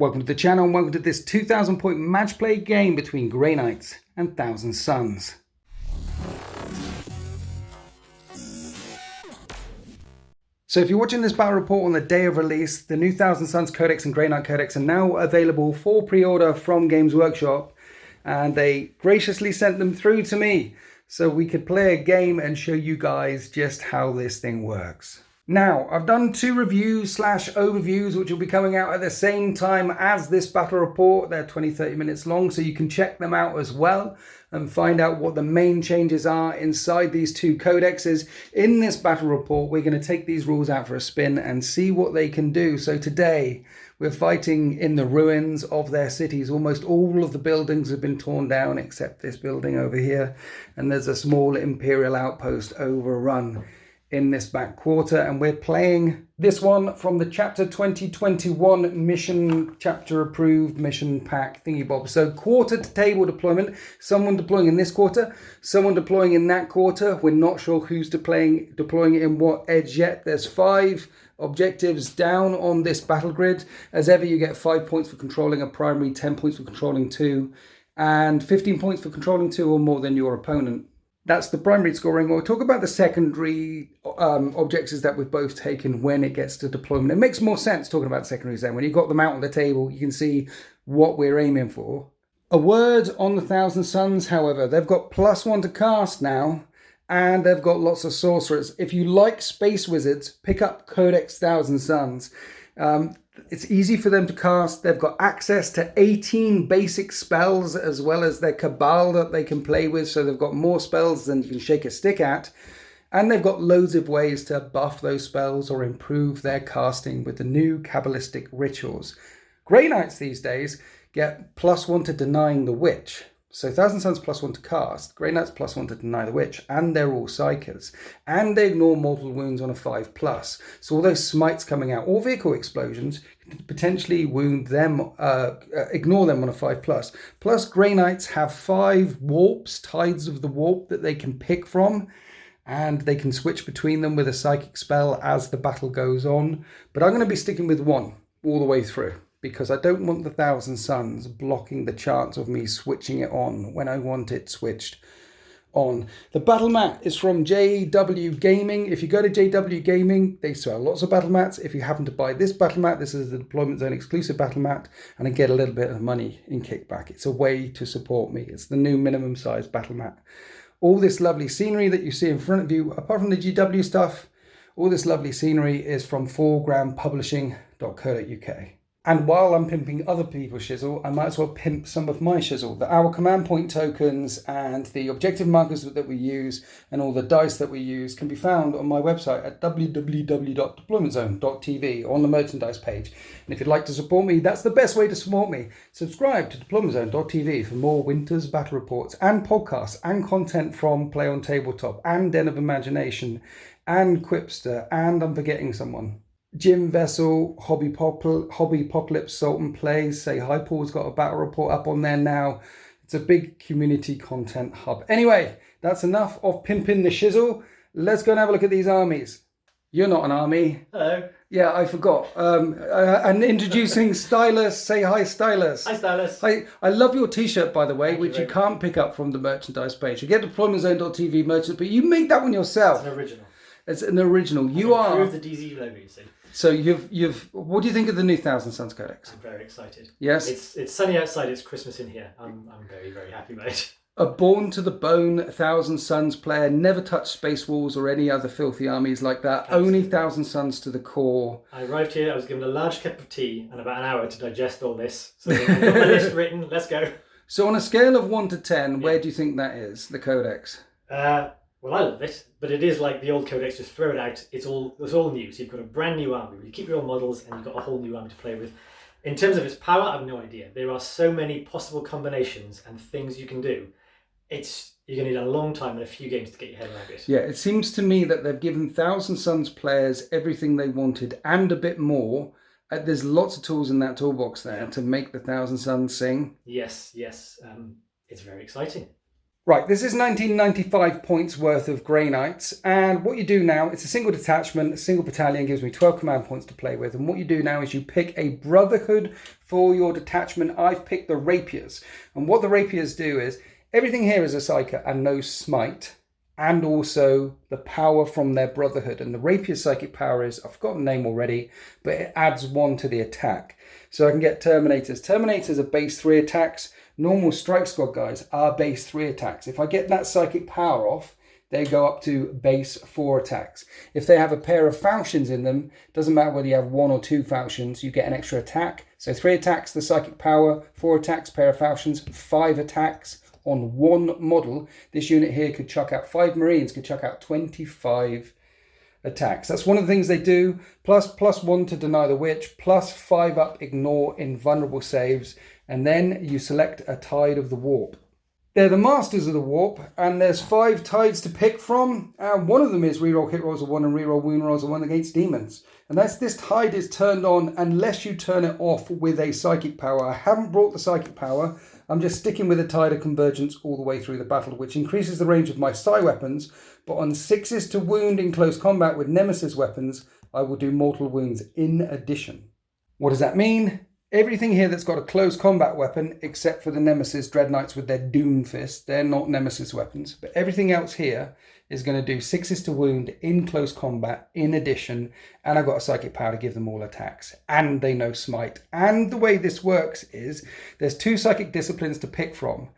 Welcome to the channel and welcome to this 2,000 point match play game between Grey Knights and Thousand Suns. So if you're watching this battle report on the day of release, the new Thousand Suns Codex and Grey Knight Codex are now available for pre-order from Games Workshop, and they graciously sent them through to me so we could play a game and show you guys just how this thing works. Now, I've done two reviews / overviews which will be coming out at the same time as this battle report. They're 20-30 minutes long, so you can check them out as well and find out what the main changes are inside these two codexes. In this battle report, we're going to take these rules out for a spin and see what they can do. So today, we're fighting in the ruins of their cities. Almost all of the buildings have been torn down except this building over here. And there's a small Imperial outpost overrun in this back quarter, and we're playing this one from the chapter 2021 mission, chapter approved mission pack thingy bob. So quarter to table deployment, someone deploying in this quarter, someone deploying in that quarter. We're not sure who's deploying it in what edge yet. There's 5 objectives down on this battle grid. As ever, you get 5 points for controlling a primary, 10 points for controlling 2, and 15 points for controlling 2 or more than your opponent. That's the primary scoring. We'll talk about the secondary objectives that we've both taken when it gets to deployment. It makes more sense talking about secondaries then. When you've got them out on the table, you can see what we're aiming for. A word on the Thousand Suns, however. They've got +1 to cast now, and they've got lots of sorcerers. If you like Space Wizards, pick up Codex Thousand Suns. It's easy for them to cast. They've got access to 18 basic spells as well as their Cabal that they can play with. So they've got more spells than you can shake a stick at. And they've got loads of ways to buff those spells or improve their casting with the new Kabbalistic rituals. Grey Knights these days get +1 to denying the witch. So Thousand Suns +1 to cast, Grey Knights +1 to deny the witch, and they're all psychers. And they ignore mortal wounds on a 5+. So all those smites coming out, or vehicle explosions, could potentially wound them, ignore them on a 5+. Plus Grey Knights have 5 warps, tides of the warp that they can pick from, and they can switch between them with a psychic spell as the battle goes on. But I'm going to be sticking with 1 all the way through, because I don't want the Thousand Suns blocking the chance of me switching it on when I want it switched on. The battle mat is from JW Gaming. If you go to JW Gaming, they sell lots of battle mats. If you happen to buy this battle mat, this is the Deployment Zone exclusive battle mat, and I get a little bit of money in kickback. It's a way to support me. It's the new minimum size battle mat. All this lovely scenery that you see in front of you, apart from the GW stuff, all this lovely scenery is from 4grampublishing.co.uk. And while I'm pimping other people's shizzle, I might as well pimp some of my shizzle. Our command point tokens and the objective markers that we use and all the dice that we use can be found on my website at www.deploymentzone.tv on the merchandise page. And if you'd like to support me, that's the best way to support me. Subscribe to deploymentzone.tv for more Winter's battle reports and podcasts and content from Play on Tabletop and Den of Imagination and Quipster, and I'm forgetting someone. Jim Vessel, Hobby Apocalypse, Salt and Plays, Say Hi Paul's got a battle report up on there now. It's a big community content hub. Anyway, that's enough of pimping the shizzle. Let's go and have a look at these armies. You're not an army. Hello. Yeah, I forgot. And introducing Stylus. Say hi, Stylus. Hi, Stylus. I love your t-shirt, by the way, Thank which you you can't pick up from the merchandise page. You get deploymentzone.tv merchandise, but you made that one yourself. It's an original. It's an original. You are. Improve the DZ logo, you see. So you've. What do you think of the new Thousand Suns Codex? I'm very excited. Yes. It's sunny outside. It's Christmas in here. I'm very, very happy about it. A born to the bone Thousand Suns player, never touched Space Walls or any other filthy armies like that. Absolutely. Only Thousand Suns to the core. I arrived here. I was given a large cup of tea and about an hour to digest all this. So I've got my list written. Let's go. So on a scale of 1 to 10, where do you think that is? The Codex. Well, I love it, but it is like the old Codex. Just throw it out. It's all new. So you've got a brand new army. You keep your old models, and you've got a whole new army to play with. In terms of its power, I have no idea. There are so many possible combinations and things you can do. You're going to need a long time and a few games to get your head around it. Yeah, it seems to me that they've given Thousand Suns players everything they wanted and a bit more. There's lots of tools in that toolbox there to make the Thousand Suns sing. Yes. It's very exciting. Right, this is 1995 points worth of Grey Knights, and what you do now, it's a single detachment, a single battalion, gives me 12 command points to play with, and what you do now is you pick a Brotherhood for your detachment. I've picked the Rapiers, and what the Rapiers do is, everything here is a Psyker and no Smite, and also the power from their Brotherhood, and the Rapier's psychic power is, I've forgotten the name already, but it adds 1 to the attack. So I can get Terminators. Terminators are base 3 attacks. Normal Strike Squad guys are base 3 attacks. If I get that psychic power off, they go up to base 4 attacks. If they have a pair of falchions in them, doesn't matter whether you have 1 or 2 falchions, you get an extra attack. So 3 attacks, the psychic power, 4 attacks, pair of falchions, 5 attacks on 1 model. This unit here could chuck out 5 Marines, could chuck out 25 attacks. That's one of the things they do. +1 to deny the witch, +5 up ignore invulnerable saves, and then you select a Tide of the Warp. They're the masters of the warp, and there's 5 tides to pick from. One of them is reroll hit rolls of 1 and reroll wound rolls of 1 against demons. And this tide is turned on unless you turn it off with a psychic power. I haven't brought the psychic power. I'm just sticking with a Tide of Convergence all the way through the battle, which increases the range of my psi weapons, but on 6s to wound in close combat with Nemesis weapons, I will do mortal wounds in addition. What does that mean? Everything here that's got a close combat weapon, except for the Nemesis Dreadknights with their Doom Fist, they're not Nemesis weapons, but everything else here is going to do 6s to wound in close combat in addition, and I've got a psychic power to give them all attacks, and they know Smite. And the way this works is there's 2 psychic disciplines to pick from.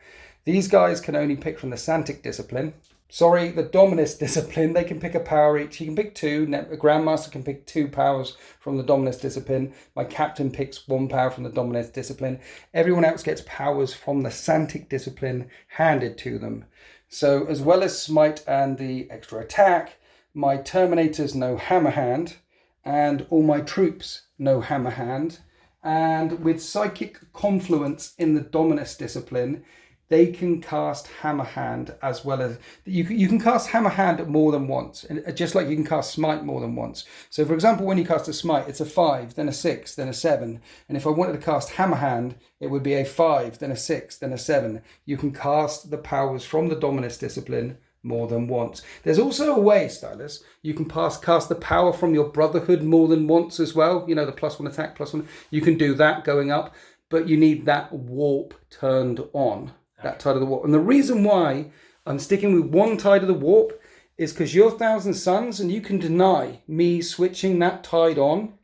These guys can only pick from the Santic discipline. Sorry, the Dominus discipline, they can pick a power each. You can pick 2. A Grandmaster can pick 2 powers from the Dominus discipline. My Captain picks 1 power from the Dominus discipline. Everyone else gets powers from the Santic discipline handed to them. So as well as Smite and the extra attack, my Terminators know Hammer Hand, and all my troops know Hammer Hand. And with Psychic Confluence in the Dominus discipline, they can cast Hammer Hand as well as... You can cast Hammer Hand more than once, just like you can cast Smite more than once. So for example, when you cast a Smite, it's a 5, then a 6, then a 7. And if I wanted to cast Hammer Hand, it would be a 5, then a 6, then a 7. You can cast the powers from the Dominus discipline more than once. There's also a way, Stylus, you can cast the power from your Brotherhood more than once as well. You know, the +1 attack, +1. You can do that going up, but you need that warp turned on. That Tide of the Warp. And the reason why I'm sticking with 1 Tide of the Warp is because you're 1,000 Suns and you can deny me switching that Tide on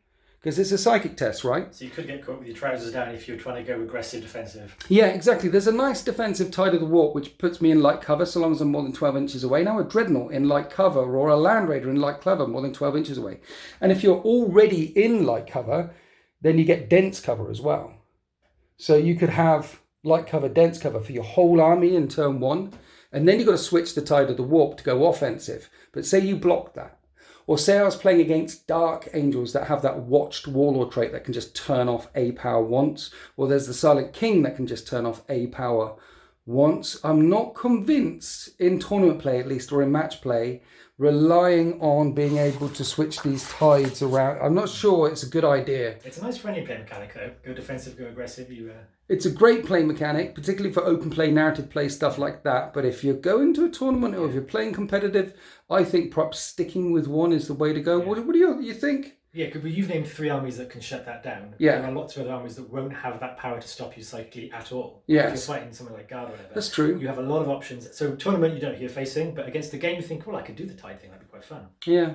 because it's a psychic test, right? So you could get caught with your trousers down if you're trying to go aggressive defensive. Yeah, exactly. There's a nice defensive Tide of the Warp which puts me in light cover so long as I'm more than 12 inches away. Now a Dreadnought in light cover or a Land Raider in light cover more than 12 inches away. And if you're already in light cover, then you get dense cover as well. So you could have light cover, dense cover for your whole army in turn 1, and then you've got to switch the Tide of the Warp to go offensive. But say you blocked that, or say I was playing against Dark Angels that have that Watched Warlord trait that can just turn off a power once, or there's the Silent King that can just turn off a power once. I'm not convinced in tournament play, at least, or in match play, relying on being able to switch these tides around. I'm not sure it's a good idea. It's a nice friendly play mechanic though. Go defensive, go aggressive. It's a great play mechanic, particularly for open play, narrative play, stuff like that. But if you're going to a tournament or if you're playing competitive, I think perhaps sticking with 1 is the way to go. Yeah. What do you think? Yeah, but you've named 3 armies that can shut that down. Yeah. There are lots of other armies that won't have that power to stop you psychically at all. Yes. If you're fighting something like Guard or whatever. That's true. You have a lot of options. So tournament you don't know who you're facing, but against the game you think, well, I could do the Tide thing, that'd be quite fun. Yeah.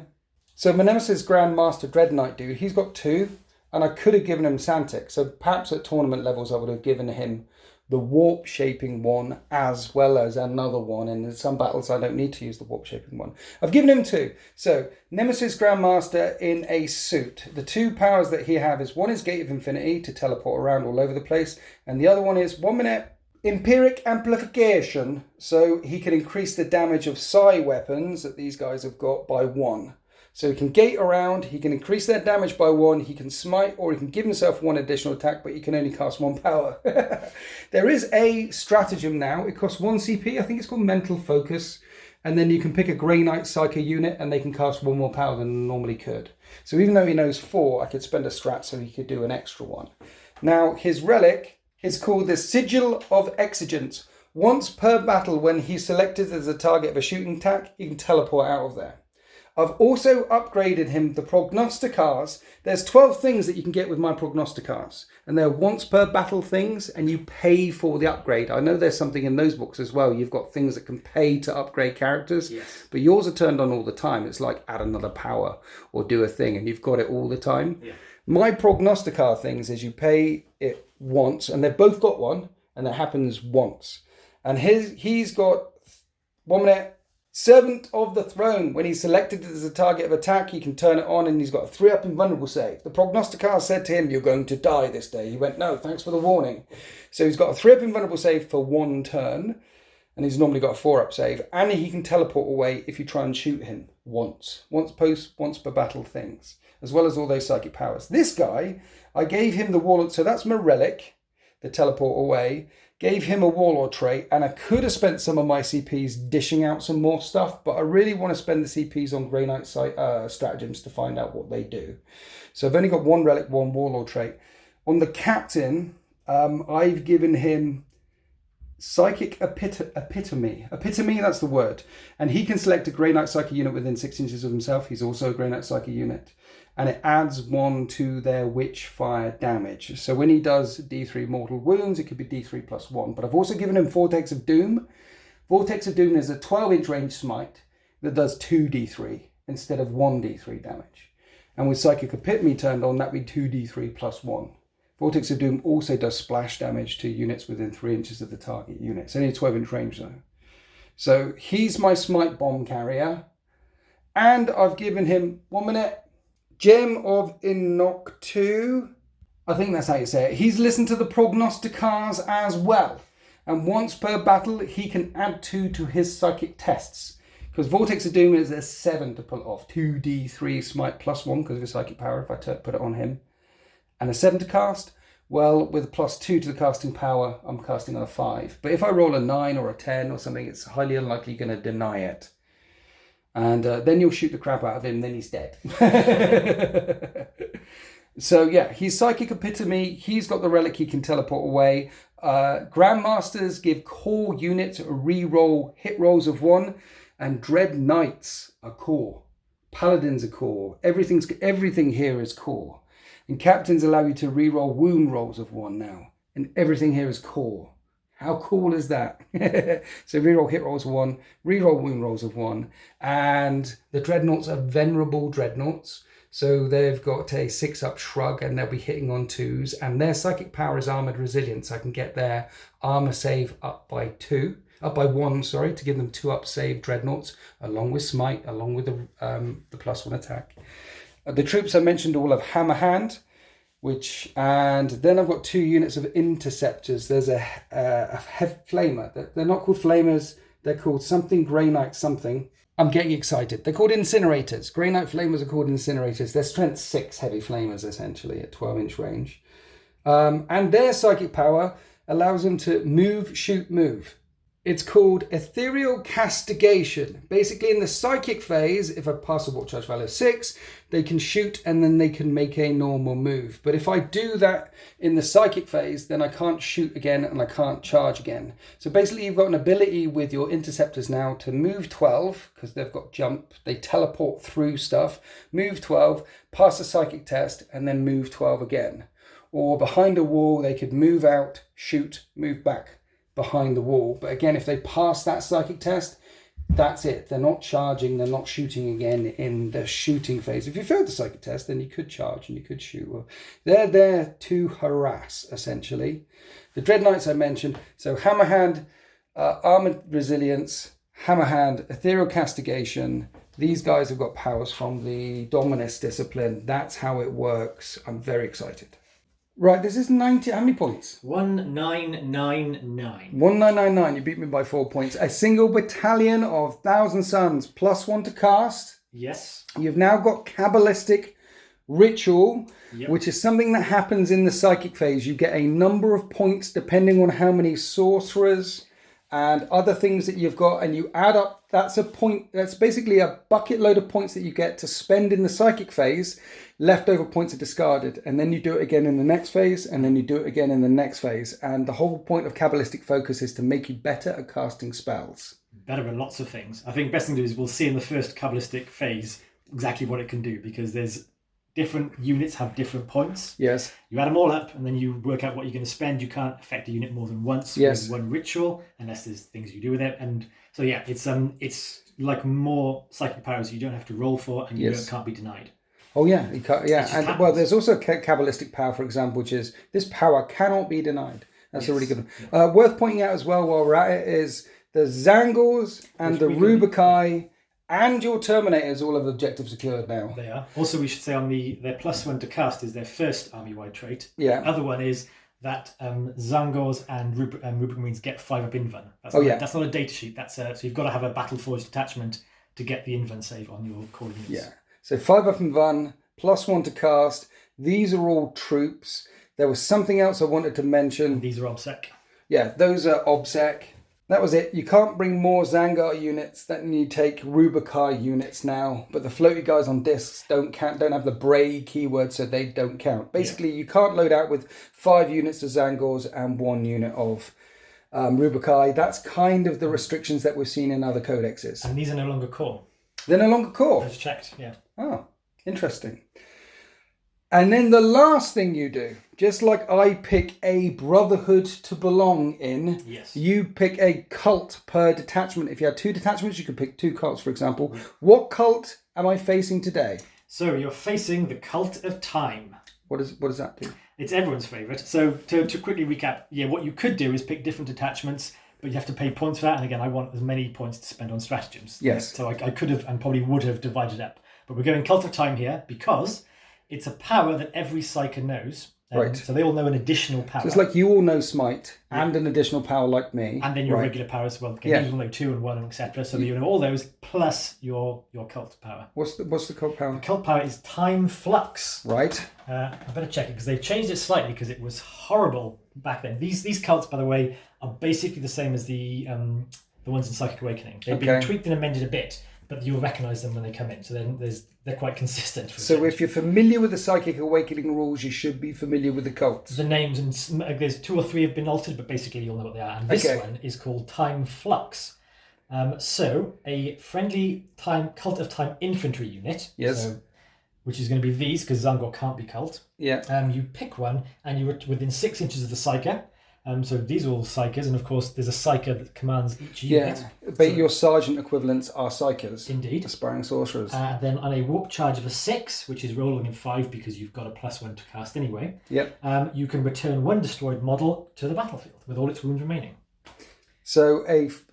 So my Nemesis Grandmaster Dreadknight dude, he's got 2, and I could have given him Santic. So perhaps at tournament levels I would have given him the warp shaping one as well as another one, and in some battles I don't need to use the warp shaping one. I've given him 2. So Nemesis Grandmaster in a suit. The 2 powers that he have is, one is Gate of Infinity to teleport around all over the place, and the other one is 1 minute Empiric Amplification, so he can increase the damage of psi weapons that these guys have got by 1. So he can gate around, he can increase their damage by 1, he can smite, or he can give himself 1 additional attack, but he can only cast 1 power. There is a stratagem now, it costs 1 CP, I think it's called Mental Focus, and then you can pick a Grey Knight Psyker unit and they can cast 1 more power than they normally could. So even though he knows 4, I could spend a strat so he could do an extra one. Now his relic is called the Sigil of Exigence, Once per battle, when he's selected as a target of a shooting attack, he can teleport out of there. I've also upgraded him the prognosticars. There's 12 things that you can get with my prognosticars, and they're once per battle things, and you pay for the upgrade. I know there's something in those books as well. You've got things that can pay to upgrade characters, Yes. but yours are turned on all the time. It's like add another power or do a thing, and you've got it all the time. Yeah. My prognosticar things is you pay it once, and they've both got one, and that happens once. And he's got 1 minute. Servant of the Throne. When he's selected as a target of attack, he can turn it on, and he's got a 3-up invulnerable save. The prognosticar said to him, "You're going to die this day." He went, "No, thanks for the warning." So he's got a 3-up invulnerable save for 1 turn, and he's normally got a 4-up save, and he can teleport away if you try and shoot him once per battle things, as well as all those psychic powers. This guy, I gave him the Warlord, so that's my relic, the teleport away. Gave him a Warlord trait, and I could have spent some of my CPs dishing out some more stuff, but I really want to spend the CPs on Grey Knight stratagems to find out what they do. So I've only got 1 relic, 1 Warlord trait. On the captain, I've given him Psychic Epitome. Epitome, that's the word. And he can select a Grey Knight Psychic unit within 6 inches of himself. He's also a Grey Knight Psychic unit. And it adds 1 to their Witch Fire damage. So when he does D3 mortal wounds, it could be D3 plus 1. But I've also given him Vortex of Doom. Vortex of Doom is a 12-inch range smite that does 2d3 instead of 1d3 damage. And with Psychic Epitome turned on, that'd be 2d3 plus 1. Vortex of Doom also does splash damage to units within 3 inches of the target unit. It's only a 12-inch range though. So he's my Smite Bomb carrier. And I've given him 1 minute. Gem of Inoctu. I think that's how you say it. He's listened to the prognosticars as well. And once per battle, he can add 2 to his psychic tests. Because Vortex of Doom is a 7 to pull it off. 2d3 smite plus 1 because of his psychic power if I put it on him. And a 7 to cast. Well, with plus 2 to the casting power, I'm casting on a 5. But if I roll a 9 or a 10 or something, it's highly unlikely you're going to deny it. And then you'll shoot the crap out of him, then he's dead. So yeah, he's Psychic Epitome. He's got the relic he can teleport away. Grandmasters give core units a re-roll hit rolls of 1. And Dread Knights are core. Paladins are core. Everything here is core. And Captains allow you to re-roll wound rolls of 1 now. And everything here is core. How cool is that? So reroll hit rolls of 1, reroll wound rolls of 1, and the dreadnoughts are venerable dreadnoughts. So they've got a 6-up shrug and they'll be hitting on 2s, and their psychic power is armored resilience. I can get their armor save up by 1, to give them 2-up save dreadnoughts, along with smite, along with the plus 1 attack. The troops I mentioned all have hammer hand. And then I've got 2 units of interceptors. There's a flamer. They're not called flamers. They're called something Grey Knight something. I'm getting excited. They're called incinerators. Grey Knight flamers are called incinerators. They're strength 6 heavy flamers essentially at 12-inch range. And their psychic power allows them to move, shoot, move. It's called Ethereal Castigation. Basically, in the psychic phase, if I pass a war charge value of 6, they can shoot and then they can make a normal move. But if I do that in the psychic phase, then I can't shoot again and I can't charge again. So basically, you've got an ability with your interceptors now to move 12, because they've got jump. They teleport through stuff. Move 12, pass a psychic test, and then move 12 again. Or behind a wall, they could move out, shoot, move back behind the wall. But again, if they pass that psychic test, that's it. They're not charging, they're not shooting again in the shooting phase. If you failed the psychic test, then you could charge and you could shoot. Well, they're there to harass, essentially. The Dread Knights I mentioned. So Hammerhand, Armored Resilience, Hammerhand, Ethereal Castigation. These guys have got powers from the Dominus discipline. That's how it works. I'm very excited. Right, this is 90. How many points? 1999. 1999. You beat me by 4 points. A single battalion of Thousand Suns plus 1 to cast. Yes. You've now got Kabbalistic Ritual, Yep. which is something that happens in the psychic phase. You get a number of points depending on how many sorcerers and other things that you've got, and you add up that's a point. That's basically a bucket load of points that you get to spend in the psychic phase. Leftover points are discarded, and then you do it again in the next phase, and then you do it again in the next phase. And the whole point of Kabbalistic Focus is to make you better at casting spells. Better at lots of things. I think best thing to do is we'll see in the first Kabbalistic phase exactly what it can do, because there's different units have different points. Yes. You add them all up, and then you work out what you're going to spend. You can't affect a unit more than once with one ritual, unless there's things you do with it. And so yeah, it's like more psychic powers you don't have to roll for, and you can't be denied. Oh yeah, you can't, yeah. And well, there's also a Kabbalistic power, for example, which is this power cannot be denied. That's a really good one. Worth pointing out as well while we're at it is the Zangors and the Rubikai and your Terminators all have objectives secured now. They are. Also, we should say on their +1 to cast is their first army-wide trait. Yeah. The other one is that Zangors and Rubik Marines get 5 up Invan. That's not a data sheet. That's so you've got to have a Battle Forged attachment to get the Invan save on your core units. Yeah. So 5 up Invan, +1 to cast. These are all troops. There was something else I wanted to mention. These are OBSEC. Yeah, those are OBSEC. That was it. You can't bring more Zangar units than you take Rubikai units now, but the floaty guys on discs don't have the Bray keyword, so they don't count. Basically, you can't load out with 5 units of Zangors and 1 unit of Rubikai. That's kind of the restrictions that we've seen in other codexes. And these are no longer core. They're no longer core. I just checked, yeah. Oh, interesting. And then the last thing you do, just like I pick a brotherhood to belong in, you pick a cult per detachment. If you had 2 detachments, you could pick 2 cults, for example. What cult am I facing today? So you're facing the Cult of Time. What does that do? It's everyone's favourite. So to quickly recap, what you could do is pick different detachments, but you have to pay points for that. And again, I want as many points to spend on stratagems. Yes. So I could have and probably would have divided up. But we're going Cult of Time here because it's a power that every Psyker knows. Right. So they all know an additional power. So it's like you all know Smite and an additional power like me. And then your regular power as well. You will know 2 and 1, etc. So you know all those plus your cult power. What's the cult power? The cult power is Time Flux. Right. I better check it because they've changed it slightly because it was horrible back then. These cults, by the way, are basically the same as the ones in Psychic Awakening. They've been tweaked and amended a bit, but you'll recognise them when they come in. So then they're quite consistent. So if you're familiar with the Psychic Awakening rules, you should be familiar with the cults. The names, and there's 2 or 3 have been altered, but basically you'll know what they are. And this one is called Time Flux. So a friendly Cult of Time infantry unit. Yes. So, which is going to be these, because Zangor can't be cult. Yeah. You pick one, and you're within 6 inches of the Psyker. So these are all Psykers, and of course there's a Psyker that commands each unit. Yeah, but your Sergeant equivalents are Psykers. Indeed. Aspiring Sorcerers. Then on a warp charge of a 6, which is rolling in 5 because you've got a +1 to cast anyway, you can return 1 destroyed model to the battlefield with all its wounds remaining. So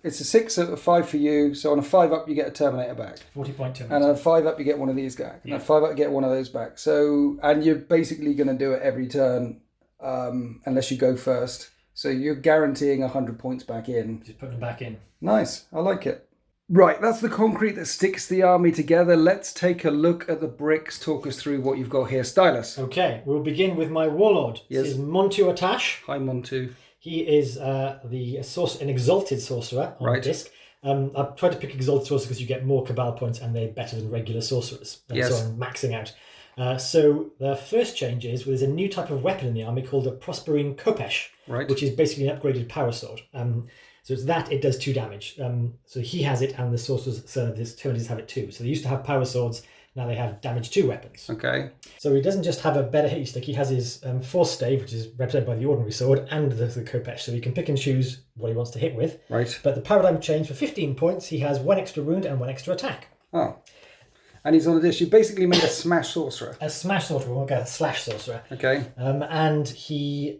it's a 6 out of 5 for you. So on a 5 up, you get a Terminator back. 40 point Terminator. And on a 5 up, you get one of these back. And on a 5 up, you get one of those back. So, and you're basically going to do it every turn unless you go first. So you're guaranteeing 100 points back in. Just putting them back in. Nice. I like it. Right, that's the concrete that sticks the army together. Let's take a look at the bricks. Talk us through what you've got here. Stylus. Okay, we'll begin with my warlord. Yes. This is Montu Atash. Hi, Montu. He is an exalted sorcerer on the disc. I've tried to pick exalted sorcerers because you get more Cabal points and they're better than regular sorcerers. And so I'm maxing out. So the first change is there's a new type of weapon in the army called a Prosperine Kopesh, which is basically an upgraded power sword. So it's that, it does 2 damage. So he has it and the sorcerers, so the Terminators have it too. So they used to have power swords, now they have damage 2 weapons. Okay. So he doesn't just have a better hit stick, he has his Force Stave, which is represented by the ordinary sword, and the Kopesh, so he can pick and choose what he wants to hit with. Right. But the paradigm change, for 15 points, he has 1 extra wound and 1 extra attack. Oh. And he's on the disc. You basically made a smash sorcerer. A smash sorcerer, we'll get a slash sorcerer. Okay. And he,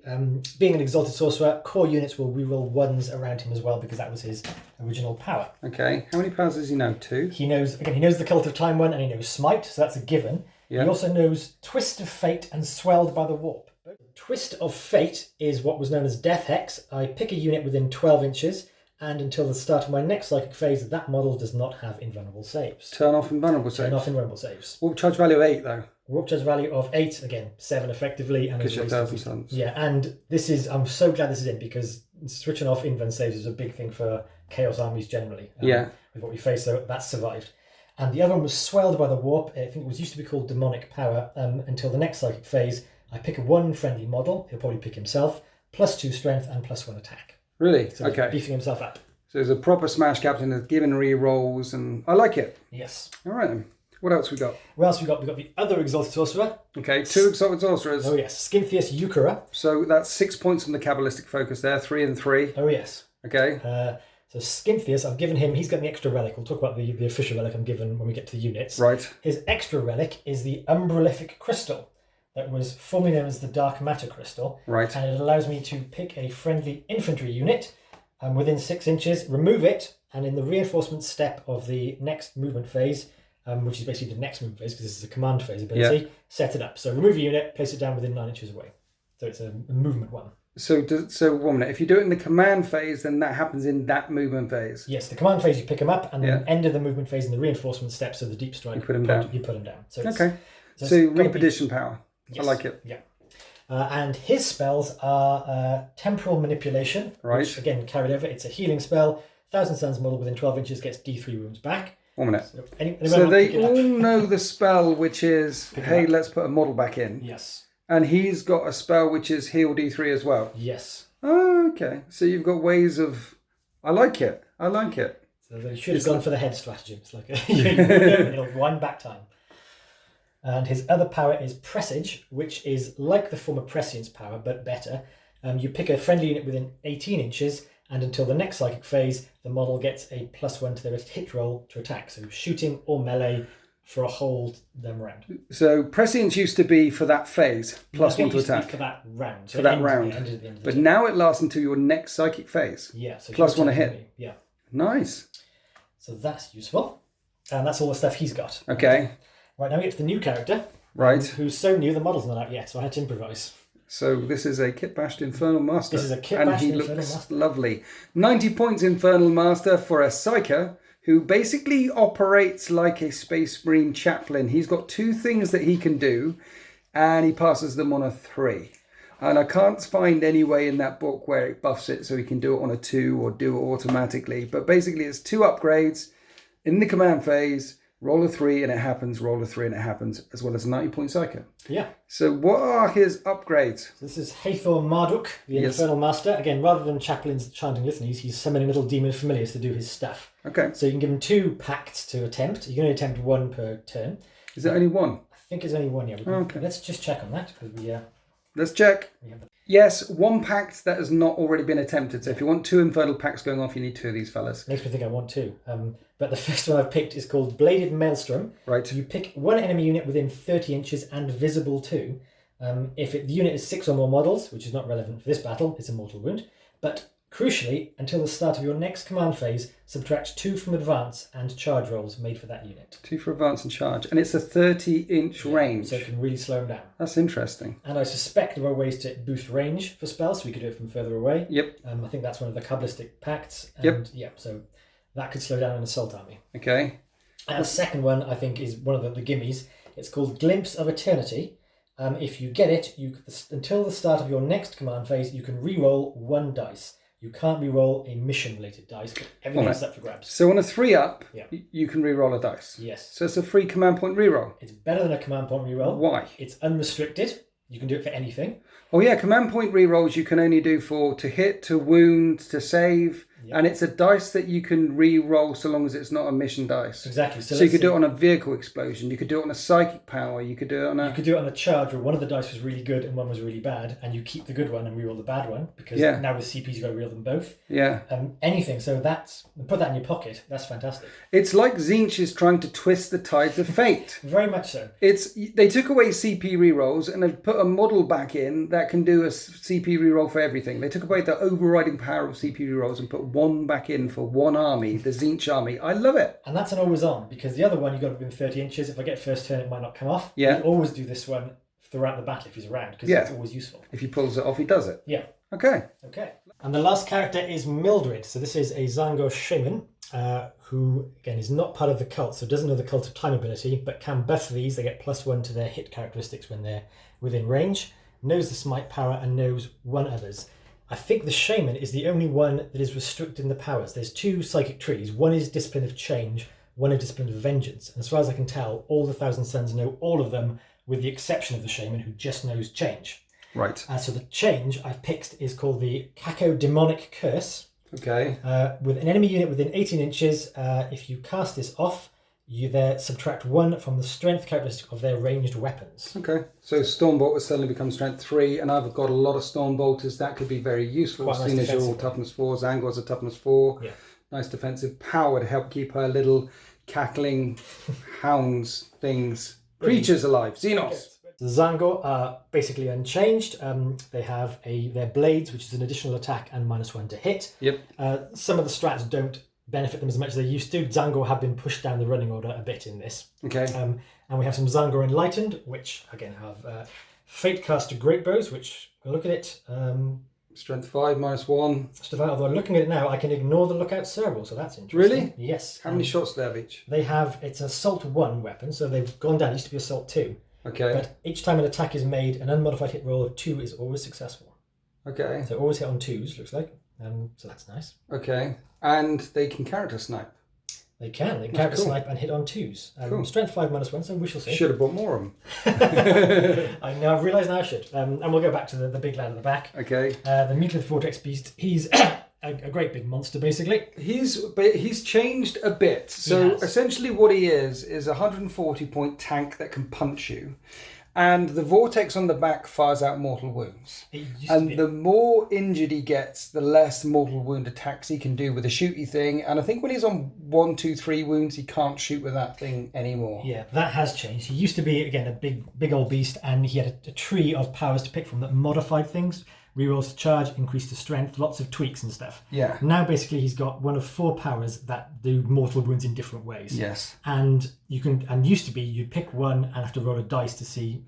being an exalted sorcerer, core units will reroll 1s around him as well because that was his original power. Okay. How many powers does he know? 2? He knows the Cult of Time one, and he knows Smite, so that's a given. Yeah. He also knows Twist of Fate and Swelled by the Warp. Twist of Fate is what was known as Death Hex. I pick a unit within 12 inches. And until the start of my next psychic phase, that model does not have invulnerable saves. Turn off invulnerable saves? Turn off invulnerable saves. Warp charge value of 8, though. Warp charge value of 8, again, 7 effectively. Because you're 1,000 Suns. Yeah, and I'm so glad this is in because switching off invulnerable saves is a big thing for Chaos armies generally. with what we face, so that's survived. And the other one was swelled by the warp. I think it was used to be called demonic power. Until the next psychic phase, I pick a 1 friendly model. He'll probably pick himself. +2 strength and +1 attack. Really? So Okay. beefing himself up. So there's a proper Smash Captain that's given re-rolls, and I like it. Yes. All right then. What else we got? What else we got? We got the other Exalted Sorcerer. Okay, 2 Exalted Sorcerers. Oh yes, Scynthius Euchera. So that's 6 points from the Kabbalistic focus there, 3 and 3. Oh yes. Okay. So Scynthius, I've given him, he's got the extra relic. We'll talk about the official relic I'm given when we get to the units. Right. His extra relic is the Umbralific Crystal that was formerly known as the Dark Matter Crystal. Right. And it allows me to pick a friendly infantry unit within 6 inches, remove it, and in the reinforcement step of the next movement phase, which is basically the next movement phase because this is a command phase ability, set it up. So remove a unit, place it down within 9 inches away. So it's a movement one. So 1 minute. If you do it in the command phase, then that happens in that movement phase. Yes, the command phase you pick them up, and then end of the movement phase in the reinforcement steps of the deep strike. You put them down. You put them down. So okay. So repetition power. Yes. I like it. Yeah. And his spells are temporal manipulation, which again carried over. It's a healing spell. 1,000 Suns model within 12 inches gets D3 wounds back. 1 minute. So they all know the spell, which is, hey, let's put a model back in. Yes. And he's got a spell which is heal D3 as well. Yes. Oh, okay. So you've got ways of... I like it. So they should have gone for the head stratagem. It's like it'll wind back time. And his other power is Presage, which is like the former Prescience power, but better. You pick a friendly unit within 18 inches, and until the next psychic phase, the model gets a +1 to their hit roll to attack. So shooting or melee for a hold them round. So Prescience used to be for that phase, +1 to attack. For that round. So for that round. But now it lasts until your next psychic phase. Yeah. So +1 a hit. Yeah. Nice. So that's useful. And that's all the stuff he's got. Okay. Right, now we get to the new character. Right. Who's so new, the model's not out yet, so I had to improvise. So this is a kit-bashed Infernal Master. This is a kit-bashed Infernal And he looks Master. lovely. 90 points Infernal Master for a Psyker who basically operates like a Space Marine chaplain. He's got 2 things that he can do, and he passes them on a 3. And I can't find any way in that book where it buffs it so he can do it on a 2 or do it automatically. But basically it's 2 upgrades in the command phase. Roll a 3 and it happens, roll a 3 and it happens, as well as a 90-point Psyker. Yeah. So what are his upgrades? So this is Hathor Marduk, the Infernal Master. Again, rather than chaplains chanting litanies, he's summoning little demon familiars to do his stuff. Okay. So you can give him 2 pacts to attempt. You can only attempt 1 per turn. Is there only 1? I think it's only 1, yeah. Okay. Let's just check on that. Because let's check. we have Yes, 1 pact that has not already been attempted. So if you want 2 Infernal pacts going off, you need 2 of these fellas. Makes me think I want 2. But the first one I've picked is called Bladed Maelstrom. Right. You pick 1 enemy unit within 30 inches and visible to. If the unit is 6 or more models, which is not relevant for this battle, it's a mortal wound. But crucially, until the start of your next command phase, subtract 2 from advance and charge rolls made for that unit. 2 for advance and charge. And it's a 30-inch range. So it can really slow them down. That's interesting. And I suspect there are ways to boost range for spells, so we could do it from further away. Yep. I think that's one of the Kabbalistic pacts. And Yep. Yeah, so that could slow down an assault army. Okay. And the second one, I think, is one of the gimmies. It's called Glimpse of Eternity. If you get it, until the start of your next command phase, you can re-roll 1 dice. You can't re-roll a mission-related dice, but everything else is up for grabs. So on a 3-up, Yeah. you can re-roll a dice. Yes. So it's a free command point re-roll. It's better than a command point re-roll. Why? It's unrestricted. You can do it for anything. Oh yeah, command point re-rolls you can only do for to hit, to wound, to save. Yep. And it's a dice that you can re-roll so long as it's not a mission dice. Exactly. So you could do it on a vehicle explosion. You could do it on a psychic power. You could do it on a... You could do it on a charge where one of the dice was really good and one was really bad, and you keep the good one and re-roll the bad one, because now with CPs you've got to re-roll them both. Yeah. Anything. So put that in your pocket. That's fantastic. It's like Zinch is trying to twist the tides of fate. Very much so. They took away CP rerolls and they've put a model back in that can do a CP reroll for everything. They took away the overriding power of CP rerolls and put 1 back in for 1 army, the Zinch army. I love it. And that's an always on, because the other one you've got to be within 30 inches. If I get first turn, it might not come off. Yeah. You always do this one throughout the battle if he's around, because it's always useful. If he pulls it off, he does it. Yeah. Okay. And the last character is Mildred. So this is a Zangor shaman who, again, is not part of the cult, so doesn't know the cult of time ability, but can buff these. They get +1 to their hit characteristics when they're within range, knows the smite power, and knows 1 others. I think the Shaman is the only one that is restricted in the powers. There's 2 psychic trees. One is Discipline of Change, one is Discipline of Vengeance. And as far as I can tell, all the Thousand Sons know all of them, with the exception of the Shaman, who just knows Change. Right. So the Change I've picked is called the Cacodemonic Curse. Okay. With an enemy unit within 18 inches, if you cast this off, you there subtract 1 from the strength characteristic of their ranged weapons. Okay. So Stormbolt has suddenly become strength 3, and I've got a lot of Stormbolters. That could be very useful. Quite nice Seeing as you're all defensive. toughness 4, Zangor's a toughness 4. Yeah. Nice defensive power to help keep her little cackling hounds, creatures alive. Xenos. The Zangor are basically unchanged. They have their blades, which is an additional attack and -1 to hit. Yep. Some of the strats don't benefit them as much as they used to. Zangor have been pushed down the running order a bit in this. Okay. And we have some Zangor Enlightened, which again have Fatecaster Great Bows, which, look at it. Strength 5, -1. Although looking at it now, I can ignore the Lookout Serval, so that's interesting. Really? Yes. How many shots do they have each? They have, it's Assault 1 weapon, so they've gone down. It used to be Assault 2. Okay. But each time an attack is made, an unmodified hit roll of 2 is always successful. Okay. So always hit on 2s, looks like. So that's nice. Okay. And they can character snipe. They can character cool. snipe and hit on 2s. Cool. Strength 5 -1, so we shall see. Should have bought more of them. I know, I've realised now I should. And we'll go back to the big lad at the back. Okay. The Mutalith Vortex Beast, he's a great big monster, basically. He's changed a bit. So essentially what he is a 140 point tank that can punch you. And the vortex on the back fires out mortal wounds. And the more injured he gets, the less mortal wound attacks he can do with a shooty thing. And I think when he's on 1, 2, 3 wounds, he can't shoot with that thing anymore. Yeah, that has changed. He used to be, again, a big old beast, and he had a tree of powers to pick from that modified things. Rerolls to charge, increase to strength, lots of tweaks and stuff. Yeah. Now basically he's got one of 4 powers that do mortal wounds in different ways. Yes. And used to be you'd pick one and have to roll a dice to see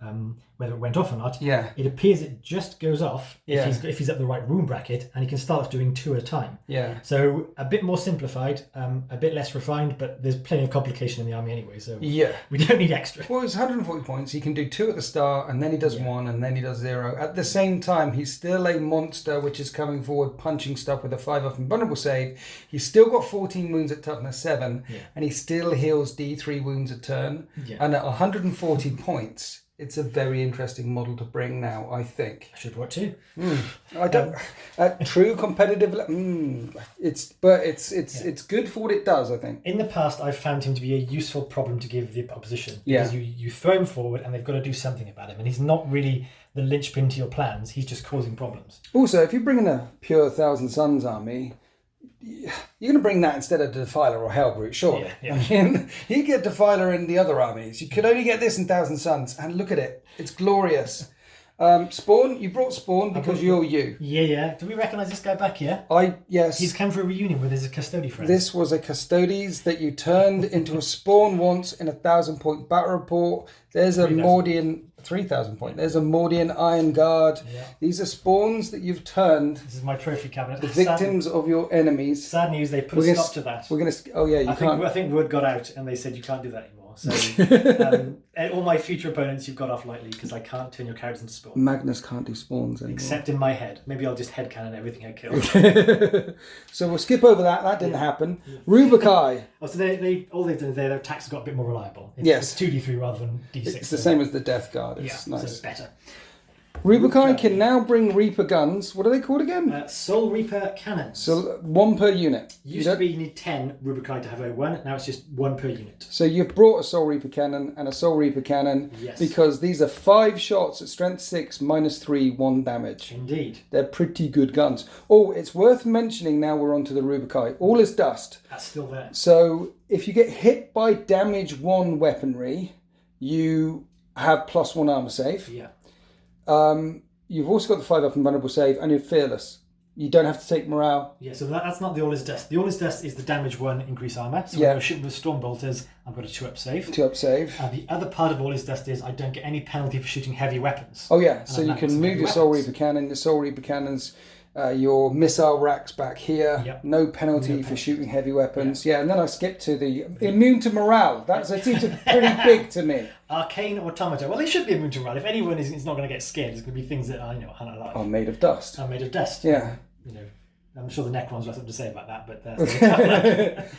whether it went off or not. Yeah. It appears it just goes off Yeah. if he's at the right room bracket, and he can start off doing 2 at a time. Yeah. So a bit more simplified, a bit less refined, but there's plenty of complication in the army anyway, so Yeah. we don't need extra. Well, it's 140 points. He can do 2 at the start, and then he does 1, and then he does 0. At the same time, he's still a monster which is coming forward, punching stuff with a 5 up and vulnerable save. He's still got 14 wounds at toughness 7, and he still heals D3 wounds a turn. Yeah. And at 140 points, it's a very interesting model to bring now, I think. I should have brought 2. I don't. True competitive. It's good for what it does, I think. In the past, I've found him to be a useful problem to give the opposition. Because you throw him forward and they've got to do something about him. And he's not really the linchpin to your plans. He's just causing problems. Also, if you bring in a pure Thousand Suns army, you're going to bring that instead of Defiler or Hellbrute, surely. Yeah. I mean, you get Defiler in the other armies. You could only get this in Thousand Suns. And look at it. It's glorious. Spawn, you brought Spawn because you're you. Yeah. Do we recognise this guy back here? Yes. He's come for a reunion with his custody friend. This was a Custodes that you turned into a Spawn once in a 1,000-point battle report. There's a Mordian 3,000 point. There's a Mordian Iron Guard. Yeah. These are spawns that you've turned This is my trophy cabinet. the victims of your enemies. Sad news, they put a stop to that. We're gonna. Oh yeah, you can't. I think word got out and they said you can't do that anymore. So and all my future opponents you've got off lightly because I can't turn your characters into spawn. Magnus can't do spawns anymore. Except in my head. Maybe I'll just headcanon everything I kill. So we'll skip over that. That didn't happen. Rubikai. Oh, so they've done is their attacks got a bit more reliable. Yes. It's 2d3 rather than d6. It's the same as the Death Guard. It's Yeah, so nice. it's better. Rubikai can now bring Reaper guns. What are they called again? Soul Reaper cannons. So 1 per unit. Used to be you need 10 Rubikai to have O1. Now it's just 1 per unit. So you've brought a Soul Reaper cannon and a Soul Reaper cannon because these are 5 shots at strength 6 -3 1 damage. Indeed. They're pretty good guns. Oh, it's worth mentioning now we're on to the Rubikai. All is dust. That's still there. So if you get hit by damage 1 weaponry, you have +1 armor save. Yeah. You've also got the 5 up and vulnerable save, and you're fearless. You don't have to take morale. Yeah, so that's not the All is Dust. The All is Dust is the damage 1 increase armor. So when you're shooting with Stormbolters, I've got a 2-up save. 2-up save. The other part of All is Dust is I don't get any penalty for shooting heavy weapons. Oh yeah, so you that can was move heavy your Soul weapons. Reaper cannon. The Soul Reaper cannons Your missile racks back here. Yep. No penalty for shooting heavy weapons. Yeah, and then I skipped to the immune to morale. That seems pretty big to me. Arcane automata. Well, they should be immune to morale. If anyone is not going to get scared, it's going to be things that are unalive. Are made of dust. Are made of dust. Yeah. I'm sure the Necrons have something to say about that, but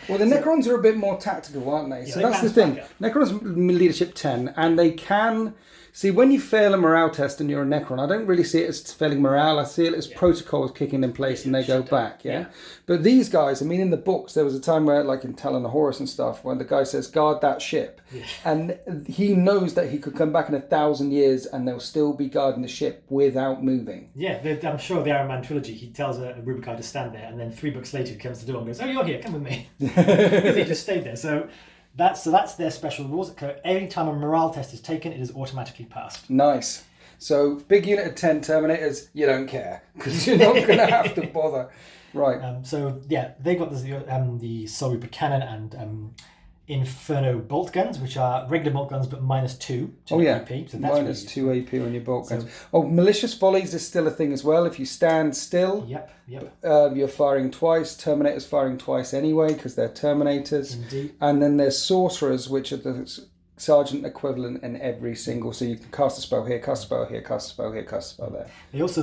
well, the Necrons are a bit more tactical, aren't they? Yeah, So they that's the thing. Necrons leadership 10, and they can see when you fail a morale test and you're a Necron. I don't really see it as failing morale. I see it as protocols kicking in place and they go back. Yeah? But these guys, I mean, in the books, there was a time where, like in Talon of Horus and stuff, when the guy says, "Guard that ship," and he knows that he could come back in 1,000 years and they'll still be guarding the ship without moving. Yeah, I'm sure the Iron Man trilogy, he tells a Rubicon to stand there, and then 3 books later he comes to the door and goes, "Oh, you're here, come with me." Because he just stayed there. So that's their special rules. Every time a morale test is taken, it is automatically passed. Nice. So big unit of 10 Terminators, you don't care because you're not going to have to bother. Right. They've got the Soul Reaper cannon and Inferno bolt guns, which are regular bolt guns but -2 to AP. So that's minus 2 AP on your bolt guns. Malicious volleys is still a thing as well. If you stand still, you're firing twice. Terminators firing twice anyway because they're Terminators. Indeed. And then there's Sorcerers, which are the Sergeant equivalent in every single. So you can cast a spell here, cast a spell here, cast a spell here, cast a spell there.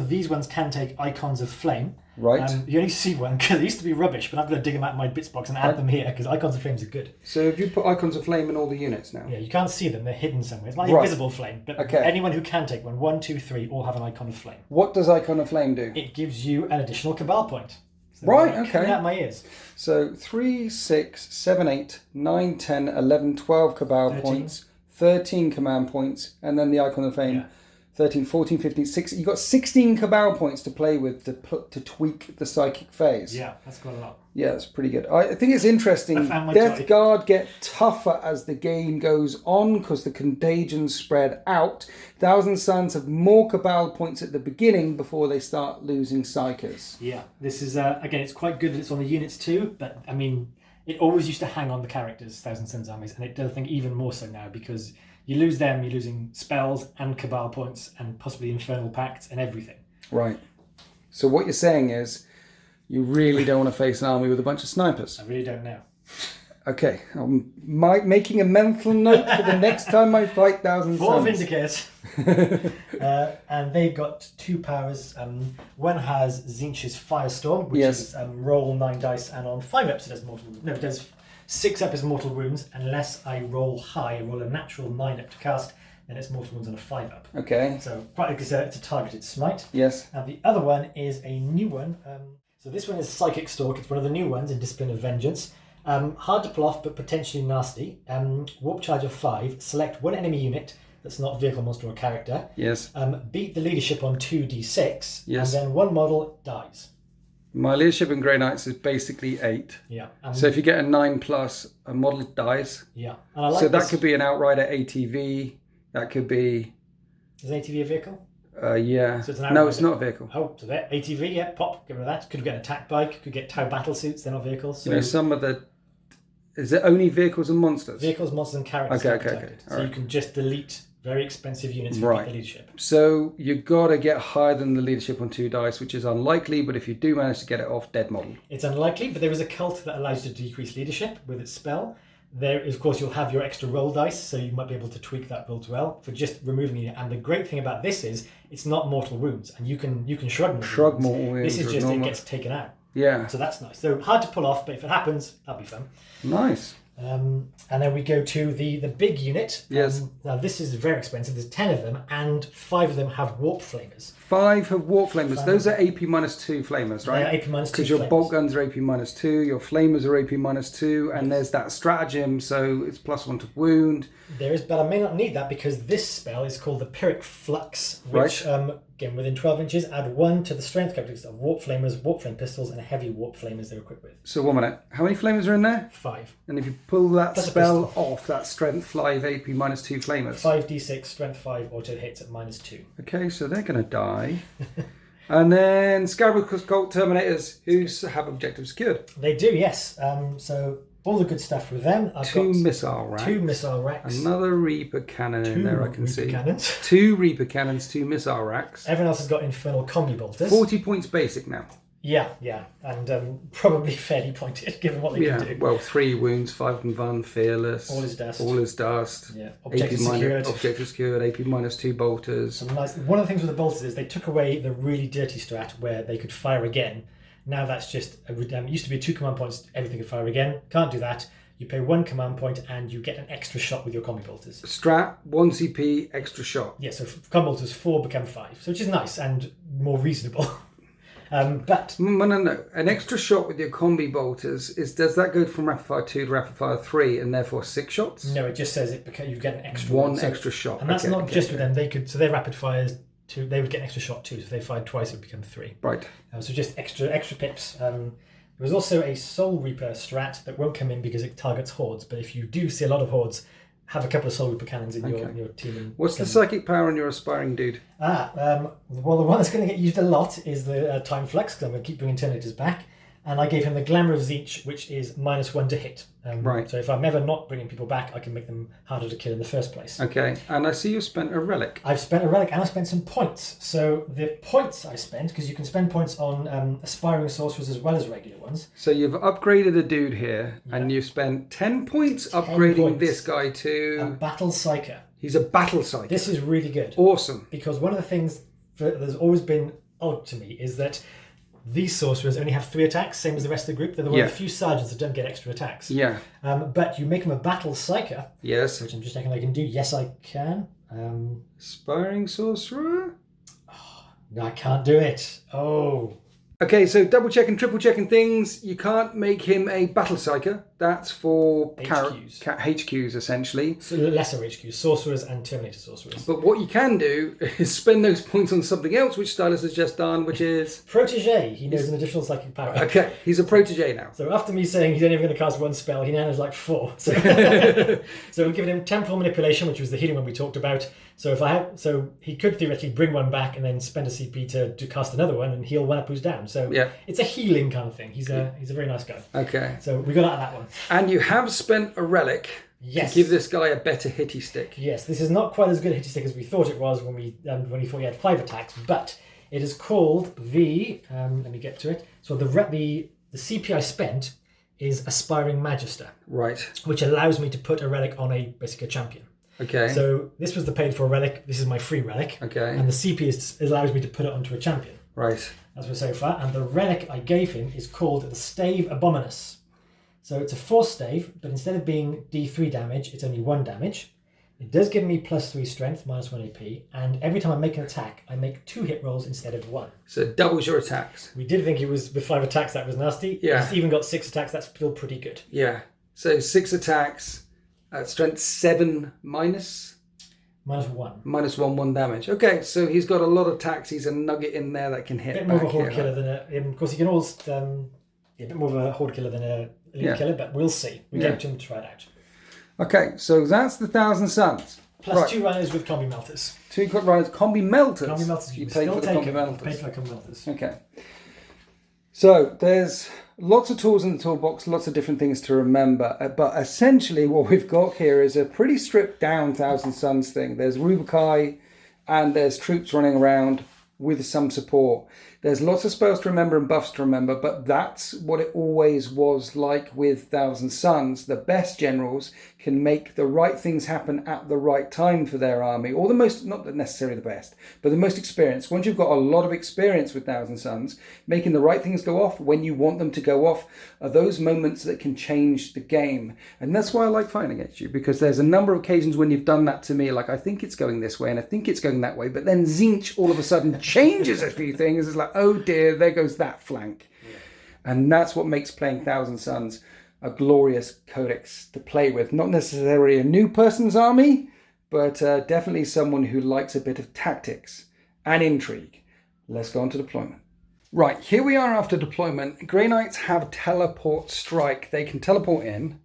These ones can take Icons of Flame. Right. You only see one because they used to be rubbish, but I'm going to dig them out of my bits box and add them here because Icons of Flames are good. So if you put Icons of Flame in all the units now? Yeah, you can't see them. They're hidden somewhere. It's like invisible flame, but anyone who can take one, 1, 2, 3, all have an Icon of Flame. What does Icon of Flame do? It gives you an additional Cabal point. So okay. Coming out my ears. So 3, 6, 7, 8, 9, 10, 11, 12 Cabal points, 13 command points, and then the Icon of Flame. 13, 14, 15, 16. You've got 16 Cabal points to play with to tweak the psychic phase. Yeah, that's quite a lot. Yeah, it's pretty good. I think it's interesting. Death Guard get tougher as the game goes on because the contagions spread out. Thousand Suns have more Cabal points at the beginning before they start losing Psychers. Yeah, this is, again, it's quite good that it's on the units too, but I mean, it always used to hang on the characters, Thousand Suns armies, and it does, I think, even more so now because you lose them, you're losing spells and Cabal points and possibly Infernal Pacts and everything. Right. So what you're saying is you really don't want to face an army with a bunch of snipers. I really don't know. Okay. I'm making a mental note for the next time I fight Thousand Suns. 4 Vindicate. And they've got 2 powers. One has Zinch's Firestorm, which is roll 9 dice, and on 5 episodes it does 6 up as mortal wounds unless I roll high. I roll a natural 9 up to cast, then it's mortal wounds on a 5 up. Okay. So quite it's a targeted smite. Yes. And the other one is a new one. So this one is Psychic Stalk. It's one of the new ones in Discipline of Vengeance. Hard to pull off, but potentially nasty. Warp charge of 5. Select one enemy unit that's not vehicle, monster, or character. Yes. Beat the leadership on 2d6. Yes. And then one model dies. My leadership in Grey Knights is basically 8. Yeah. So if you get a 9+, a model dies. Yeah. And I like so that could be an Outrider ATV. That could be... Is ATV a vehicle? Yeah. So it's no, it's not a vehicle. Oh, so that ATV, yeah, pop, get rid of that. Could get an attack bike, could get Tau battle suits, they're not vehicles. So some of the... Is it only vehicles and monsters? Vehicles, monsters, and characters. Okay. So you can just delete very expensive units for the leadership. So you've got to get higher than the leadership on 2 dice, which is unlikely, but if you do manage to get it off, dead model. It's unlikely, but there is a cult that allows you to decrease leadership with its spell. There, of course, you'll have your extra roll dice, so you might be able to tweak that roll to well for just removing it. And the great thing about this is it's not mortal wounds, and you can shrug mortal wounds. This is just it gets taken out. Yeah. So that's nice. So hard to pull off, but if it happens, that'll be fun. Nice. And then we go to the big unit. Yes. Now this is very expensive. There's 10 of them, and 5 of them have warp flamers. 5 have warp flamers. Those are AP -2 flamers, right? They're AP -2 because your bolt guns are AP -2, your flamers are AP -2, and there's that stratagem, so it's +1 to wound. There is, but I may not need that because this spell is called the Pyrrhic Flux, which again within 12 inches add 1 to the strength characteristics of warp flamers, warp flame pistols, and heavy warp flamers they're equipped with. So 1 minute, how many flamers are in there? 5. And if you pull that spell off, that strength 5 AP -2 flamers. 5d6 strength 5 auto hits at -2. Okay, so they're going to die. And then Scarab Cult Terminators, who have objectives secured. They do, yes. So all the good stuff with them. I've Two got missile racks. two missile racks. Another Reaper cannon in there, I can Reaper see. cannons. 2 Reaper cannons, 2 missile racks. Everyone else has got infernal combi bolters. 40 points basic now. Yeah, and probably fairly pointed given what they can do. Well, 3 wounds, 5 and 1, fearless. All is dust. All is dust. Yeah, objective secured. Objective secured, AP minus 2 bolters. Some nice. One of the things with the bolters is they took away the really dirty strat where they could fire again. Now that's just it used to be 2 command points, everything could fire again. Can't do that. You pay 1 command point and you get an extra shot with your combi bolters. Strat, 1 CP, extra shot. Yeah, so combi bolters 4 become 5, so which is nice and more reasonable. But No. An extra shot with your combi bolters does that go from rapid fire 2 to rapid fire 3 and therefore 6 shots? No, it just says you get an extra one extra shot, and that's not just with them. They could their rapid fires 2. They would get an extra shot too. So if they fired twice, it would become 3. Right. So just extra pips. There was also a Soul Reaper strat that won't come in because it targets hordes. But if you do see a lot of hordes, have a couple of Soul Reaper cannons in your team. What's the psychic power on your aspiring dude? Well, the one that's going to get used a lot is the Time Flux, because I'm going to keep bringing Terminators back. And I gave him the Glamour of Zeech, which is -1 to hit. Right. So if I'm ever not bringing people back, I can make them harder to kill in the first place. Okay, and I see you spent a relic. I've spent a relic and I've spent some points. So the points I spent, because you can spend points on aspiring sorcerers as well as regular ones. So you've upgraded a dude here, and you've spent 10 points upgrading this guy A to... Battle Psyker. He's a battle psychic. This is really good. Awesome. Because one of the things that has always been odd to me is that these sorcerers only have 3 attacks, same as the rest of the group. They're the one of the few sergeants that don't get extra attacks. Yeah. But you make them a Battle Psyker. Yes. Which I'm just checking I can do. Yes, I can. Aspiring sorcerer? No, I can't do it. Oh. Okay, so double checking, triple checking things. You can't make him a battle psyker. That's for HQs essentially. So lesser HQs, sorcerers and Terminator sorcerers. But what you can do is spend those points on something else, which Stylus has just done, which is... Protege. He knows an additional psychic power. Okay, he's a protege now. So after me saying he's only going to cast 1 spell, he now has like 4. So, so we've given him temporal manipulation, which was the healing one we talked about. So he could theoretically bring 1 back and then spend a CP to cast another one and heal 1 up who's down. So it's a healing kind of thing. He's a very nice guy. Okay. So we got out of that one. And you have spent a relic to give this guy a better hitty stick. Yes, this is not quite as good a hitty stick as we thought it was when we thought he had 5 attacks, but it is called the let me get to it. So the CP I spent is Aspiring Magister. Right. Which allows me to put a relic on basically a champion. Okay. So this was the paid for relic. This is my free relic. Okay. And the CP allows me to put it onto a champion. Right. As we're so far. And the relic I gave him is called the Stave Abominus. So it's a force stave, but instead of being D3 damage, it's only 1 damage. It does give me +3 strength, -1 AP, and every time I make an attack, I make 2 hit rolls instead of 1. So it doubles your attacks. We did think it was with 5 attacks that was nasty. Yeah. He's even got 6 attacks, that's still pretty good. Yeah. So 6 attacks, strength 7 minus? -1. -1 damage. Okay, so he's got a lot of attacks. He's a nugget in there that can hit. A bit more of a horde killer than of course, he can always a bit more of a horde killer than a elite killer, but we'll see. We gave it to him to try it out. Okay, so that's the 1,000 Suns. Plus 2 runners with combi melters. 2 runners, combi melters. Combi melters. You paid for the combi melters. Paid for the combi melters. Okay. So there's lots of tools in the toolbox, lots of different things to remember. But essentially what we've got here is a pretty stripped down 1,000 Suns thing. There's Rubikai and there's troops running around with some support. There's lots of spells to remember and buffs to remember, but that's what it always was like with 1,000 Suns. The best generals can make the right things happen at the right time for their army, or the most, not necessarily the best, but the most experienced. Once you've got a lot of experience with 1,000 Suns, making the right things go off when you want them to go off are those moments that can change the game. And that's why I like fighting against you, because there's a number of occasions when you've done that to me, like I think it's going this way and I think it's going that way, but then Zinch all of a sudden changes a few things. It's like, oh dear, there goes that flank. Yeah. And that's what makes playing 1,000 Suns a glorious codex to play with. Not necessarily a new person's army, but definitely someone who likes a bit of tactics and intrigue. Let's go on to deployment. Right, here we are after deployment. Grey Knights have teleport strike. They can teleport in,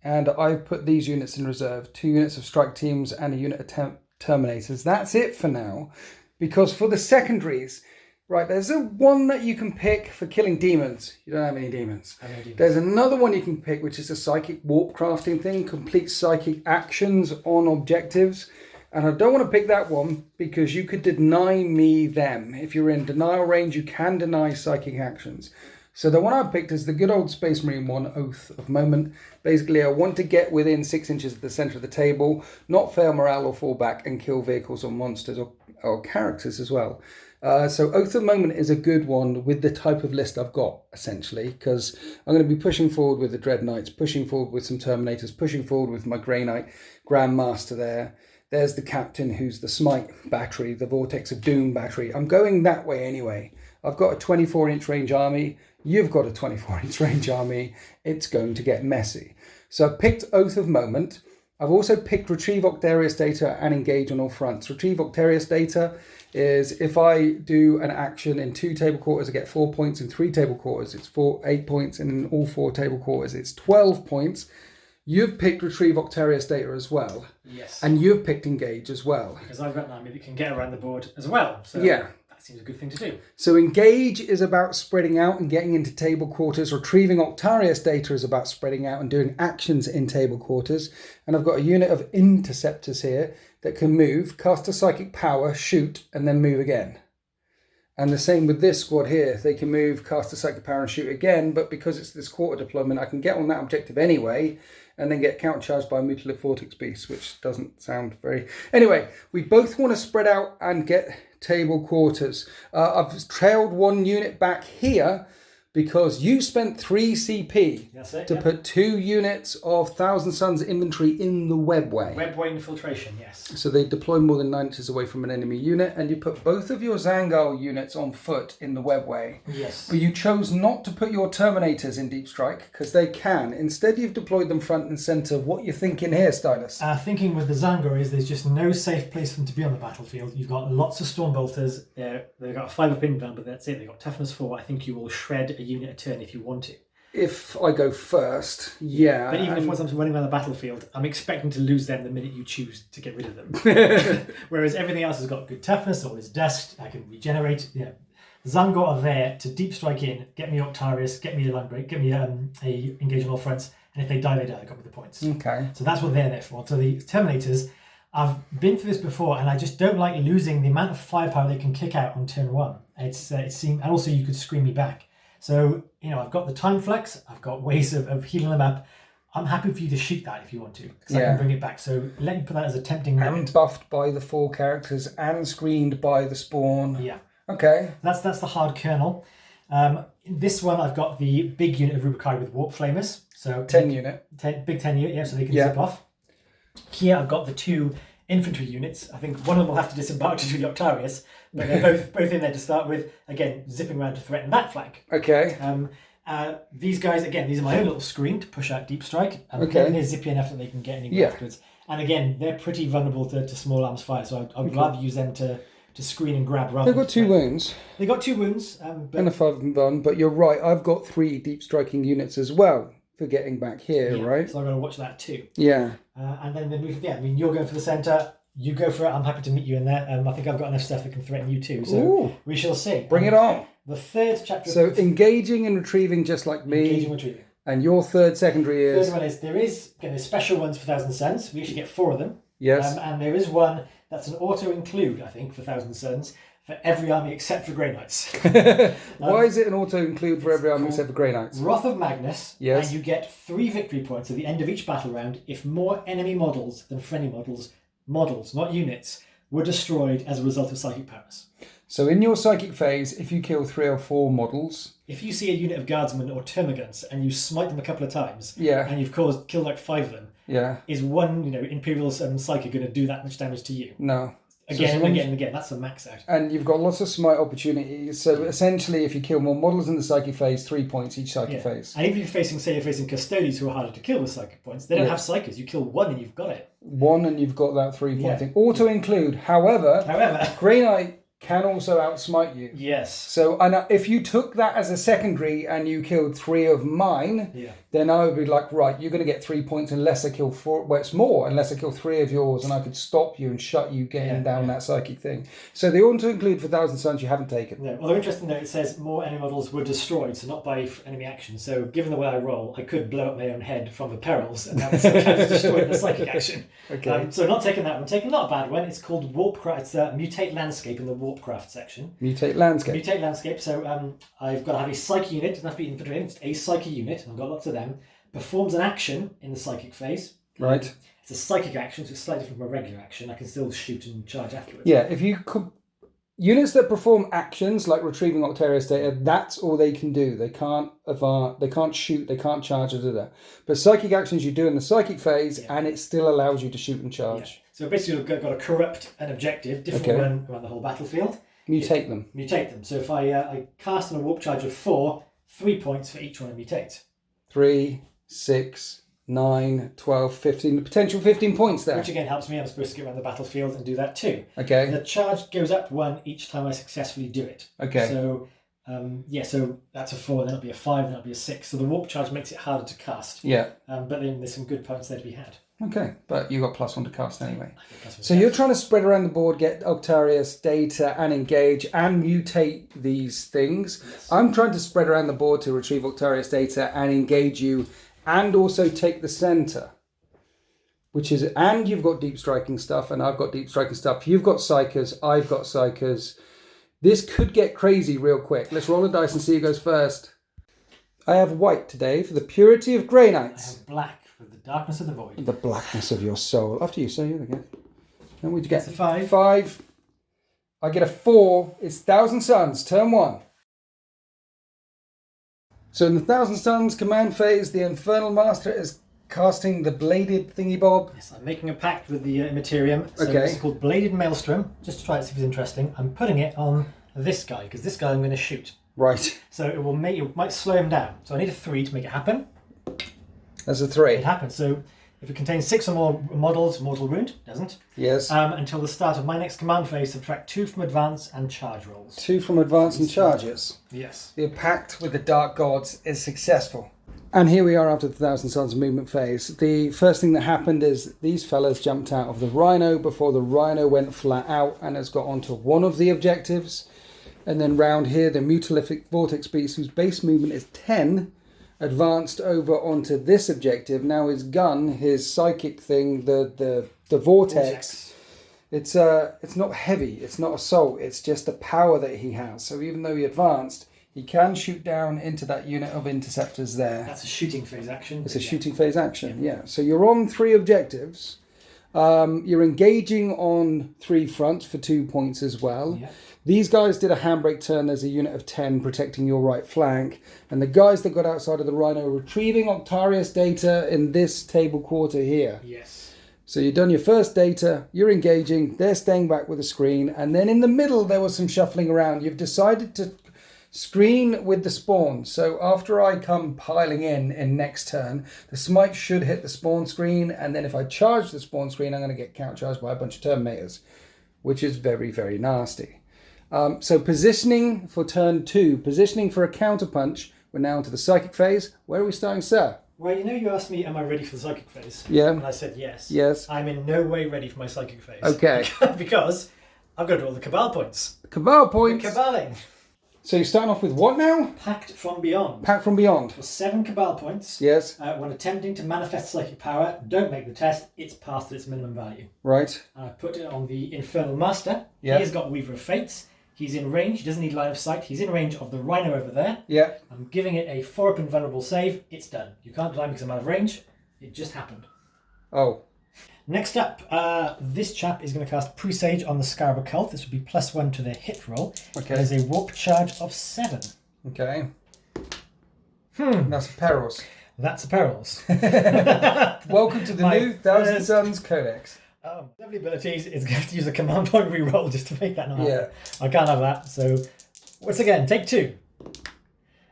and I've put these units in reserve. 2 units of strike teams and a unit of terminators. That's it for now, because for the secondaries, Right, there's one that you can pick for killing demons. You don't have any demons. I have no demons. There's another one you can pick, which is a psychic warp crafting thing, complete psychic actions on objectives. And I don't want to pick that one because you could deny me them. If you're in denial range, you can deny psychic actions. So the one I picked is the good old Space Marine one, Oath of Moment. Basically, I want to get within 6 inches of the center of the table, not fail morale or fall back, and kill vehicles or monsters or characters as well. So Oath of Moment is a good one with the type of list I've got, essentially, because I'm going to be pushing forward with the Dread Knights, pushing forward with some Terminators, pushing forward with my Grey Knight Grandmaster there. There's the Captain, who's the Smite battery, the Vortex of Doom battery. I'm going that way anyway. I've got a 24-inch range army. You've got a 24-inch range army. It's going to get messy. So I picked Oath of Moment. I've also picked Retrieve Octarius Data and Engage on all fronts. Retrieve Octarius Data is if I do an action in 2 table quarters, I get 4 points. In 3 table quarters, it's 8 points. And in all 4 table quarters, it's 12 points. You've picked Retrieve Octarius Data as well. Yes. And you've picked Engage as well. Because I've got an army that can get around the board as well. So yeah. That seems a good thing to do. So Engage is about spreading out and getting into table quarters. Retrieving Octarius Data is about spreading out and doing actions in table quarters. And I've got a unit of Interceptors here that can move, cast a psychic power, shoot, and then move again. And the same with this squad here. They can move, cast a psychic power, and shoot again. But because it's this quarter deployment, I can get on that objective anyway, and then get countercharged by a Mutilative Vortex Beast, which doesn't sound very... Anyway, we both want to spread out and get table quarters. I've trailed 1 unit back here because you spent 3 CP to put 2 units of Thousand Suns inventory in the webway. Webway infiltration, yes. So they deploy more than 9 inches away from an enemy unit, and you put both of your Zangar units on foot in the webway. Yes. But you chose not to put your Terminators in Deep Strike because they can. Instead, you've deployed them front and centre. What you thinking here, Stylus? Thinking with the Zangar is there's just no safe place for them to be on the battlefield. You've got lots of Stormbolters. They've got a 5-up inbound, but that's it. They've got toughness 4. I think you will shred a unit a turn if you want to. If I go first, yeah. But even if once I'm running around the battlefield, I'm expecting to lose them the minute you choose to get rid of them. Whereas everything else has got good toughness, or is dust, I can regenerate. Yeah. Zangar are there to deep strike in, get me Octarius, get me a Landbreak, get me a engage on all fronts, and if they die, they die. I got me the points. Okay. So that's what they're there for. So the Terminators, I've been through this before, and I just don't like losing the amount of firepower they can kick out on turn 1. It seems, and also you could screen me back. So, I've got the time flex, I've got ways of healing them up. I'm happy for you to shoot that if you want to, because I can bring it back. So let me put that as a tempting note. And buffed by the 4 characters and screened by the spawn. Yeah. Okay. That's the hard kernel. This one, I've got the big unit of Rubicari with Warp Flamers. So 10 unit. Big 10 unit, yeah, so they can zip off. Here, I've got the 2 infantry units. I think one of them will have to disembark to do the Octarius, but they're both in there to start with. Again, zipping around to threaten that flank. Okay. These guys, again, these are my own little screen to push out deep strike. They're zippy enough that they can get anywhere afterwards. And again, they're pretty vulnerable to small arms fire, so I'd rather use them to screen and grab rather. They've got 2 wounds. They got 2 wounds. And a 5-1, but you're right. I've got 3 deep striking units as well for getting back here, right? So I've got to watch that too. Yeah. And then you're going for the centre. You go for it. I'm happy to meet you in there. I think I've got enough stuff that can threaten you too. So we shall see. Bring it on. The 3rd chapter. So engaging and retrieving, just like me. Engaging and retrieving. And your 3rd secondary is. 3rd one is there's special ones for Thousand Suns. We actually get 4 of them. Yes. And there is one that's an auto include, I think, for Thousand Suns for every army except for Grey Knights. Why is it an auto include for every army except for Grey Knights? Wrath of Magnus. Yes. And you get 3 victory points at the end of each battle round if more enemy models than friendly models, not units, were destroyed as a result of psychic powers. So in your psychic phase, if you kill 3 or 4 models... If you see a unit of guardsmen or termagants and you smite them a couple of times, yeah, and you've killed like 5 of them, yeah, is one Imperial Psychic going to do that much damage to you? No. Again and again, that's a max out. And you've got lots of smite opportunities. So essentially, if you kill more models in the psychic phase, 3 points each psychic phase. And if you're facing custodies who are harder to kill with psychic points, they don't have psychers. You kill 1 and you've got it. 1 and you've got that 3 point thing. Auto include. However, Grey Knight can also outsmite you. Yes. So and if you took that as a secondary and you killed 3 of mine, then I would be like, right, you're going to get 3 points unless I kill 4. Well, it's more unless I kill 3 of yours, and I could stop you and shut you getting down that psychic thing. So the auto include for Thousand Suns you haven't taken. No. Although interesting though, it says more enemy models were destroyed, so not by enemy action. So given the way I roll, I could blow up my own head from the perils, and that would count as destroying the psychic action. Okay. So not taking that one. Taking not a bad one. It's called Warpcraft. It's Mutate Landscape in the Warpcraft section. Mutate Landscape. Mutate Landscape. So I've got to have a psychic unit. It doesn't have to be infantry. It's a psychic unit. I've got lots of them. Performs an action in the psychic phase. Right. It's a psychic action, so it's slightly different from a regular action. I can still shoot and charge afterwards. Yeah, if you could. Units that perform actions like retrieving Octarius data, that's all they can do. They can't they can't shoot, they can't charge, but psychic actions you do in the psychic phase, and it still allows you to shoot and charge. Yeah. So basically, you've got to corrupt an objective, different around the whole battlefield. Mutate them. Mutate them. So if I cast on a warp charge of 4, 3 points for each one I mutate. 3, 6, 9, 12, 15, the potential 15 points there. Which again helps me. I'm supposed to get around the battlefield and do that too. Okay. And the charge goes up 1 each time I successfully do it. Okay. So, so that's a 4, then it'll be a 5, then it'll be a 6. So the warp charge makes it harder to cast. Yeah. But then there's some good points there to be had. Okay, but you got +1 to cast anyway. So you're trying to spread around the board, get Octarius data and engage and mutate these things. Yes. I'm trying to spread around the board to retrieve Octarius data and engage you and also take the center. And you've got deep striking stuff and I've got deep striking stuff. You've got psychers, I've got psychers. This could get crazy real quick. Let's roll a dice and see who goes first. I have white today for the purity of Grey Knights. I have black for the darkness of the void. The blackness of your soul. After you, so you again. And we'd get a 5. 5. I get a 4. It's Thousand Suns, turn 1. So in the Thousand Suns command phase, the Infernal Master is casting the bladed thingy bob. Yes, I'm making a pact with the Immaterium. So Okay. It's called Bladed Maelstrom. Just to try it, see if it's interesting. I'm putting it on this guy, because this guy I'm going to shoot. Right. So it might slow him down. So I need a 3 to make it happen. That's a 3. It happens. So if it contains 6 or more models, mortal wound. Doesn't. Yes. Until the start of my next command phase, subtract 2 from advance and charge rolls. 2 from advance and charges. Yes. The pact with the Dark Gods is successful. And here we are after the Thousand Suns movement phase. The first thing that happened is these fellas jumped out of the Rhino before the Rhino went flat out and has got onto one of the objectives. And then round here, the Mutalific Vortex Beast, whose base movement is 10, advanced over onto this objective. Now his gun, his psychic thing, the vortex, it's not heavy, it's not assault, it's just the power that he has. So even though he advanced, he can shoot down into that unit of interceptors there. That's a shooting phase action. It's a shooting phase action, yeah. So you're on 3 objectives. You're engaging on 3 fronts for 2 points as well. Yeah. These guys did a handbrake turn. There's a unit of 10 protecting your right flank. And the guys that got outside of the Rhino are retrieving Octarius data in this table quarter here. Yes. So you've done your first data, you're engaging, they're staying back with the screen. And then in the middle, there was some shuffling around. You've decided to screen with the spawn. So after I come piling in next turn, the smite should hit the spawn screen. And then if I charge the spawn screen, I'm going to get countercharged by a bunch of Terminators, which is very, very nasty. So positioning for turn 2, positioning for a counterpunch. We're now into the psychic phase. Where are we starting, sir? Well, you asked me, am I ready for the psychic phase? Yeah. And I said yes. Yes. I'm in no way ready for my psychic phase. Okay. Because I've got to do all the Cabal points. Cabal points. Caballing. So you're starting off with what now? Pact from Beyond. Pact from Beyond. For 7 Cabal points. Yes. When attempting to manifest psychic power, don't make the test. It's past its minimum value. Right. I put it on the Infernal Master. Yeah. He's got Weaver of Fates. He's in range. He doesn't need line of sight. He's in range of the Rhino over there. Yeah. I'm giving it a 4-up invulnerable save. It's done. You can't deny me because I'm out of range. It just happened. Oh. Next up, this chap is going to cast Presage on the Scarab Occult. This would be +1 to their hit roll. Okay. There's a warp charge of 7. Okay. That's perils. That's a perils. Welcome to the new Thousand Suns Codex. Lovely abilities is going to have to use a command point reroll just to make that not happen. Yeah. I can't have that. So, once again, take 2.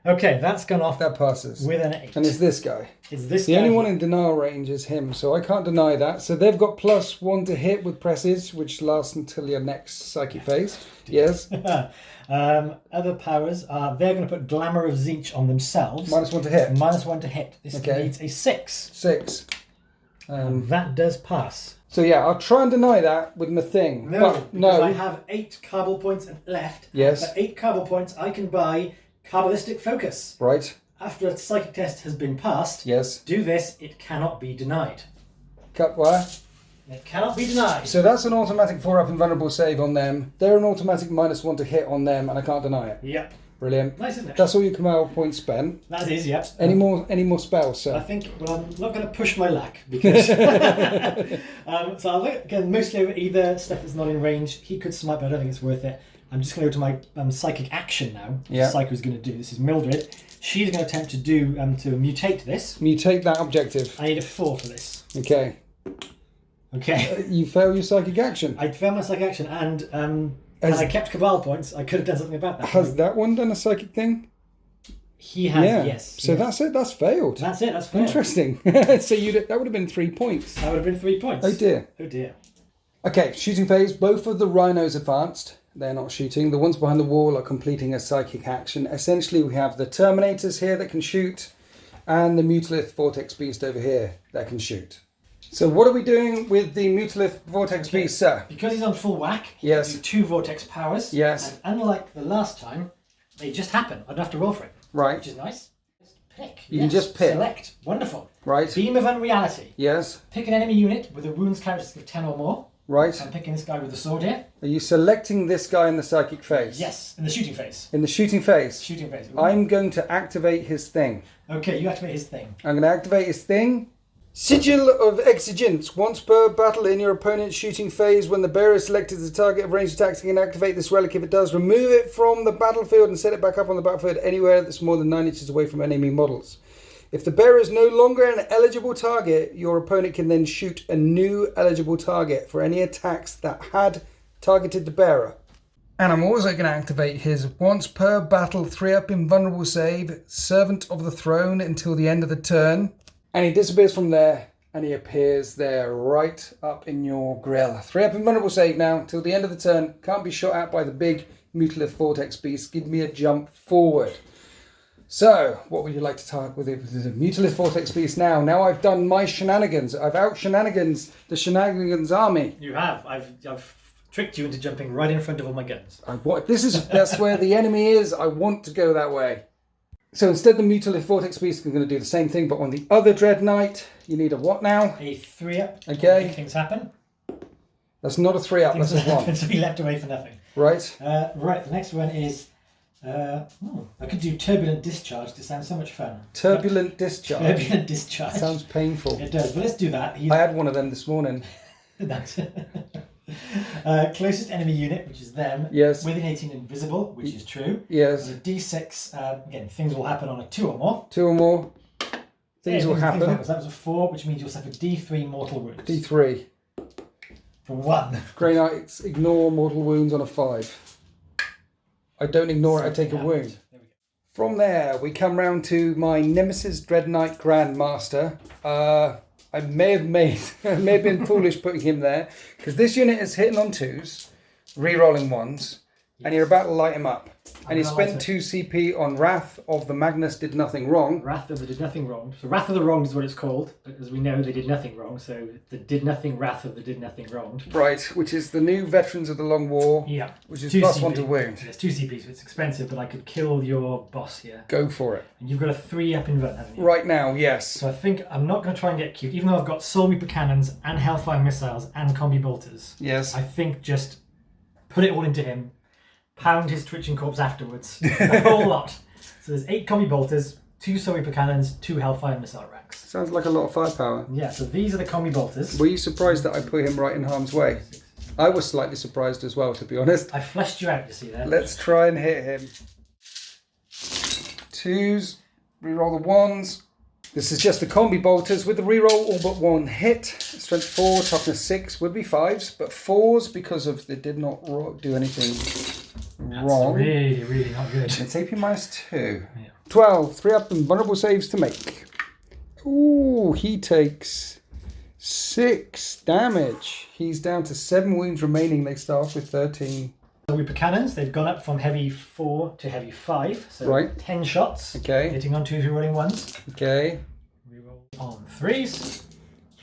Okay, that's gone off That passes. with an 8. And it's this guy. It's this The guy only one here. in denial range is him, so I can't deny that. So they've got +1 to hit with presses, which lasts until your next psychic phase. Yes. Other powers are they're going to put Glamour of Zeech on themselves. -1 to hit. -1 to hit. This Okay. needs a 6. 6. That does pass. So yeah, I'll try and deny that with my thing. But because no. I have 8 Carbal points left. Yes. For 8 Carbal points, I can buy Carbalistic Focus. Right. After a psychic test has been passed, Yes. do this, it cannot be denied. Cut wire. It cannot be denied. So that's an automatic 4-up invulnerable save on them. They're an automatic -1 to hit on them, and I can't deny it. Yep. Brilliant. Nice, isn't it? That's all your Kamal points spent. That is, yep. Any more spells, I sir? think, well, I'm not going to push my luck because. So I'll look again mostly over either stuff that's not in range. He could smite, but I don't think it's worth it. I'm just going to go to my psychic action now. Yeah. Psycho's going to do. This is Mildred. She's going to attempt to do to mutate this. Mutate that objective. I need a 4 for this. Okay. Okay. You fail your psychic action. I failed my psychic action and I kept Cabal points. I could have done something about that. Has that one done a psychic thing? He has, Yeah. yes. So yes. that's it. That's failed. That's it. That's fair. Interesting. So that would have been 3 points. That would have been 3 points. Oh dear. Oh dear. Okay, shooting phase. Both of the rhinos advanced. They're not shooting. The ones behind the wall are completing a psychic action. Essentially, we have the Terminators here that can shoot, and the Mutalith Vortex Beast over here that can shoot. So what are we doing with the Mutalith Vortex Beast, sir? Because he's on full whack, he Yes. can do 2 vortex powers. Yes. And unlike the last time, they just happen. I don't have to roll for it. Right. Which is nice. Just pick. You can just pick. Select. Wonderful. Right. Beam of Unreality. Yes. Pick an enemy unit with a wounds characteristic of 10 or more. Right. I'm picking this guy with the sword here. Are you selecting this guy in the psychic phase? Yes, in the shooting phase. In the shooting phase. Shooting phase. I'm going to activate his thing. Okay, you activate his thing. I'm going to activate his thing. Sigil of Exigence. Once per battle in your opponent's shooting phase, when the bearer is selected as a target of ranged attacks, you can activate this relic. If it does, remove it from the battlefield and set it back up on the battlefield anywhere that's more than 9 inches away from enemy models. If the bearer is no longer an eligible target, your opponent can then shoot a new eligible target for any attacks that had targeted the bearer. And I'm also going to activate his once per battle 3-up invulnerable save, Servant of the Throne, until the end of the turn. And he disappears from there, and he appears there right up in your grill. 3-up invulnerable save now, till the end of the turn. Can't be shot at by the big Mutalith Vortex Beast. Give me a jump forward. So, what would you like to talk with it? With the Mutalith Vortex Beast now? Now I've done my shenanigans. I've out-shenanigans the shenanigans army. You have. I've tricked you into jumping right in front of all my guns. That's where the enemy is. I want to go that way. So instead the Mutalith Vortex Beast is going to do the same thing, but on the other Dread Knight, you need a what now? A 3-up. Okay. Things happen. That's not a 3-up, that's a 1. To be left away for nothing. Right. Right, the next one is... I could do Turbulent Discharge. This sounds so much fun. Turbulent Discharge. Turbulent Discharge. Sounds painful. It does, but let's do that. I had one of them this morning. That's closest enemy unit, which is them. Yes. Within 18 invisible, which is true. Yes. On a D6, again, things will happen on a 2 or more. 2 or more. Things will happen. So that was a 4, which means you'll suffer D3 mortal wounds. D3. For 1. Grey Knights ignore mortal wounds on a 5. I don't ignore it, I take a wound. There we go. From there, we come round to my Nemesis Dread Knight Grandmaster. I may have been foolish putting him there, because this unit is hitting on 2s, re-rolling 1s, and you're about to light him up. And he spent 2 CP on Wrath of the Magnus Did Nothing Wrong. Wrath of the Did Nothing Wrong. So Wrath of the Wronged is what it's called, but as we know, they did nothing wrong. So the Did Nothing Wrath of the Did Nothing Wronged. Right, which is the new Veterans of the Long War. Yeah. Which is 2 +1 CP. to wound. It's 2 CP, so it's expensive, but I could kill your boss here. Go for it. And you've got a 3-up invert, haven't you? Right now, yes. So I think I'm not going to try and get cute, even though I've got Soul Reaper cannons and Hellfire missiles and combi bolters. Yes. I think just put it all into him, pound his twitching corpse afterwards, a whole lot. So there's 8 combi bolters, 2 Soul Reaper cannons, 2 Hellfire missile racks. Sounds like a lot of firepower. Yeah, so these are the combi bolters. Were you surprised that I put him right in harm's way? I was slightly surprised as well, to be honest. I fleshed you out, you see there. Let's try and hit him. 2s, reroll the 1s. This is just the combi bolters with the reroll all but 1 hit. Strength 4, toughness 6 would be 5s, but 4s because of they did not do anything That's wrong. really, really not good. It's AP -2. Yeah. 12. 3 up and vulnerable saves to make. Ooh, he takes 6 damage. He's down to 7 wounds remaining. They start with 13. So Reaper cannons, they've gone up from heavy 4 to heavy 5. So Right. 10 shots. Okay. Hitting on 2s, rerolling 1s. Okay. Reroll on 3s.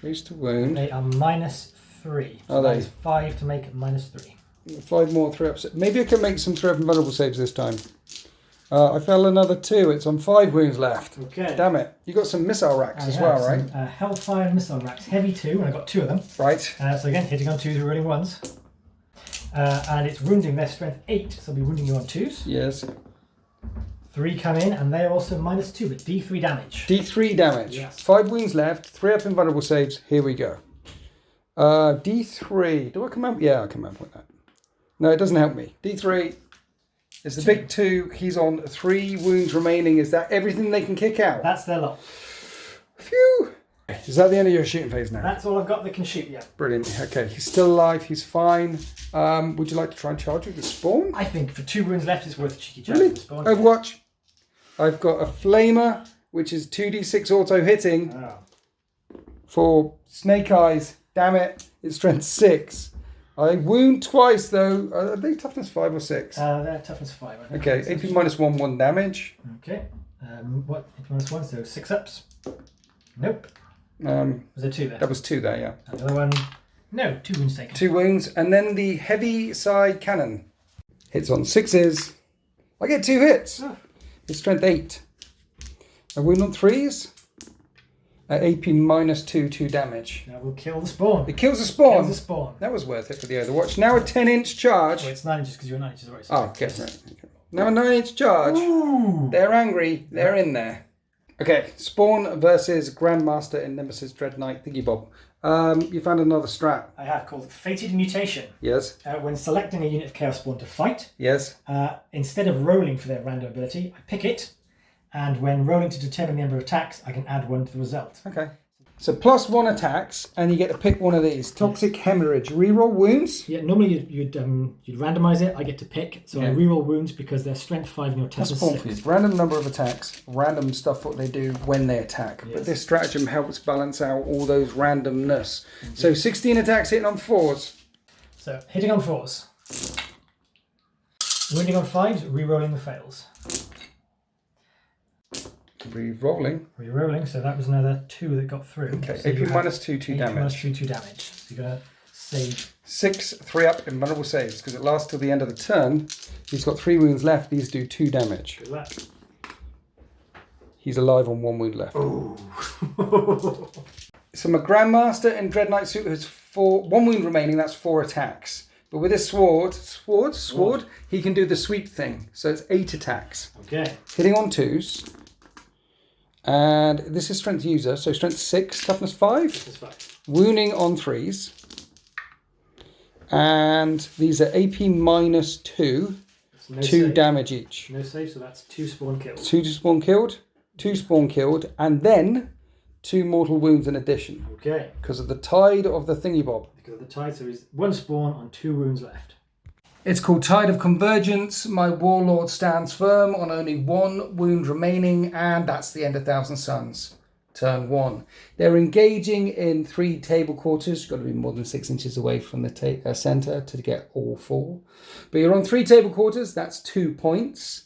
3's to wound. They are -3. So Are that they? is 5 to make -3. 5 more 3 ups. Maybe I can make some 3 up and vulnerable saves this time. I fell another 2. It's on 5 wounds left. Okay. Damn it. You got some missile racks as well, right? Hellfire missile racks. Heavy 2, and I got 2 of them. Right. So again, hitting on 2s, rerolling 1s. And it's wounding their strength 8, so I'll be wounding you on 2s. Yes. 3 come in, and they're also -2, but D3 damage. D3 damage. Yes. 5 wounds left. 3 up and vulnerable saves. Here we go. D3. Do I come out? Yeah, I come out with that. No, it doesn't help me. D3 is the big 2. He's on 3 wounds remaining. Is that everything they can kick out? That's their lot. Phew. Is that the end of your shooting phase now? That's all I've got that can shoot yet. Brilliant. Okay, he's still alive. He's fine. Would you like to try and charge with the spawn? I think for 2 wounds left, it's worth a cheeky charge Really? with the spawn. Overwatch. I've got a flamer, which is 2d6 auto hitting Oh. for Snake Eyes. Damn it. It's strength 6. I wound twice though. Are they toughness 5 or 6? They're toughness 5. I think. Okay, AP -1, 1 damage. Okay. What? AP -1, so 6 ups. Nope. Was there 2 there? That was 2 there, yeah. Another one. No, 2 wounds taken. 2 wounds, and then the heavy side cannon hits on 6s. I get 2 hits. Oh. It's strength 8. A wound on 3s. AP -2, 2 damage. That will kill the spawn. It kills the spawn. Kills the spawn. That was worth it for the Overwatch. Now a 10-inch charge. Oh, it's 9 inches because you're 9 inches away. So Oh, okay. Right. Okay. Now a 9-inch charge. Ooh. They're angry. They're in there. Okay, Spawn versus Grandmaster in Nemesis Dread Knight Thingy Bob. You found another strat. I have called Fated Mutation. Yes. When selecting a unit of Chaos Spawn to fight, Yes. instead of rolling for their random ability, I pick it, and when rolling to determine the number of attacks, I can add 1 to the result. Okay. So +1 attacks, and you get to pick one of these. Toxic Hemorrhage. Reroll wounds. Yeah, normally you'd randomize it. I get to pick, so I reroll wounds because they're strength 5 and your That's toughness a point for you. 6. Random number of attacks, random stuff what they do when they attack. Yes. But this stratagem helps balance out all those randomness. So 16 attacks hitting on 4s. So hitting on 4s, wounding on 5s, rerolling the fails. Re-rolling. Rerolling, so that was another 2 that got through. Okay, so AP you have -2, 2 AP damage. -2, 2 damage. So you're gonna save 6, 3 up in vulnerable saves because it lasts till the end of the turn. He's got 3 wounds left. These do 2 damage. Good luck. He's alive on 1 wound left. Ooh. So my Grandmaster in Dread Knight suit has 1 wound remaining. That's 4 attacks. But with his sword, he can do the sweep thing. So it's 8 attacks. Okay. Hitting on 2s. And this is strength user, so strength 6, toughness 5. That's fine. Wounding on 3s. And these are AP -2, No 2 save. damage each. No save, so that's 2 spawn kills. 2 spawn killed, 2 spawn killed, and then 2 mortal wounds in addition. Okay. Because of the tide of the thingy bob. Because of the tide, so he's 1 spawn on 2 wounds left. It's called Tide of Convergence. My Warlord stands firm on only 1 wound remaining, and that's the end of Thousand Suns. Turn 1. They're engaging in 3 table quarters. You've got to be more than 6 inches away from the centre to get all 4. But you're on 3 table quarters. That's 2 points.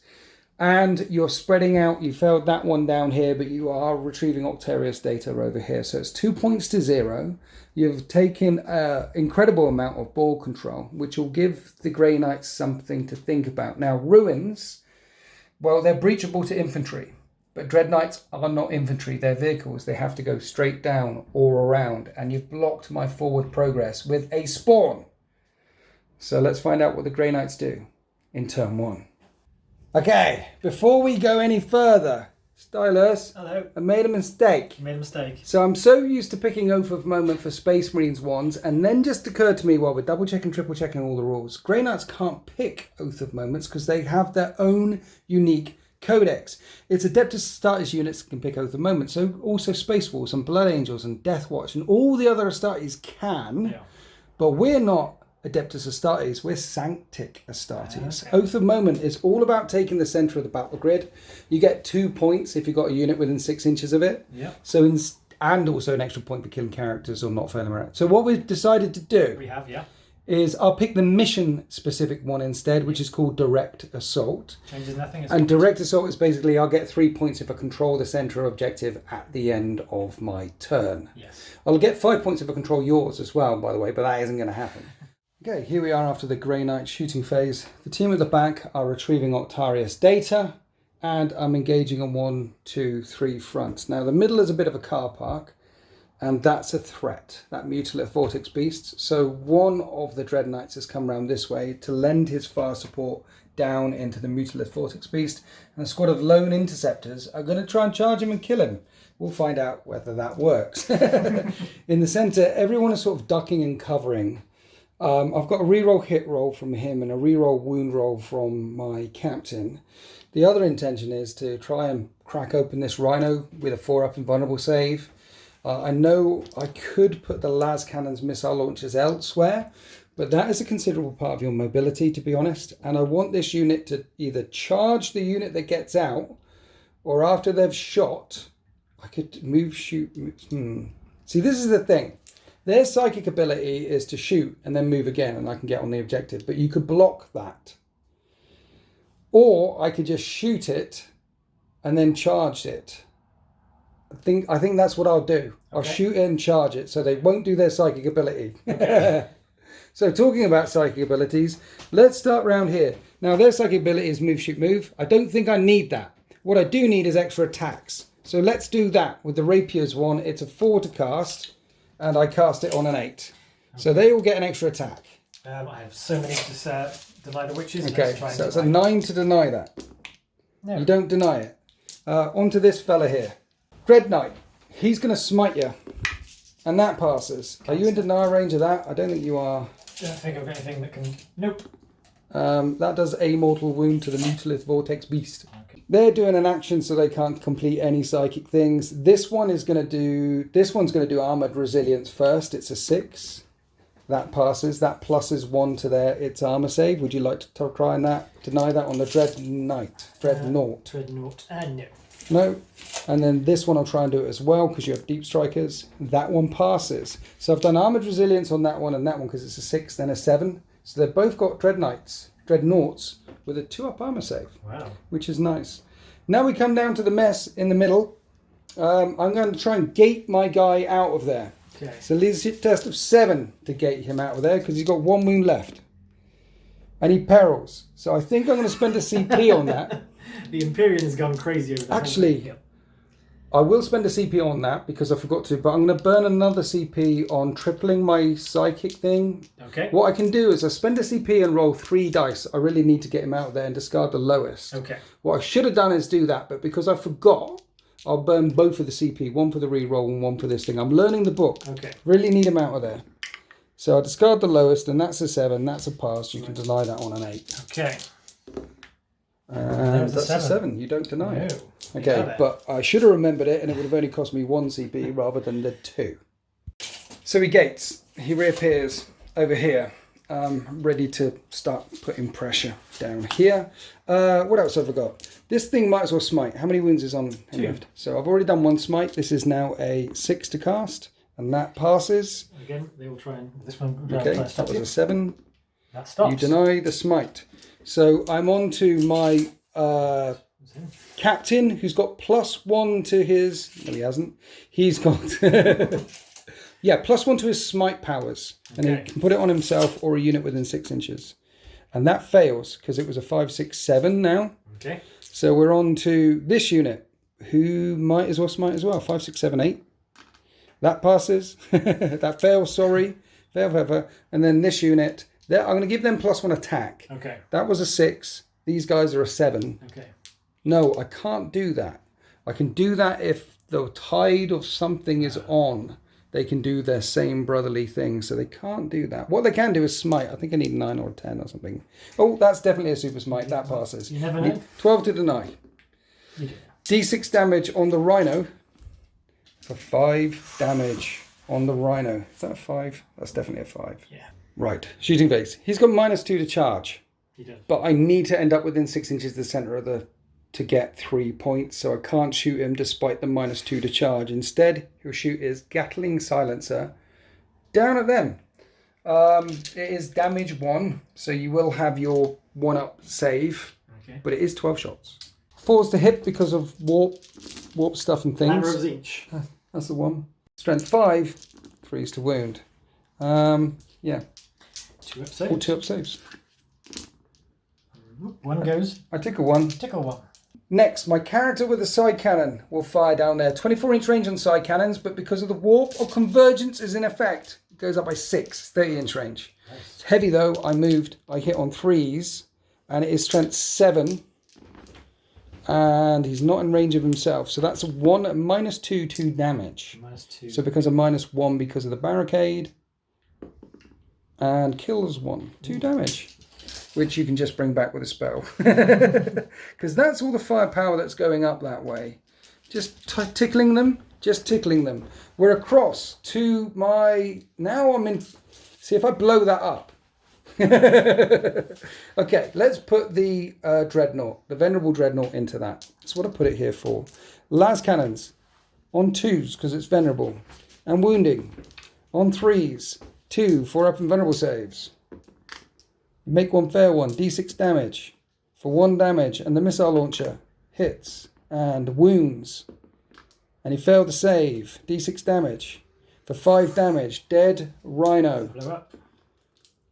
And you're spreading out. You failed that one down here, but you are retrieving Octarius data over here. So it's 2 points to 0. You've taken an incredible amount of ball control, which will give the Grey Knights something to think about. Now, Ruins, well, they're breachable to infantry. But Dread Knights are not infantry. They're vehicles. They have to go straight down or around. And you've blocked my forward progress with a spawn. So let's find out what the Grey Knights do in turn 1. Okay, before we go any further, Stylus, Hello. I made a mistake. You made a mistake. So I'm so used to picking Oath of Moment for Space Marines ones, and then just occurred to me while we're double checking, triple checking all the rules, Grey Knights can't pick Oath of Moments because they have their own unique codex. It's Adeptus Astartes units that can pick Oath of Moments, so also Space Wolves and Blood Angels and Death Watch and all the other Astartes can, Yeah. but we're not Adeptus Astartes, we're Sanctic Astartes. Okay. Oath of Moment is all about taking the centre of the battle grid. You get 2 points if you've got a unit within 6 inches of it. Yeah. So and also an extra point for killing characters or not failing around. So what we've decided to do is I'll pick the mission-specific one instead, which is called Direct Assault. Changes nothing. And Direct Assault is basically I'll get 3 points if I control the centre objective at the end of my turn. Yes. I'll get 5 points if I control yours as well, by the way, but that isn't going to happen. Okay, here we are after the Grey Knight shooting phase. The team at the back are retrieving Octarius data, and I'm engaging on 1, 2, 3 fronts. Now, the middle is a bit of a car park, and that's a threat, that Mutilith Vortex Beast. So one of the Dread Knights has come round this way to lend his fire support down into the Mutilith Vortex Beast, and a squad of lone interceptors are going to try and charge him and kill him. We'll find out whether that works. In the centre, everyone is sort of ducking and covering. I've got a reroll hit roll from him and a reroll wound roll from my captain. The other intention is to try and crack open this Rhino with a 4-up invulnerable save. I know I could put the las cannons missile launchers elsewhere, but that is a considerable part of your mobility, to be honest. And I want this unit to either charge the unit that gets out, or after they've shot, I could move, shoot. See, this is the thing. Their psychic ability is to shoot and then move again, and I can get on the objective. But you could block that. Or I could just shoot it and then charge it. I think that's what I'll do. Okay. I'll shoot it and charge it, so they won't do their psychic ability. Okay. So talking about psychic abilities, let's start round here. Now their psychic ability is move, shoot, move. I don't think I need that. What I do need is extra attacks. So let's do that with the Rapier's one. It's a 4 to cast, and I cast it on an 8. Okay. So they will get an extra attack. I have so many to deny the witches. Okay, so it's a 9 to deny that. No. You don't deny it. Onto this fella here. Dread Knight. He's going to smite you. And that passes. Are you in denial range of that? I don't think you are. Don't think I've got anything that can... Nope. That does a mortal wound to the Mutilith Vortex Beast. Okay. They're doing an action so they can't complete any psychic things. This one's going to do armored resilience first. It's a 6. That passes. That pluses 1 to its armor save. Would you like to try and deny that on the Dread Knight? Dreadnought. Dreadnought. No. No. And then this one I'll try and do it as well because you have deep strikers. That one passes. So I've done armored resilience on that one and that one because it's a 6, then a 7. So they've both got dreadnoughts with a 2-up armor save. Wow. Which is nice. Now we come down to the mess in the middle. I'm going to try and gate my guy out of there. Okay. So leadership test of 7 to gate him out of there because he's got 1 wound left. And he perils. So I think I'm going to spend a CP on that. The Empyrean has gone crazy over that. Actually, I will spend a CP on that because I forgot to, but I'm going to burn another CP on tripling my psychic thing. Okay. What I can do is I spend a CP and roll 3 dice. I really need to get him out of there and discard the lowest. Okay. What I should have done is do that, but because I forgot, I'll burn both of the CP, 1 for the reroll and 1 for this thing. I'm learning the book. Okay. Really need him out of there. So I discard the lowest, and that's a 7. That's a pass. You can deny that on an 8. Okay. And that's a 7. You don't deny it. No. Okay, but I should have remembered it, and it would have only cost me 1 CP rather than the 2. So he gates. He reappears over here, ready to start putting pressure down here. What else have I got? This thing might as well smite. How many wounds is on him 2 left? So I've already done 1 smite. This is now a 6 to cast, and that passes. Again, they will try and... This one... Okay, that was a 7. That stops. You deny the smite. So I'm on to my captain, who's got +1 to his... No, he hasn't. He's got... yeah, +1 to his smite powers. And he can put it on himself or a unit within 6 inches. And that fails, because it was a 5, 6, 7 now. Okay. So we're on to this unit, who might as well smite as well. 5, 6, 7, 8. That passes. That fails, sorry. Fail. And then this unit... I'm going to give them +1 attack. Okay. That was a 6. These guys are a 7. Okay. No, I can't do that. I can do that if the tide of something is on. They can do their same brotherly thing, so they can't do that. What they can do is smite. I think I need 9 or 10 or something. Oh, that's definitely a super smite. That passes. You never know. 12 to deny. You do. D6 damage on the Rhino for 5 damage on the Rhino. Is that a 5? That's definitely a 5. Yeah. Right, shooting phase. He's got -2 to charge. He does. But I need to end up within 6 inches of the centre of the to get 3 points, so I can't shoot him despite the -2 to charge. Instead, he'll shoot his Gatling silencer down at them. It is damage 1, so you will have your 1-up save, Okay. but it is 12 shots. 4's to hit because of warp stuff and things. Hammer of Zinch. That's the one. Strength 5, 3's to wound. Yeah. 2 up All saves. 2-up saves. One goes. I took a 1. Tickle one. Next, my character with a side cannon will fire down there. 24-inch range on side cannons, but because of the warp or convergence is in effect, it goes up by 6, 30-inch range. Nice. It's heavy though, I moved. I hit on 3s, and it is strength 7, and he's not in range of himself. So that's a 1 at -2 damage. -2. So it becomes a -1 because of the barricade, and kills 1, 2 damage. Which you can just bring back with a spell. Because that's all the firepower that's going up that way. Just tickling them. Just tickling them. We're across to my... Now I'm in... See if I blow that up. Okay, let's put the Dreadnought, the Venerable Dreadnought into that. That's what I put it here for. Las cannons on 2s because it's Venerable. And wounding on 3s. 2 4-up and Venerable saves. Make one fair one, d6 damage for 1 damage, and the missile launcher hits and wounds. And he failed to save, d6 damage for 5 damage. Dead Rhino. Blow up.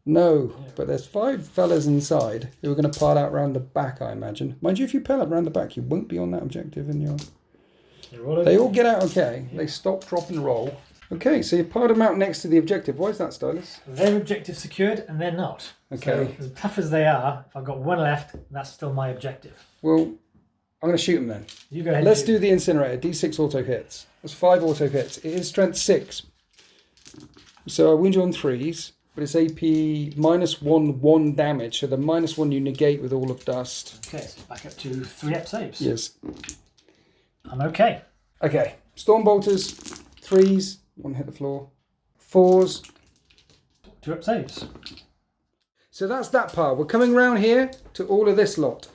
No, but there's 5 fellas inside who are going to pile out round the back, I imagine. Mind you, if you pile up round the back, you won't be on that objective in your... They all get out okay. Yeah. They stop, drop, and roll. Okay, so you've piled them out next to the objective. Why is that, Stylus? Their objective secured, and they're not. Okay. So, as tough as they are, if I've got 1 left, that's still my objective. Well, I'm going to shoot them then. You go ahead. Let's do the incinerator. D6 auto hits. That's 5 auto hits. It is strength 6. So I wound you on 3s, but it's AP -1 damage. So the -1 you negate with all of dust. Okay, so back up to 3-up saves. Yes. I'm okay. Okay. Stormbolters, 3s. 1 hit the floor. 4s. 2-up saves. So that's that part. We're coming round here to all of this lot.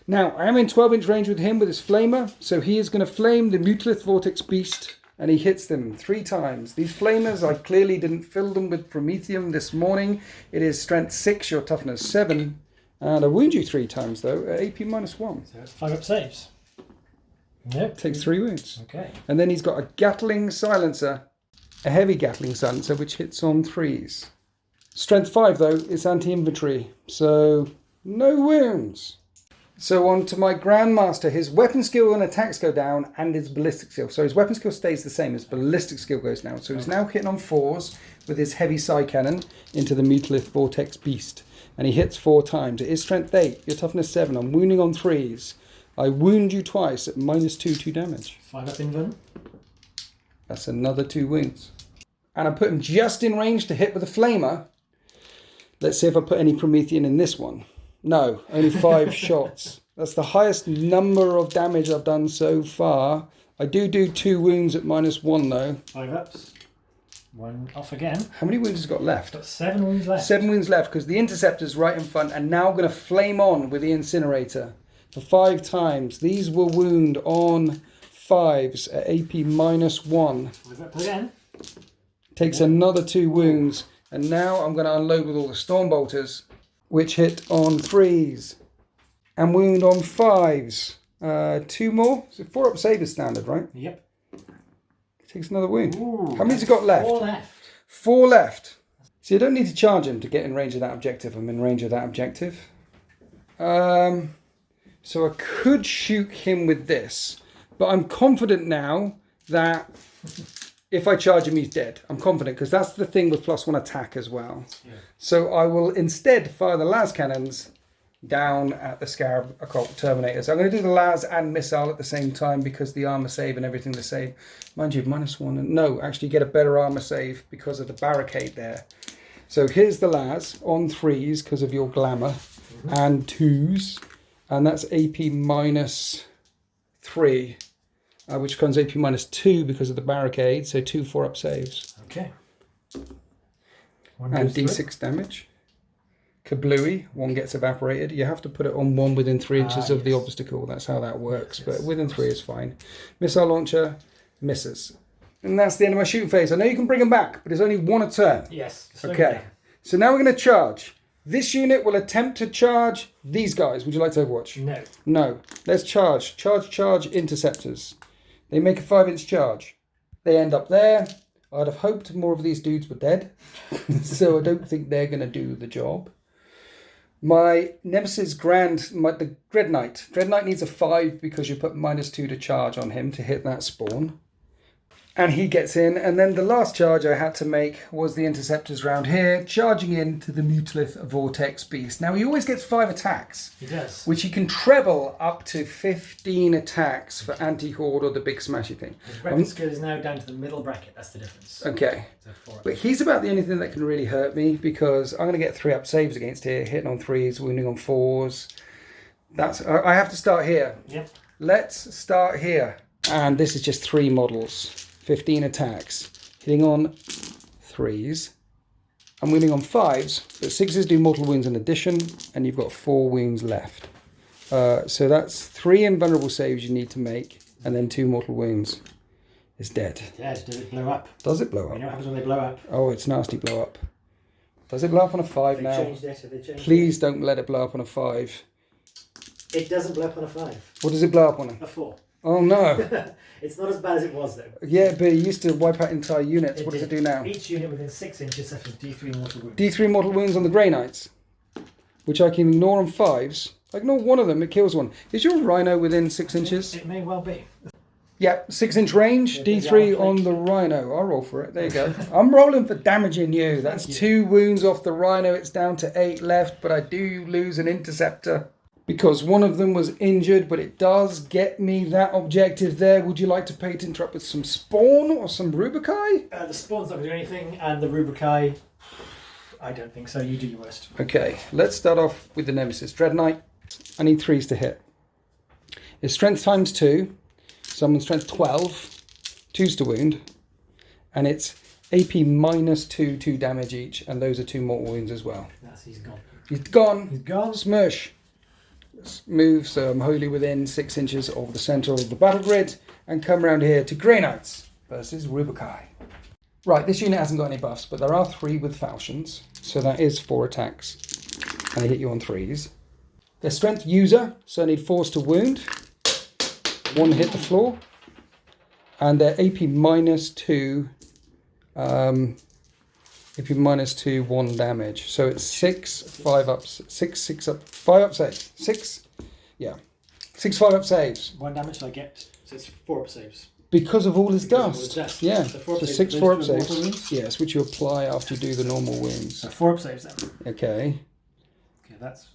Now, I am in 12-inch range with him with his flamer, so he is going to flame the Mutalith Vortex Beast, and he hits them 3 times. These flamers, I clearly didn't fill them with Promethium this morning. It is strength 6, your toughness 7, and I wound you 3 times, though, at AP -1. So it's 5-up saves. Nope. Takes 3 wounds. Okay. And then he's got a Gatling silencer, a heavy Gatling silencer, which hits on 3s. Strength 5, though, is anti-infantry, so no wounds. So on to my Grandmaster. His weapon skill and attacks go down, and his ballistic skill. So his weapon skill stays the same, his ballistic skill goes down. So he's now hitting on 4s with his heavy side cannon into the Mutalith Vortex Beast. And he hits 4 times. It is strength 8, your toughness 7. I'm wounding on 3s. I wound you twice at -2 damage. 5-up invuln. That's another 2 wounds. And I put him just in range to hit with a flamer. Let's see if I put any Promethean in this one. No, only 5 shots. That's the highest number of damage I've done so far. I do 2 wounds at -1 though. 5-ups. 1 off again. How many wounds has he got left? Got 7 wounds left. 7 wounds left because the Interceptor's right in front, and now I'm going to flame on with the Incinerator for 5 times. These will wound on 5s at AP -1. 5-up again. Takes another 2 wounds, and now I'm going to unload with all the Stormbolters, which hit on 3s and wound on 5s. 2 more. So 4-up save is standard, right? Yep. Takes another wound. Ooh, how many's he got left? 4 left. 4 left. So you don't need to charge him to get in range of that objective. I'm in range of that objective. So I could shoot him with this, but I'm confident now that if I charge him, he's dead. I'm confident because that's the thing with +1 attack as well. Yeah. So I will instead fire the las cannons down at the Scarab Occult Terminator. So I'm going to do the las and missile at the same time because the armor save and everything the same. Mind you, -1. And no, actually you get a better armor save because of the barricade there. So here's the las on 3s because of your glamour and 2s. And that's AP -3. Which comes AP -2 because of the barricade, so 2 4-up saves. Okay. One and goes through. D6 damage. Kablooey, one gets evaporated. You have to put it on one within 3 inches of the yes. obstacle. That's how that works. Yes, But within 3 is fine. Missile launcher misses. And that's the end of my shooting phase. I know you can bring them back, but it's only one a turn. Yes. slow Okay. down. So now we're going to charge. This unit will attempt to charge these guys. Would you like to overwatch? No. No. Let's charge. Charge interceptors. They make a 5-inch charge. They end up there. I'd have hoped more of these dudes were dead. So I don't think they're going to do the job. My Nemesis the Dread Knight. Dread Knight needs a 5 because you put -2 to charge on him to hit that spawn. And he gets in, and then the last charge I had to make was the interceptors round here, charging into the Mutalith Vortex Beast. Now he always gets 5 attacks. He does. Which he can treble up to 15 attacks for anti-horde or the big smashy thing. His weapon skill is now down to the middle bracket. That's the difference. Okay. So 4 But he's about the only thing that can really hurt me because I'm going to get 3-up saves against here, hitting on 3s, wounding on 4s. I have to start here. Yep. Let's start here. And this is just 3 models. 15 attacks. Hitting on 3s. I'm wounding on 5s, but 6s do mortal wounds in addition, and you've got 4 wounds left. So that's 3 invulnerable saves you need to make, and then 2 mortal wounds. It's dead. Dead. Does it blow up? Does it blow You know up? what happens when they blow up? Oh, it's nasty blow up. Does it blow up on a 5 They now? changed it. Have they changed Please don't let it blow up on a 5. it? It doesn't blow up on a 5. What does it blow up on? A 4. Oh no. It's not as bad as it was though. Yeah, but it used to wipe out entire units. What does it do now? Each unit within 6 inches suffers D3 mortal wounds. D3 mortal wounds on the Grey Knights, which I can ignore on 5s. I ignore one of them, it kills one. Is your Rhino within 6 inches? It may well be. Yeah, 6-inch range, Yeah, D3 yeah, on the Rhino. I'll roll for it. There you go. I'm rolling for damaging you. That's 2 wounds off the Rhino. It's down to 8 left, but I do lose an interceptor because one of them was injured, but it does get me that objective there. Would you like to pay to interrupt with some Spawn or some Rubikai? The Spawn's not going to do anything, and the Rubikai, I don't think so. You do your worst. Okay, let's start off with the Nemesis. Dread Knight. I need 3s to hit. It's strength times 2. Someone's strength 12. 2s to wound. And it's AP -2, 2 damage each. And those are 2 mortal wounds as well. He's gone. He's gone. He's gone. Smush. Let's move so I'm wholly within 6 inches of the centre of the battle grid. And come around here to Grey Knights versus Rubikai. Right, this unit hasn't got any buffs, but there are 3 with falchions. So that is 4 attacks. And they hit you on 3s. They're strength user, so I need 4s to wound. 1 hit the floor. And they're AP -2. AP -2, 1 damage. So it's 6, 5 ups, 6 up, 5 up saves. 6, yeah. 6 5-up saves. 1 damage I get, so it's 4-up saves. Because of all his Because of all dust. his dust. Yeah. So 4-up So saves, 6 those 4-up two are mortal saves. wounds? Yes, which you apply after you do the normal wounds. So 4-up saves then. Okay. Okay, that's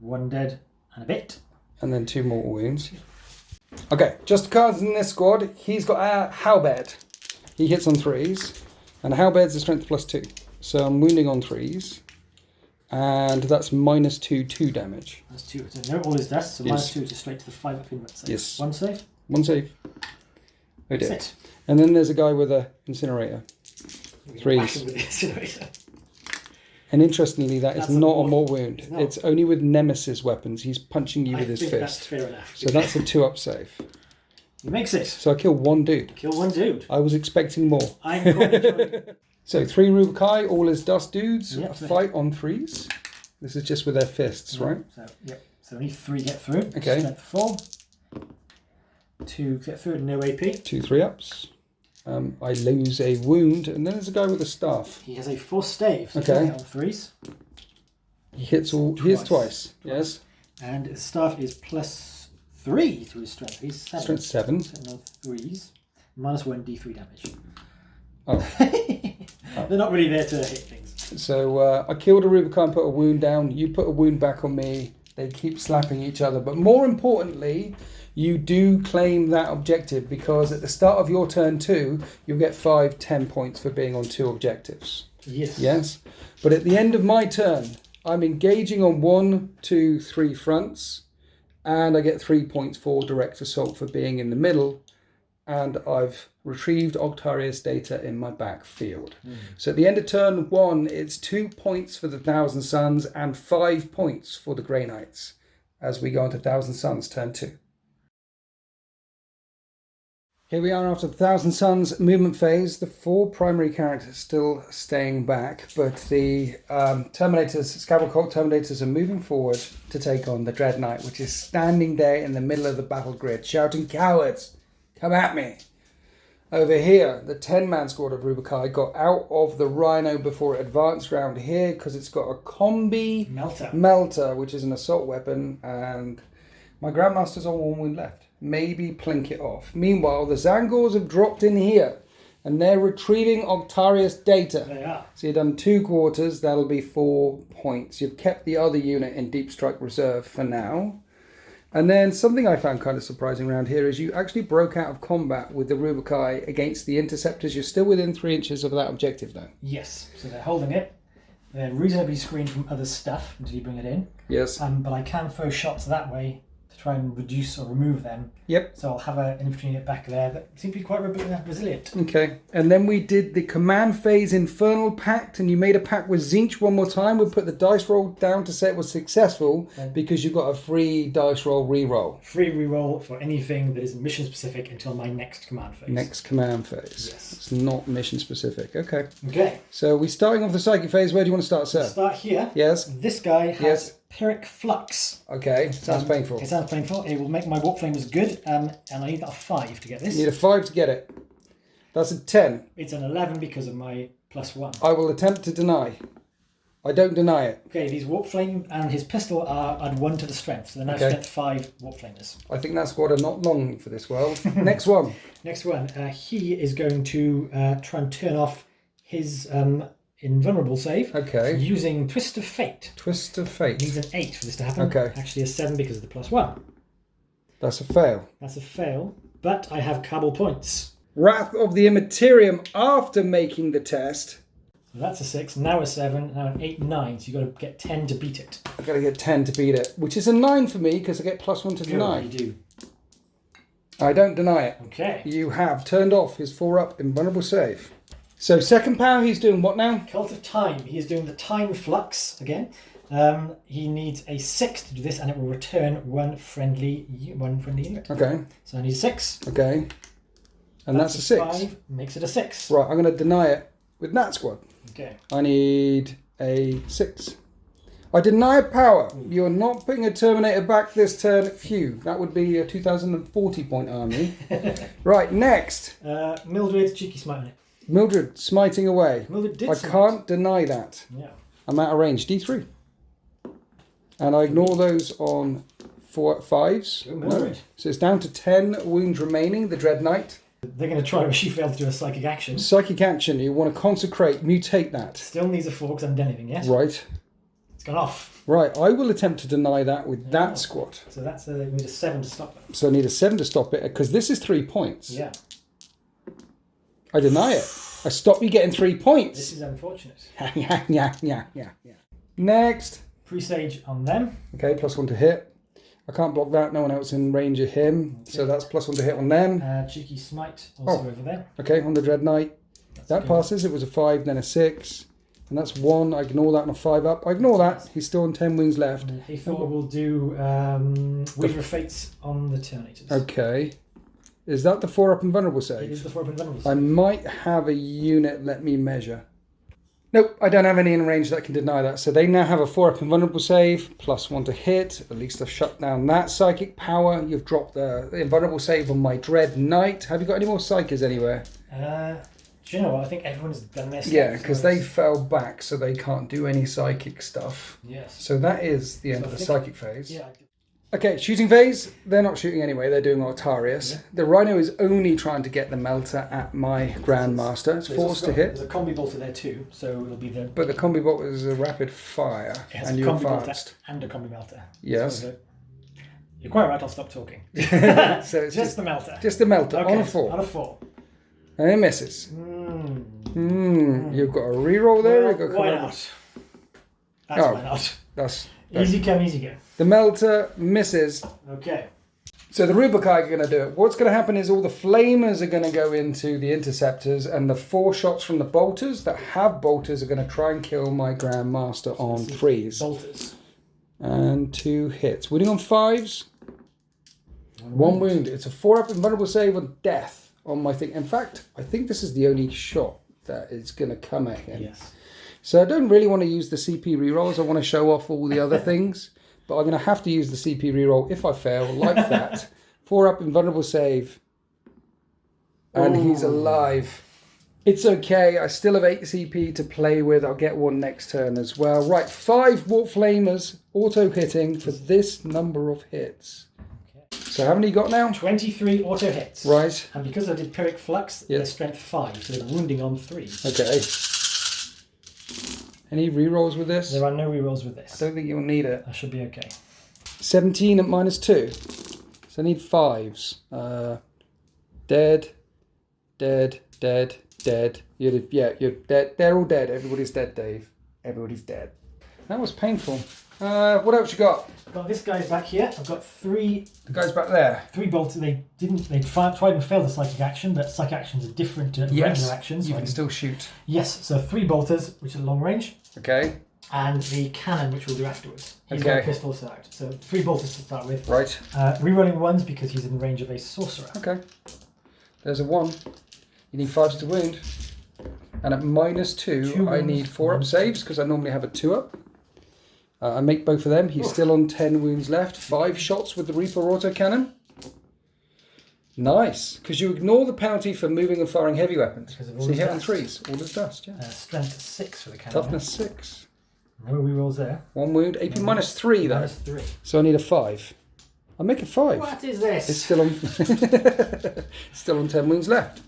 1 dead and a bit. And then 2 mortal wounds. Okay, just cards in this squad. He's got a halberd. He hits on 3s. And halberd's a strength +2. So I'm wounding on 3s. And that's -2, 2 damage. That's 2. So no, all his dust, so Yes. -2 is just straight to the 5-up inlet save. Yes. 1 save. 1 save. Oh dear. That's it. And then there's a guy with a incinerator. We can 3s. whack him with the incinerator. And interestingly, that is That's a not a mortal- mortal wound. it's not. It's only with Nemesis weapons. He's punching you I with his think that's fist. fair enough. So that's a 2-up save. He makes it. So I killed 1 dude. Kill 1 dude. I was expecting more. I'm quite enjoying So 3 Rubikai, all his dust dudes, Yep. fight on 3s. This is just with their fists, right? So, yep. So only 3 get through. Okay. Strength 4. 2 get through, no AP. 2 3-ups. I lose a wound, and then there's a guy with a staff. He has a 4 stave. So Okay. he on 3s. He hits twice. Yes. And his staff is +3 to his strength. He's 7. Strength 7. 7 on 3s. -1 D3 damage. Oh. They're not really there to hit things. So I killed a Rubikai and put a wound down. You put a wound back on me. They keep slapping each other. But more importantly, you do claim that objective because at the start of your turn 2, you'll get 5, 10 points for being on 2 objectives. Yes. Yes? But at the end of my turn, I'm engaging on 1, 2, 3 fronts, and I get 3 points for direct assault for being in the middle. and I've retrieved Octarius data in my backfield. So at the end of turn 1, it's 2 points for the 1,000 Suns and 5 points for the Grey Knights as we go into 1,000 Suns turn 2. Here we are after the 1,000 Suns movement phase. The 4 primary characters still staying back, but the Terminators, Scavell Cult Terminators are moving forward to take on the Dread Knight, which is standing there in the middle of the battle grid, shouting, "Cowards, come at me." Over here, the 10-man squad of Rubikai got out of the Rhino before it advanced round here because it's got a combi melter, which is an assault weapon, and my Grandmaster's on 1 wound left. Maybe plink it off. Meanwhile, the Zangors have dropped in here and they're retrieving Octarius data. They are. So you've done 2 quarters, that'll be 4 points. You've kept the other unit in Deep Strike Reserve for now. And then something I found kind of surprising around here is you actually broke out of combat with the Rubikai against the Interceptors. You're still within 3 inches of that objective though. Yes, so they're holding it. They're reasonably screened from other stuff until you bring it in. Yes. But I can throw shots that way to try and reduce or remove them. Yep. So I'll have an infantry unit back there that seems to be quite resilient. Okay. And then we did the command phase Infernal Pact, and you made a pact with Zinch one more time. We put the dice roll down to say it was successful because you got a free dice roll reroll. Free reroll for anything that is mission specific until my next command phase. Next command phase. Yes. It's not mission specific. Okay. Okay. So we're starting off the psychic phase. Where do you want to start, sir? Start here. Yes. This guy has Pyrrhic Flux. Okay. Sounds painful. It sounds painful. It will make my warp flame as good, and I need a 5 to get this. You need a 5 to get it. That's a 10. It's an 11 because of my +1. I will attempt to deny. I don't deny it. Okay, these warp flame and his pistol are add 1 to the strength, so they're now strength 5 warp flamers. I think that squad are not long for this world. Next one. Next one. He is going to try and turn off his invulnerable save. Okay. Using Twist of Fate. Twist of Fate. Needs an 8 for this to happen. Okay. Actually a 7 because of the +1. That's a fail. That's a fail, but I have Cabal points. Wrath of the Immaterium after making the test. So that's a 6, now a 7, now an 8, 9. So you've got to get 10 to beat it. I've got to get 10 to beat it, which is a 9 for me because I get +1 to deny. You do. I don't deny it. Okay. You have turned off his 4-up invulnerable save. So second power, he's doing what now? Cult of Time. He is doing the Time Flux again. He needs a 6 to do this, and it will return one friendly unit. Okay. So I need 6. Okay. And that's a 6. 5 makes it a 6. Right, I'm going to deny it with that squad. Okay. I need a 6. I deny power. You're not putting a Terminator back this turn. Phew. That would be a 2040 point army. Right, next. Mildred, cheeky smite on it. Mildred, smiting away. Mildred did I smite. can't deny that. Yeah. I'm out of range. D3. And I ignore those on 5s. Go Mildred. So it's down to 10 wounds remaining, the Dread Knight. They're going to try, but she failed to do a psychic action. Psychic action, you want to consecrate, mutate that. Still needs a 4 because I haven't done anything yet. Right. It's gone off. Right, I will attempt to deny that with that squad. So that's we need a 7 to stop them. So I need a 7 to stop it, because this is 3 points. Yeah. I deny it. I stop you getting 3 points. This is unfortunate. yeah. Next. Presage on them. Okay, +1 to hit. I can't block that, no one else in range of him. Okay. So that's +1 to hit on them. Cheeky smite also over there. Okay, on the Dread Knight. That passes. It was a 5, then a 6. And that's 1. I ignore that on a 5-up. I ignore that. He's still on 10 wounds left. He thought we'll do Weaver of Fates on the Terminators. Okay. Is that the 4-up invulnerable save? It is the 4-up invulnerable save. I might have a unit, let me measure. Nope, I don't have any in range that can deny that. So they now have a 4-up invulnerable save, +1 to hit. At least I've shut down that psychic power. You've dropped the invulnerable save on my Dread Knight. Have you got any more psychers anywhere? Do you know what? I think everyone's done this. Yeah, because they fell back, so they can't do any psychic stuff. Yes. So that is the end of the psychic phase. Yeah. Okay, shooting phase. They're not shooting anyway. They're doing Octarius. Yeah. The Rhino is only trying to get the melter at my Grandmaster. It's forced to hit. There's a combi bolter there too, so it'll be the. But the combi bolt is a rapid fire, and you advanced. And a combi melter. Yes. So you're quite right. I'll stop talking. So it's just the melter. Just the melter okay, on a 4. On a 4. And it misses. You've got a reroll there. Well, why not? That's why not. That's easy come, easy go. The melter misses. Okay. So the Rubikai are going to do it. What's going to happen is all the Flamers are going to go into the Interceptors, and the 4 shots from the Bolters that have Bolters are going to try and kill my Grandmaster on 3s. Bolters. And 2 hits. Wounding on 5s. 1 wound. It's a 4-up invulnerable save on death on my thing. In fact, I think this is the only shot that is going to come at him. Yes. So I don't really want to use the CP rerolls. I want to show off all the other things. But I'm going to have to use the CP reroll if I fail, like that. 4-up invulnerable save. And he's alive. It's okay. I still have 8 CP to play with. I'll get 1 next turn as well. Right, 5 Warp Flamers auto-hitting for this number of hits. So how many you got now? 23 auto hits. Right. And because I did Pyrrhic Flux, they're strength 5, so they're wounding on 3. Okay. Any rerolls with this? There are no rerolls with this. I don't think you'll need it. I should be okay. 17 at -2. So I need 5s. Dead. Dead. Dead. Dead. You're dead. They're all dead. Everybody's dead, Dave. Everybody's dead. That was painful. What else you got? I've got this guy's back here. I've got 3. The guy's back there. 3 bolts. They tried and failed the psychic action, but psychic actions are different to regular actions. You can still shoot. Yes, so 3 bolters, which are long range. Okay. And the cannon, which we'll do afterwards. He's got a pistol out. So 3 bolters to start with. Right. Rerolling 1s because he's in range of a sorcerer. Okay. There's a 1. You need 5s to wound. And at -2, I need 4-up saves because I normally have a 2-up. I make both of them. He's still on 10 wounds left. 5 shots with the Reaper autocannon. Nice. Because you ignore the penalty for moving and firing heavy weapons. So you hit on 3s. All is dust, yeah. Strength 6 for the cannon. Toughness 6. No rerolls there. 1 wound. AP -3 though. -3. So I need a 5. I make a 5. What is this? It's still on still on 10 wounds left.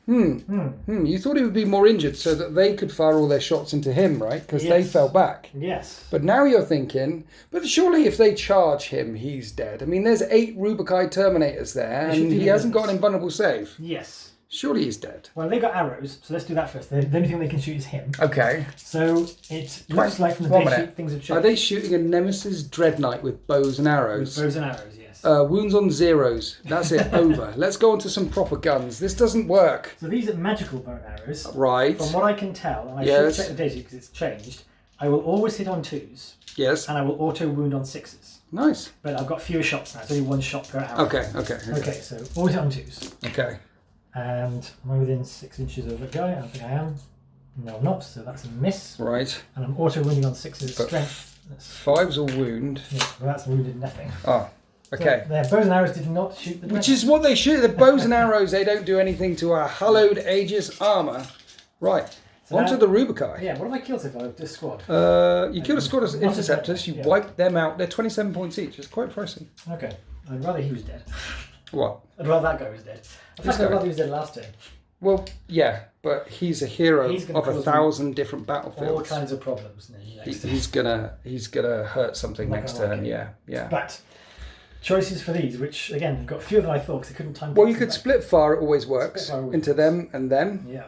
You thought he would be more injured so that they could fire all their shots into him, right? Because they fell back. Yes. But now you're thinking, but surely if they charge him, he's dead. I mean, there's 8 Rubikai Terminators there, and he hasn't got an invulnerable save. Yes. Surely he's dead. Well, they got arrows, so let's do that first. The only thing they can shoot is him. Okay. So it looks like from the base sheet things have changed. Are they shooting a Nemesis Dread Knight with bows and arrows? With bows and arrows, yes. Wounds on 0s. That's it. Over. Let's go on to some proper guns. This doesn't work. So these are magical bow and arrows. Right. From what I can tell, and I should check the data because it's changed, I will always hit on 2s. Yes. And I will auto wound on 6s. Nice. But I've got fewer shots now. It's only 1 shot per arrow. Okay, so always hit on 2s. Okay. And am I within 6 inches of the guy? I don't think I am. No, I'm not, so that's a miss. Right. And I'm auto wounding on 6s. But Strength. 5s will wound. Yeah, well, that's wounded nothing. Oh, okay. So their bows and arrows did not shoot the Which is what they shoot. The bows and arrows, they don't do anything to our hallowed Aegis armour. Right. So onto the Rubikai. Yeah, what have I killed so far? This squad? You killed a squad of Interceptors. You wiped them out. They're 27 points each. It's quite pricey. Okay. I'd rather he was dead. What? I'd rather that guy was dead. In fact, I'd rather he was dead last turn. Well, yeah, but he's a hero of 1,000 different battlefields. All kinds of problems. He's gonna hurt something next turn. Yeah. But choices for these, which again, you've got fewer than I thought because I couldn't time. Well, you could split fire. It always works into them and them. Yeah.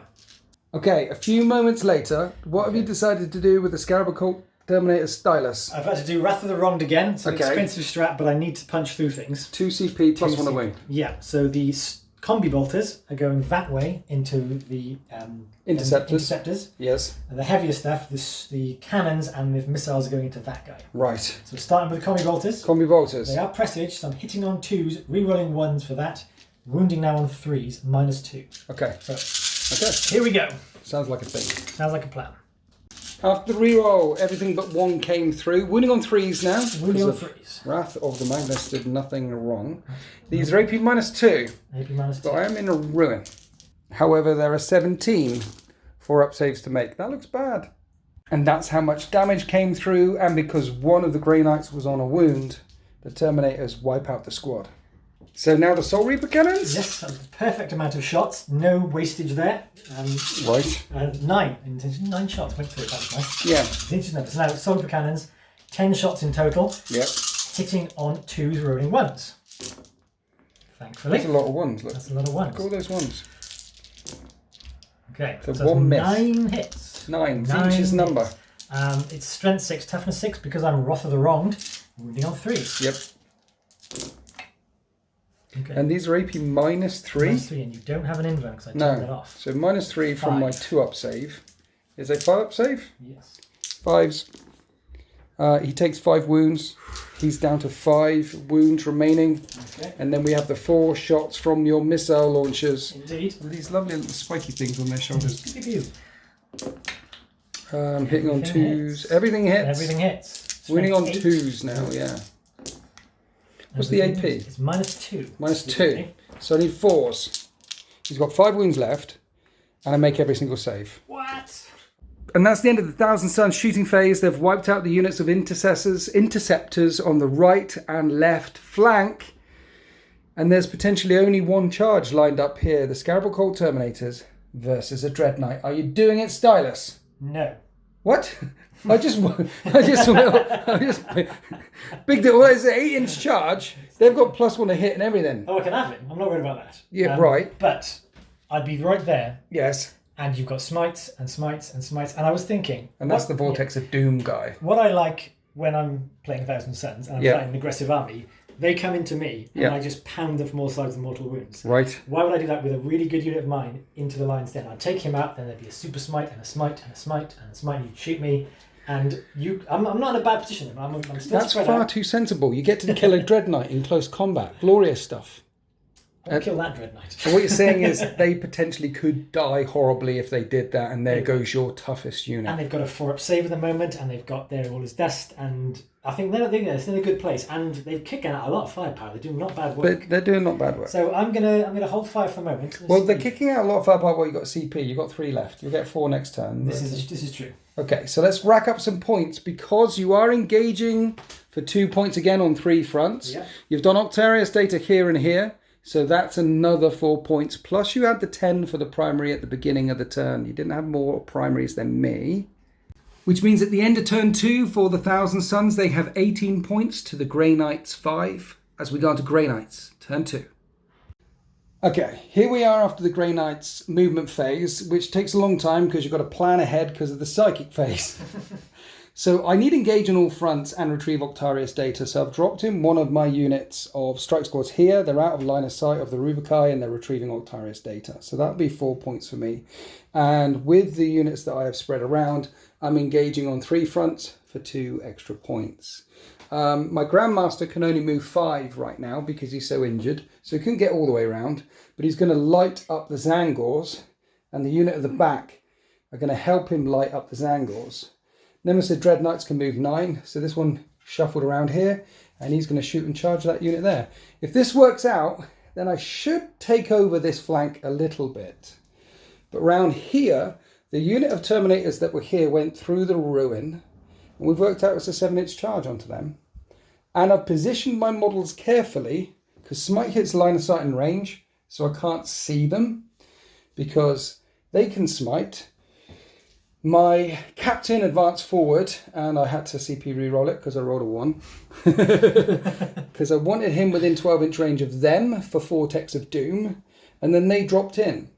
Okay, a few moments later, what have you decided to do with the Scarab Occult Terminator Stylus? I've had to do Wrath of the Wronged again. It's an expensive strat, but I need to punch through things. 2 CP plus 1 away. Yeah, so these combi bolters are going that way into the interceptors. Yes. And the heavier stuff, the cannons and the missiles are going into that guy. Right. So starting with the combi bolters. Combi bolters. They are presaged, so I'm hitting on 2s, re-rolling 1s for that. Wounding now on 3s, -2. Okay. So, here we go. Sounds like a thing. Sounds like a plan. After the reroll, everything but 1 came through. Wounding on 3s now. Wounding on 3s. Wrath of the Magnus did nothing wrong. These are AP -2. AP -2. But I am in a ruin. However, there are 17 4-up saves to make. That looks bad. And that's how much damage came through. And because one of the Grey Knights was on a wound, the Terminators wipe out the squad. So now the Soul Reaper cannons? Yes, that's the perfect amount of shots. No wastage there. Right. 9 shots went through. That was nice. Yeah. So now Soul Reaper cannons, 10 shots in total. Yep. Hitting on 2s, rolling 1s. Thankfully. That's a lot of 1s. Look. That's a lot of 1s. Look at all those 1s. Okay. So 1 miss. 9 hits. 9. Each is number. It's strength 6, toughness 6 because I'm Wrath of the Wronged. Wounding on 3s. Yep. Okay. And these are AP minus 3. -3, and you don't have an invern because I turned that off. So minus 3 from my 2-up save. Is a 5-up save? Yes. 5s. He takes 5 wounds. He's down to 5 wounds remaining. Okay. And then we have the 4 shots from your missile launchers. Indeed. These lovely little spiky things on their shoulders. Pew, Hitting on 2s. hits. Everything hits. Everything hits. Winning on 8. 2s now, yeah. What's the AP? It's -2. -2. So I need 4s. He's got 5 wounds left. And I make every single save. What? And that's the end of the Thousand Suns shooting phase. They've wiped out the units of interceptors on the right and left flank. And there's potentially only one charge lined up here. The Scarab Colt Terminators versus a Dreadnought. Are you doing it, Stylus? No. What? I just big deal. Well, it's an 8-inch charge. They've got +1 to hit and everything. Oh, I can have it. I'm not worried about that. Yeah, right. But I'd be right there. Yes. And you've got smites and smites and smites. And I was thinking... And that's the Vortex of Doom guy. What I like when I'm playing Thousand Suns and I'm fighting an aggressive army, they come into me and I just pound them from all sides with mortal wounds. Right. Why would I do that with a really good unit of mine into the lines then? I'd take him out, then there'd be a super smite and a smite and a smite and a smite, and you'd shoot me. And I'm not in a bad position. I'm still That's spread far out. too sensible. You get to kill a Dreadnought in close combat. Glorious stuff. I'll kill that Dreadnought. And what you're saying is they potentially could die horribly if they did that, and there goes your toughest unit. And they've got a 4-up save at the moment, and they've got their all his dust, and I think they're in a good place. And they're kicking out a lot of firepower. They're doing not bad work. But they're doing not bad work. So I'm gonna hold fire for a moment. Well, they're kicking out a lot of firepower. Well, you've got CP. You've got 3 left. You'll get 4 next turn. This is true. Okay, so let's rack up some points because you are engaging for 2 points again on 3 fronts. Yeah. You've done Octarius data here and here. So that's another 4 points. Plus you had the 10 for the primary at the beginning of the turn. You didn't have more primaries than me. Which means at the end of turn 2 for the Thousand Suns, they have 18 points to the Grey Knights 5. As we go on to Grey Knights, turn 2. Okay, here we are after the Grey Knights movement phase, which takes a long time because you've got to plan ahead because of the psychic phase. So I need engage on all fronts and retrieve Octarius data. So I've dropped in one of my units of strike squads here. They're out of line of sight of the Rubikai and they're retrieving Octarius data. So that'll be 4 points for me. And with the units that I have spread around, I'm engaging on 3 fronts for 2 extra points. My Grandmaster can only move 5 right now because he's so injured. So he couldn't get all the way around. But he's going to light up the Zangors. And the unit at the back are going to help him light up the Zangors. Nemesis Dreadnoughts can move 9, so this one shuffled around here, and he's going to shoot and charge that unit there. If this works out, then I should take over this flank a little bit. But round here, the unit of Terminators that were here went through the ruin, and we've worked out it's a 7-inch charge onto them. And I've positioned my models carefully, because Smite hits line of sight and range, so I can't see them, because they can smite. My captain advanced forward, and I had to CP reroll it because I rolled a 1. Because I wanted him within 12-inch range of them for Vortex of Doom, and then they dropped in.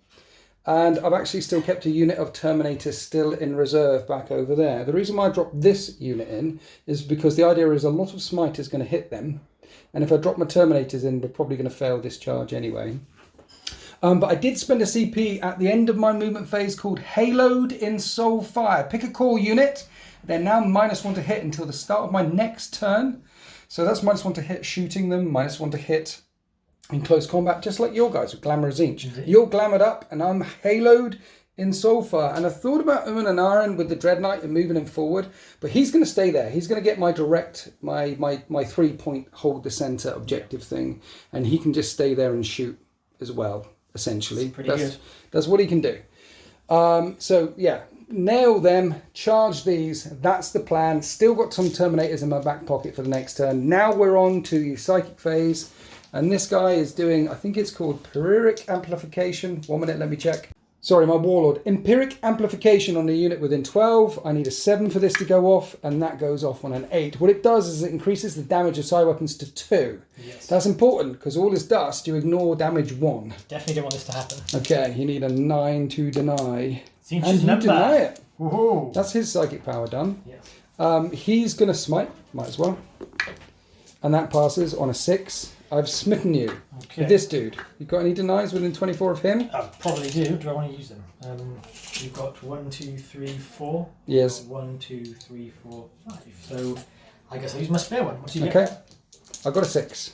And I've actually still kept a unit of Terminators still in reserve back over there. The reason why I dropped this unit in is because the idea is a lot of Smite is going to hit them, and if I drop my Terminators in, we're probably going to fail this charge anyway. But I did spend a CP at the end of my movement phase called Haloed in Soulfire. Pick a core unit. They're now -1 to hit until the start of my next turn. So that's -1 to hit shooting them, -1 to hit in close combat, just like your guys with Glamour Zinch. You're glamoured up and I'm Haloed in Soulfire. And I thought about Uman and Aaron with the Dreadnought and moving him forward, but he's going to stay there. He's going to get my direct, my 3-point hold the centre objective thing, and he can just stay there and shoot as well. Essentially, that's what he can do. So yeah, nail them, charge these. That's the plan. Still got some Terminators in my back pocket for the next turn. Now we're on to the psychic phase, and this guy is doing, I think it's called Pyrrhic Amplification. 1 minute, let me check. Sorry, my Warlord. Empiric Amplification on a unit within 12. I need a 7 for this to go off, and that goes off on an 8. What it does is it increases the damage of psi weapons to 2. Yes. That's important, because all this dust, you ignore damage 1. Definitely don't want this to happen. Okay, you need a 9 to deny. Seems and you deny it. Woohoo. That's his psychic power done. Yeah. He's going to smite, might as well. And that passes on a 6. I've smitten you Okay. with this dude. You got any denies within 24 of him? I probably do. Do I want to use them? You've got 1, 2, 3, 4. Yes. 1, 2, 3, 4, 5. So I guess I use my spare one. What do you Okay. get? I got a 6.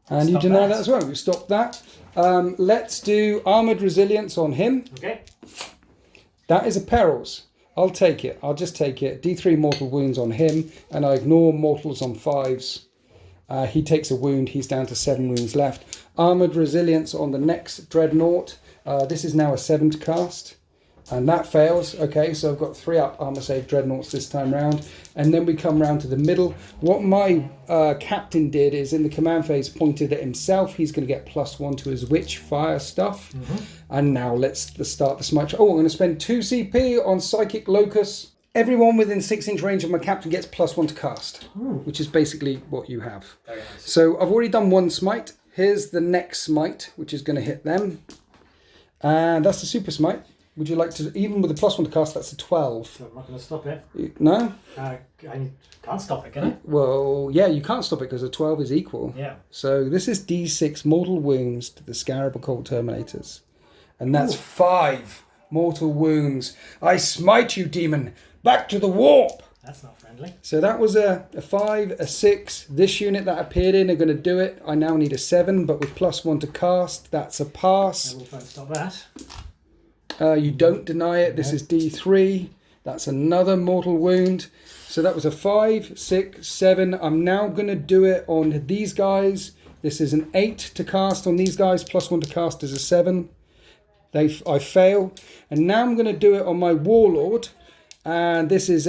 And you Stop deny that. that as well. You stop that. Let's do armored resilience on him. Okay. That is a perils. I'll take it. I'll just take it. D3 mortal wounds on him, and I ignore mortals on 5s. He takes a wound. He's down to 7 wounds left. Armored resilience on the next dreadnought. This is now a 7 to cast, and that fails. Okay, so I've got 3 up armor save dreadnoughts this time round, and then we come round to the middle. What my captain did is in the command phase pointed at himself. He's going to get +1 to his witch fire stuff. And now let's start the smite. Oh, I'm going to spend 2 CP on psychic locus. Everyone within 6-inch range of my captain gets +1 to cast, which is basically what you have. Very nice. So I've already done 1 smite. Here's the next smite, which is going to hit them. And that's the super smite. Would you like to, even with a +1 to cast, that's a 12. So I'm not going to stop it. No? I can't stop it, can I? Well, yeah, you can't stop it because a 12 is equal. Yeah. So this is D6 mortal wounds to the Scarab Occult Terminators. And that's 5 mortal wounds. I smite you, demon. Back to the warp. That's not friendly. So that was a 5, a 6. This unit that appeared in are going to do it. I now need a 7, but with +1 to cast, that's a pass. I will try and stop that. You don't deny it. This is D3. That's another mortal wound. So that was a 5, 6, 7. I'm now going to do it on these guys. This is an 8 to cast on these guys. +1 to cast is a 7. I fail. And now I'm going to do it on my warlord. And this is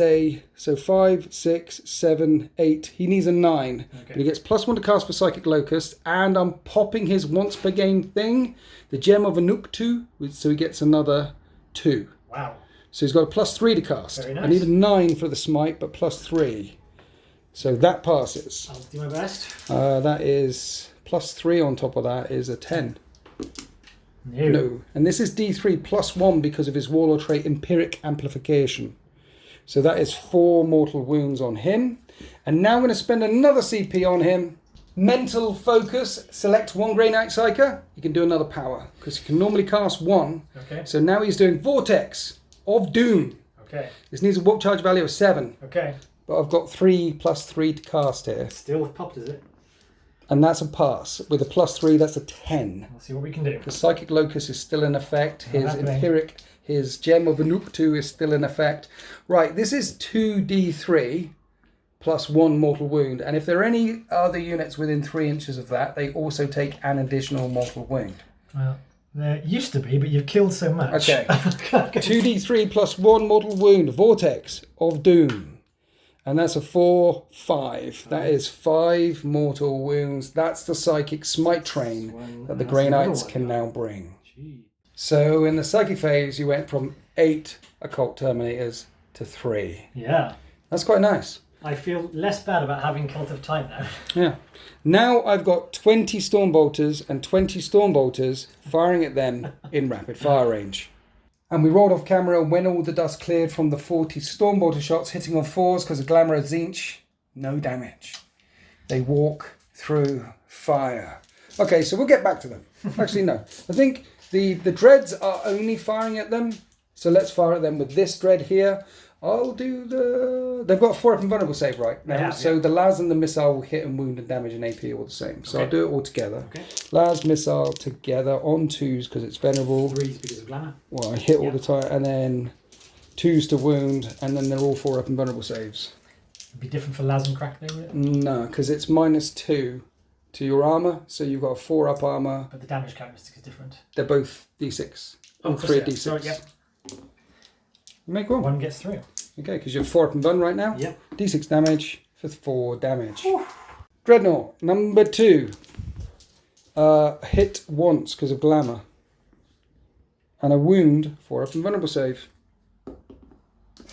so 5, 6, 7, 8. He needs a 9. Okay. But he gets +1 to cast for Psychic Locust. And I'm popping his once per game thing, the Gem of Anuktu, so he gets another 2. Wow. So he's got a +3 to cast. Very nice. I need a 9 for the smite, but +3. So that passes. I'll do my best. That is +3 on top of that is a 10. No. And this is D3 +1 because of his warlord trait Empiric Amplification. So that is 4 mortal wounds on him. And now I'm going to spend another CP on him. Mental focus. Select 1 Grey Knight Psyker. You can do another power because he can normally cast 1. Okay. So now he's doing Vortex of Doom. Okay. This needs a warp charge value of 7. Okay. But I've got 3 +3 to cast here. Still popped, is it? And that's a pass. With a +3, that's a 10. We'll see what we can do. The Psychic Locus is still in effect. His happening. Empiric, his Gem of Anuktu is still in effect. Right, this is 2d3 +1 mortal wound. And if there are any other units within 3 inches of that, they also take an additional mortal wound. Well, there used to be, but you've killed so much. Okay. 2d3 +1 mortal wound. Vortex of Doom. And that's a 4, 5. That is 5 mortal wounds. That's the Psychic Smite train that the Grey Knights can now bring. Gee. So in the Psychic phase, you went from 8 Occult Terminators to 3. Yeah. That's quite nice. I feel less bad about having Cult of Time now. Yeah. Now I've got 20 Stormbolters and 20 Stormbolters firing at them in rapid fire range. And we rolled off camera when all the dust cleared from the 40 Stormbolter shots hitting on 4s because of Glamour of Tzeentch. No damage. They walk through fire. Okay, so we'll get back to them. Actually, no. I think the dreads are only firing at them. So let's fire at them with this dread here. I'll do the... They've got a 4 up and vulnerable save right now. Yeah, so yeah. the Las and the missile will hit and wound and damage and AP all the same. So Okay. I'll do it all together. Okay. Las, missile together on 2s because it's venerable. 3s because of Glamour. Well, I hit all Yeah. the time, and then 2s to wound, and then they're all 4 up and vulnerable saves. It'd be different for Laz and Crack, though, would it? No, because it's -2 to your armor, so you've got a 4 up armor. But the damage characteristic is different. They're both D6. Oh, All 3 are yeah. D6. Sorry, yeah. Make one. One gets through. Okay, because you're 4 up and vun right now. Yep. D6 damage for 4 damage. Dreadnought, number 2. Hit once because of glamour. And a wound, 4 up and vulnerable save.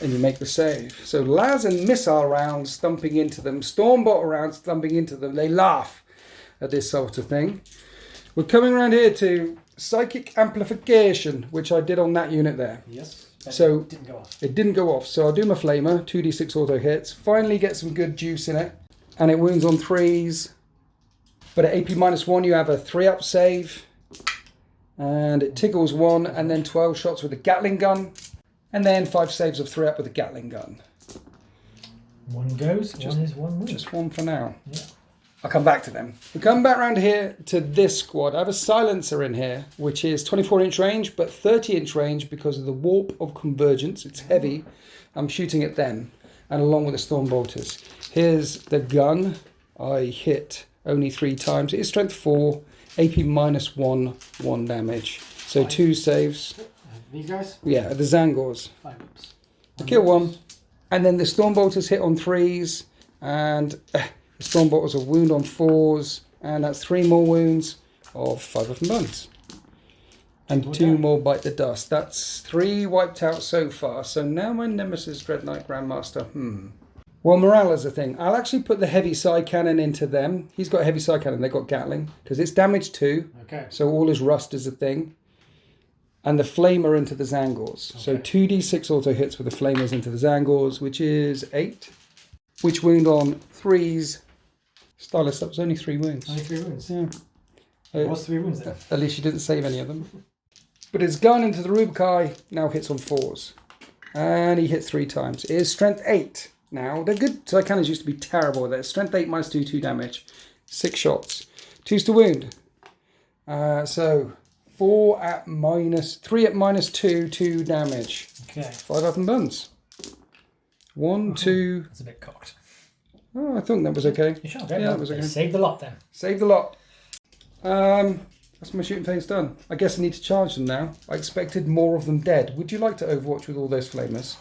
And you make the save. So Las and missile rounds thumping into them, Stormbolter rounds thumping into them. They laugh at this sort of thing. We're coming around here to Psychic Amplification, which I did on that unit there. Yes. So It didn't go off. it didn't go off. So I'll do my Flamer, 2d6 auto hits. Finally get some good juice in it. And it wounds on 3s. But at AP -1, you have a 3-up save. And it tickles 1, and then 12 shots with a Gatling gun. And then 5 saves of 3-up with a Gatling gun. One goes, one is one win. Just one for now. Yeah. I'll come back to them. We come back around here to this squad. I have a silencer in here, which is 24-inch range, but 30-inch range because of the warp of convergence. It's heavy. I'm shooting at them, and along with the storm bolters. Here's the gun. I hit only 3 times. It is strength 4, AP -1, 1 damage. So 2 saves. These guys? Yeah, the Zangors. 5 ups. I kill 1. And then the storm bolters hit on 3s, and the storm bolters are wound on 4s, and that's 3 more wounds of 5 up and bones. And 2 more bite the dust. That's 3 wiped out so far. So now my Nemesis Dread Knight Grandmaster. Well, morale is a thing. I'll actually put the heavy side cannon into them. He's got a heavy side cannon. They've got Gatling. Because it's damage 2. Okay. So all his rust is a thing. And the flamer into the Zangors. Okay. So 2d6 auto hits with the flamers into the Zangors, which is 8. Which wound on 3s. Stylus, that was only 3 wounds. Only 3 wounds? Yeah. It was 3 wounds then. At least you didn't save any of them. But his gun into the Rubikai now hits on 4s. And he hits 3 times. It is strength 8 now. They're good. Side cannons used to be terrible. They're strength 8 -2, 2 damage. 6 shots. 2's to wound. So 4 at -3 at -2, 2 damage. Okay. 5 up and buns. 1, 2. That's a bit cocked. Oh, I think that was okay. You sure? Okay. Yeah, that was okay. Save the lot then. Save the lot. That's my shooting phase done. I guess I need to charge them now. I expected more of them dead. Would you like to Overwatch with all those flamers?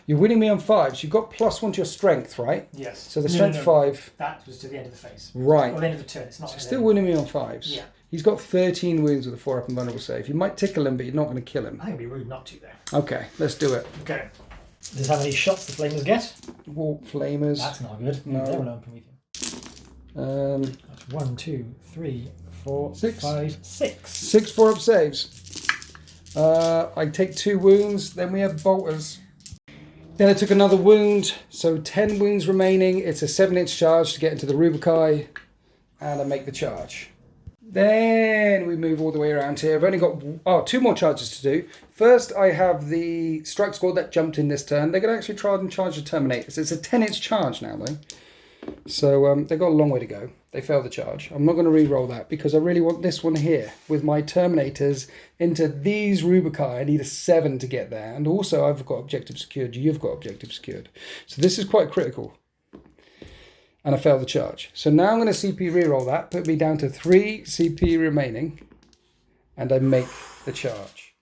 You're winning me on 5s. You've got +1 to your strength, right? Yes. So the strength 5. That was to the end of the phase. Right. Or the end of the turn. It's not. So still winning me on 5s. Yeah. He's got 13 wounds with a 4-up and vulnerable save. You might tickle him, but you're not going to kill him. I think it'd be rude not to though. Okay, let's do it. Okay. This is how many shots the flamers get. Warp flamers. That's not good. No. They will open with you. That's 1, 2, 3, 4, 6. 5, 6. 6 4-up saves. I take 2 wounds. Then we have bolters. Then I took another wound. So 10 wounds remaining. It's a 7-inch charge to get into the Rubikai. And I make the charge. Then we move all the way around here. I've only got 2 more charges to do. First, I have the strike squad that jumped in this turn. They're going to actually try and charge the Terminators. It's a 10-inch charge now, though. So they've got a long way to go. They failed the charge. I'm not going to re-roll that because I really want this one here with my Terminators into these Rubikai. I need a 7 to get there. And also, I've got objective secured. You've got objective secured. So this is quite critical. And I failed the charge. So now I'm going to CP reroll that, put me down to 3 CP remaining, and I make the charge.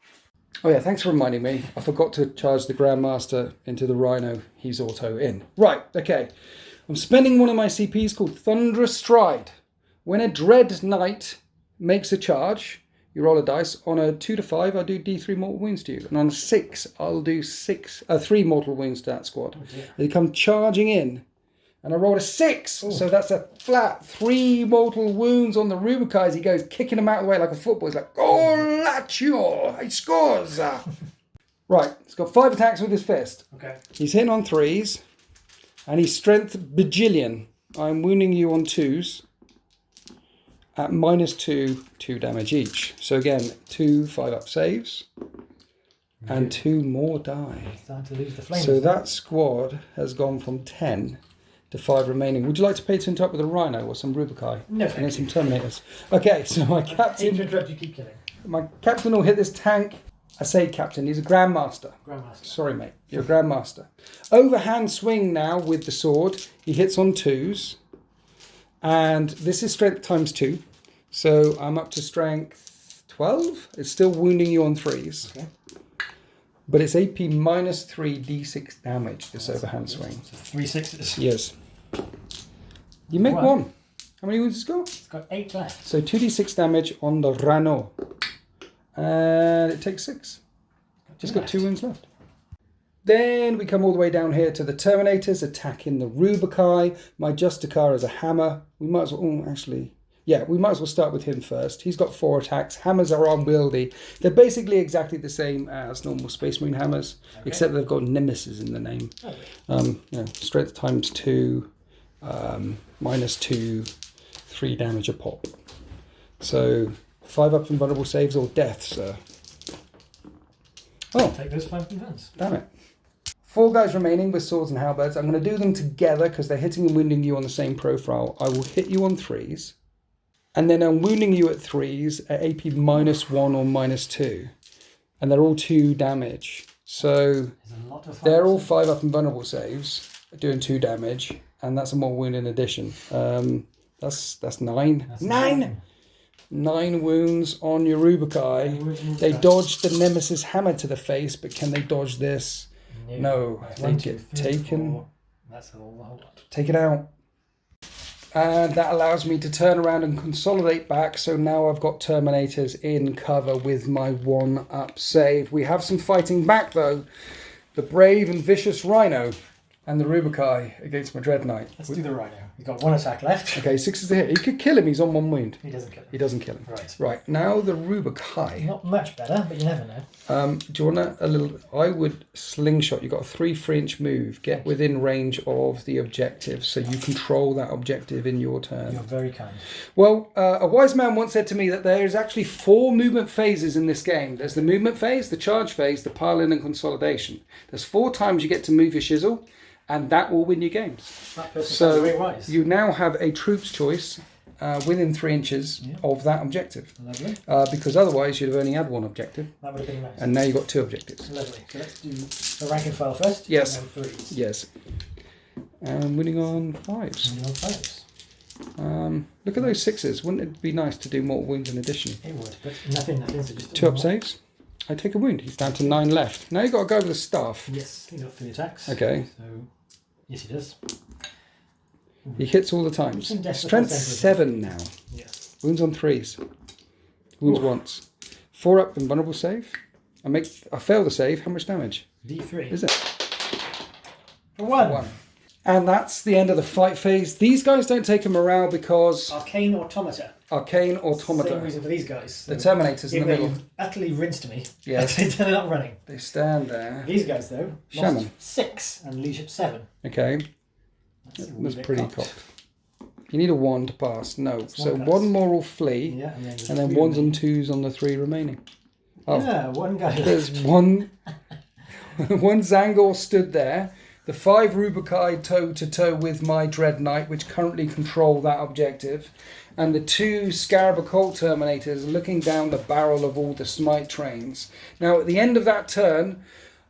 Oh yeah, thanks for reminding me. I forgot to charge the Grandmaster into the Rhino. He's auto in. Right, okay. I'm spending one of my CPs called Thunderous Stride. When a Dread Knight makes a charge, you roll a dice. On a 2 to 5, I'll do D3 mortal wounds to you. And on a 6, I'll do 3 mortal wounds to that squad. Oh dear. They come charging in. And I rolled a 6, so that's a flat 3 mortal wounds on the Rubikai as he goes kicking them out of the way like a football. He's like, Golaccio, he scores. Right, he's got 5 attacks with his fist. Okay. He's hitting on 3s, and he's strength bajillion. I'm wounding you on 2s at -2, 2 damage each. So again, 2 5-up saves, and 2 more die. Starting to lose the flames. So that squad has gone from 10 to 5 remaining. Would you like to pay to interrupt with a Rhino or some Rubikai? No, and then some Terminators. Okay, so my captain. Interrupt, you keep killing. My captain will hit this tank. I say captain, he's a Grandmaster. Grandmaster. Sorry, mate. You're a Grandmaster. Overhand swing now with the sword. He hits on 2s. And this is strength times 2. So I'm up to strength 12. It's still wounding you on 3s. Okay. But it's AP -3 D6 damage, this overhand swing. So 3 6s. Yes. You make 1. How many wounds has it got? It's got 8 left. So 2d6 damage on the Rhino. And it takes 6. Just got 2 wounds left. Then we come all the way down here to the Terminators attacking the Rubikai. My Justicar is a hammer. We might as well... we might as well start with him first. He's got 4 attacks. Hammers are unwieldy. They're basically exactly the same as normal Space Marine hammers, except they've got Nemesis in the name. Strength times 2, -2, 3 damage a pop. So 5 up invulnerable saves or death, sir. Oh, Take those 5 defense. damn it. 4 guys remaining with swords and halberds. I'm going to do them together because they're hitting and wounding you on the same profile. I will hit you on 3s. And then I'm wounding you at 3s at AP -1 or -2. And they're all 2 damage. So they're all 5 up invulnerable saves, doing 2 damage. And that's a more wound in addition. That's 9. That's 9! 9 wounds on your Rubikai. They dodged the Nemesis hammer to the face, but can they dodge this? No. They get taken. 4. That's all the whole lot. Take it out. And that allows me to turn around and consolidate back. So now I've got Terminators in cover with my 1-up save. We have some fighting back though. The brave and vicious Rhino and the Rubikai against my Dread Knight. Let's do the Rhino. He's got 1 attack left. Okay, 6 is the hit. He could kill him. He's on 1 wound. He doesn't kill him. He doesn't kill him. Right. Right, now the Rubikai. Not much better, but you never know. Do you want a little... I would slingshot. You've got a 3-inch move. Get within range of the objective so you control that objective in your turn. You're very kind. Well, a wise man once said to me that there is actually 4 movement phases in this game. There's the movement phase, the charge phase, the pile-in and consolidation. There's 4 times you get to move your shizzle, and that will win you games. That person So very wise. you now have a troops choice within 3 inches of that objective. Lovely. Because otherwise you'd have only had 1 objective. That would have been nice. And now you've got 2 objectives. Lovely. So let's do the rank and file first. Yes. And then 3s. Yes. And winning on 5s. And on 5s. Look at those 6s. Wouldn't it be nice to do more wounds in addition? It would, but nothing. So just 2 up saves. I take a wound. He's down to 9 left. Now you've got to go with the staff. Yes, he got 3 attacks. Okay. So, yes, he does. He hits all the time. Strength 7 now. Yes. Wounds on 3s. Wounds once. 4 up and vulnerable save. I fail the save. How much damage? D3. Is it? For 1. 1. And that's the end of the fight phase. These guys don't take a morale because... Arcane Automata. Arcane Automata. Same reason for these guys. The Terminators in the Even though middle. you've utterly rinsed me. Yes. They're not running. They stand there. These guys, though, Shaman. lost 6 and leadership 7. Okay. That's That's pretty cocked. You need a 1 to pass. No. So one pass. 1 moral flee. Yeah, and then, And then 1s and 2s on the 3 remaining. Oh. Yeah, 1 guy There's left. one Zangor stood there. The 5 Rubikai toe-to-toe with my Dread Knight, which currently control that objective. And the 2 Scarab Occult Terminators looking down the barrel of all the Smite trains. Now, at the end of that turn,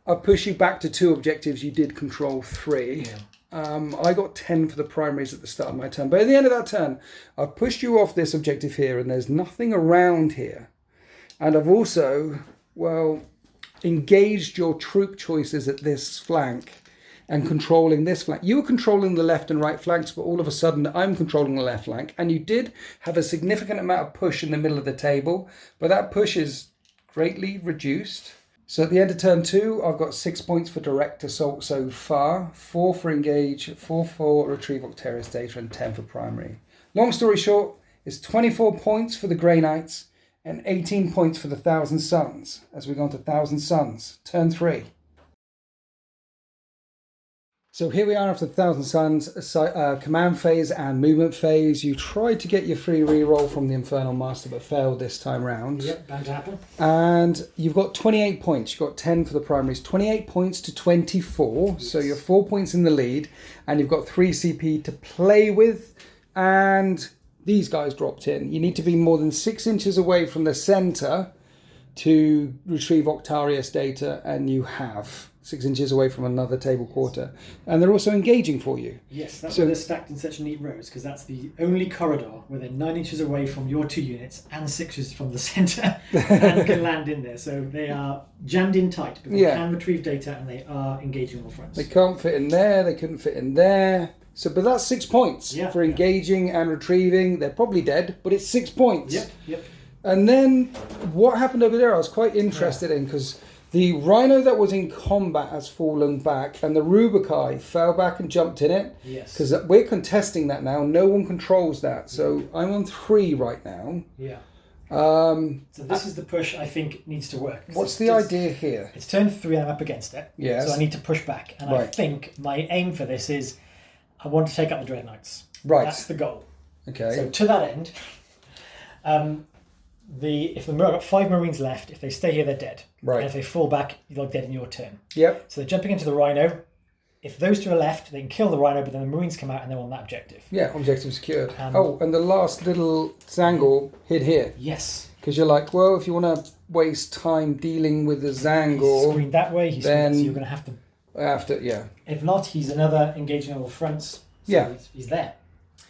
I'll push you back to 2 objectives. You did control 3. Yeah. I got 10 for the primaries at the start of my turn. But at the end of that turn, I've pushed you off this objective here, and there's nothing around here. And I've also, well, engaged your troop choices at this flank and controlling this flank. You were controlling the left and right flanks, but all of a sudden I'm controlling the left flank. And you did have a significant amount of push in the middle of the table, but that push is greatly reduced. So at the end of turn 2, I've got 6 points for direct assault so far, 4 for engage, 4 for retrieval of terrorist data, and 10 for primary. Long story short, it's 24 points for the Grey Knights and 18 points for the Thousand Suns as we go on to Thousand Suns, turn 3. So here we are after the Thousand Suns, command phase and movement phase. You tried to get your free reroll from the Infernal Master, but failed this time round. Yep, bound to happen. And you've got 28 points. You've got 10 for the primaries. 28 points to 24. Yes. So you're 4 points in the lead. And you've got 3 CP to play with. And these guys dropped in. You need to be more than 6 inches away from the centre to retrieve Octarius data. And you have 6 inches away from another table quarter. And they're also engaging for you. Yes, that's why they're stacked in such neat rows, because that's the only corridor where they're 9 inches away from your 2 units and 6 inches from the centre and can land in there. So they are jammed in tight, but they can retrieve data and they are engaging all fronts. They can't fit in there, they couldn't fit in there. So, but that's 6 points for engaging and retrieving. They're probably dead, but it's 6 points. Yep. And then what happened over there, I was quite interested in, because the Rhino that was in combat has fallen back, and the Rubikai fell back and jumped in it. Yes. Because we're contesting that now. No one controls that. So I'm on 3 right now. Yeah. So this is the push I think needs to work. What's the idea here? It's turn 3 and I'm up against it. Yes. So I need to push back. And I think my aim for this is I want to take out the Dread Knights. Right. That's the goal. Okay. So to that end, if the I've got 5 Marines left, if they stay here, they're dead. Right. And if they fall back, they're dead in your turn. Yep. So they're jumping into the Rhino. If those 2 are left, they can kill the Rhino, but then the Marines come out and they're on that objective. Yeah, objective secured. And the last little Zangor hid here. Yes. Because you're like, well, if you want to waste time dealing with the Zangor... He's screened that way, then so you're going to have to... After, yeah. If not, he's another engaging on all fronts. So he's there.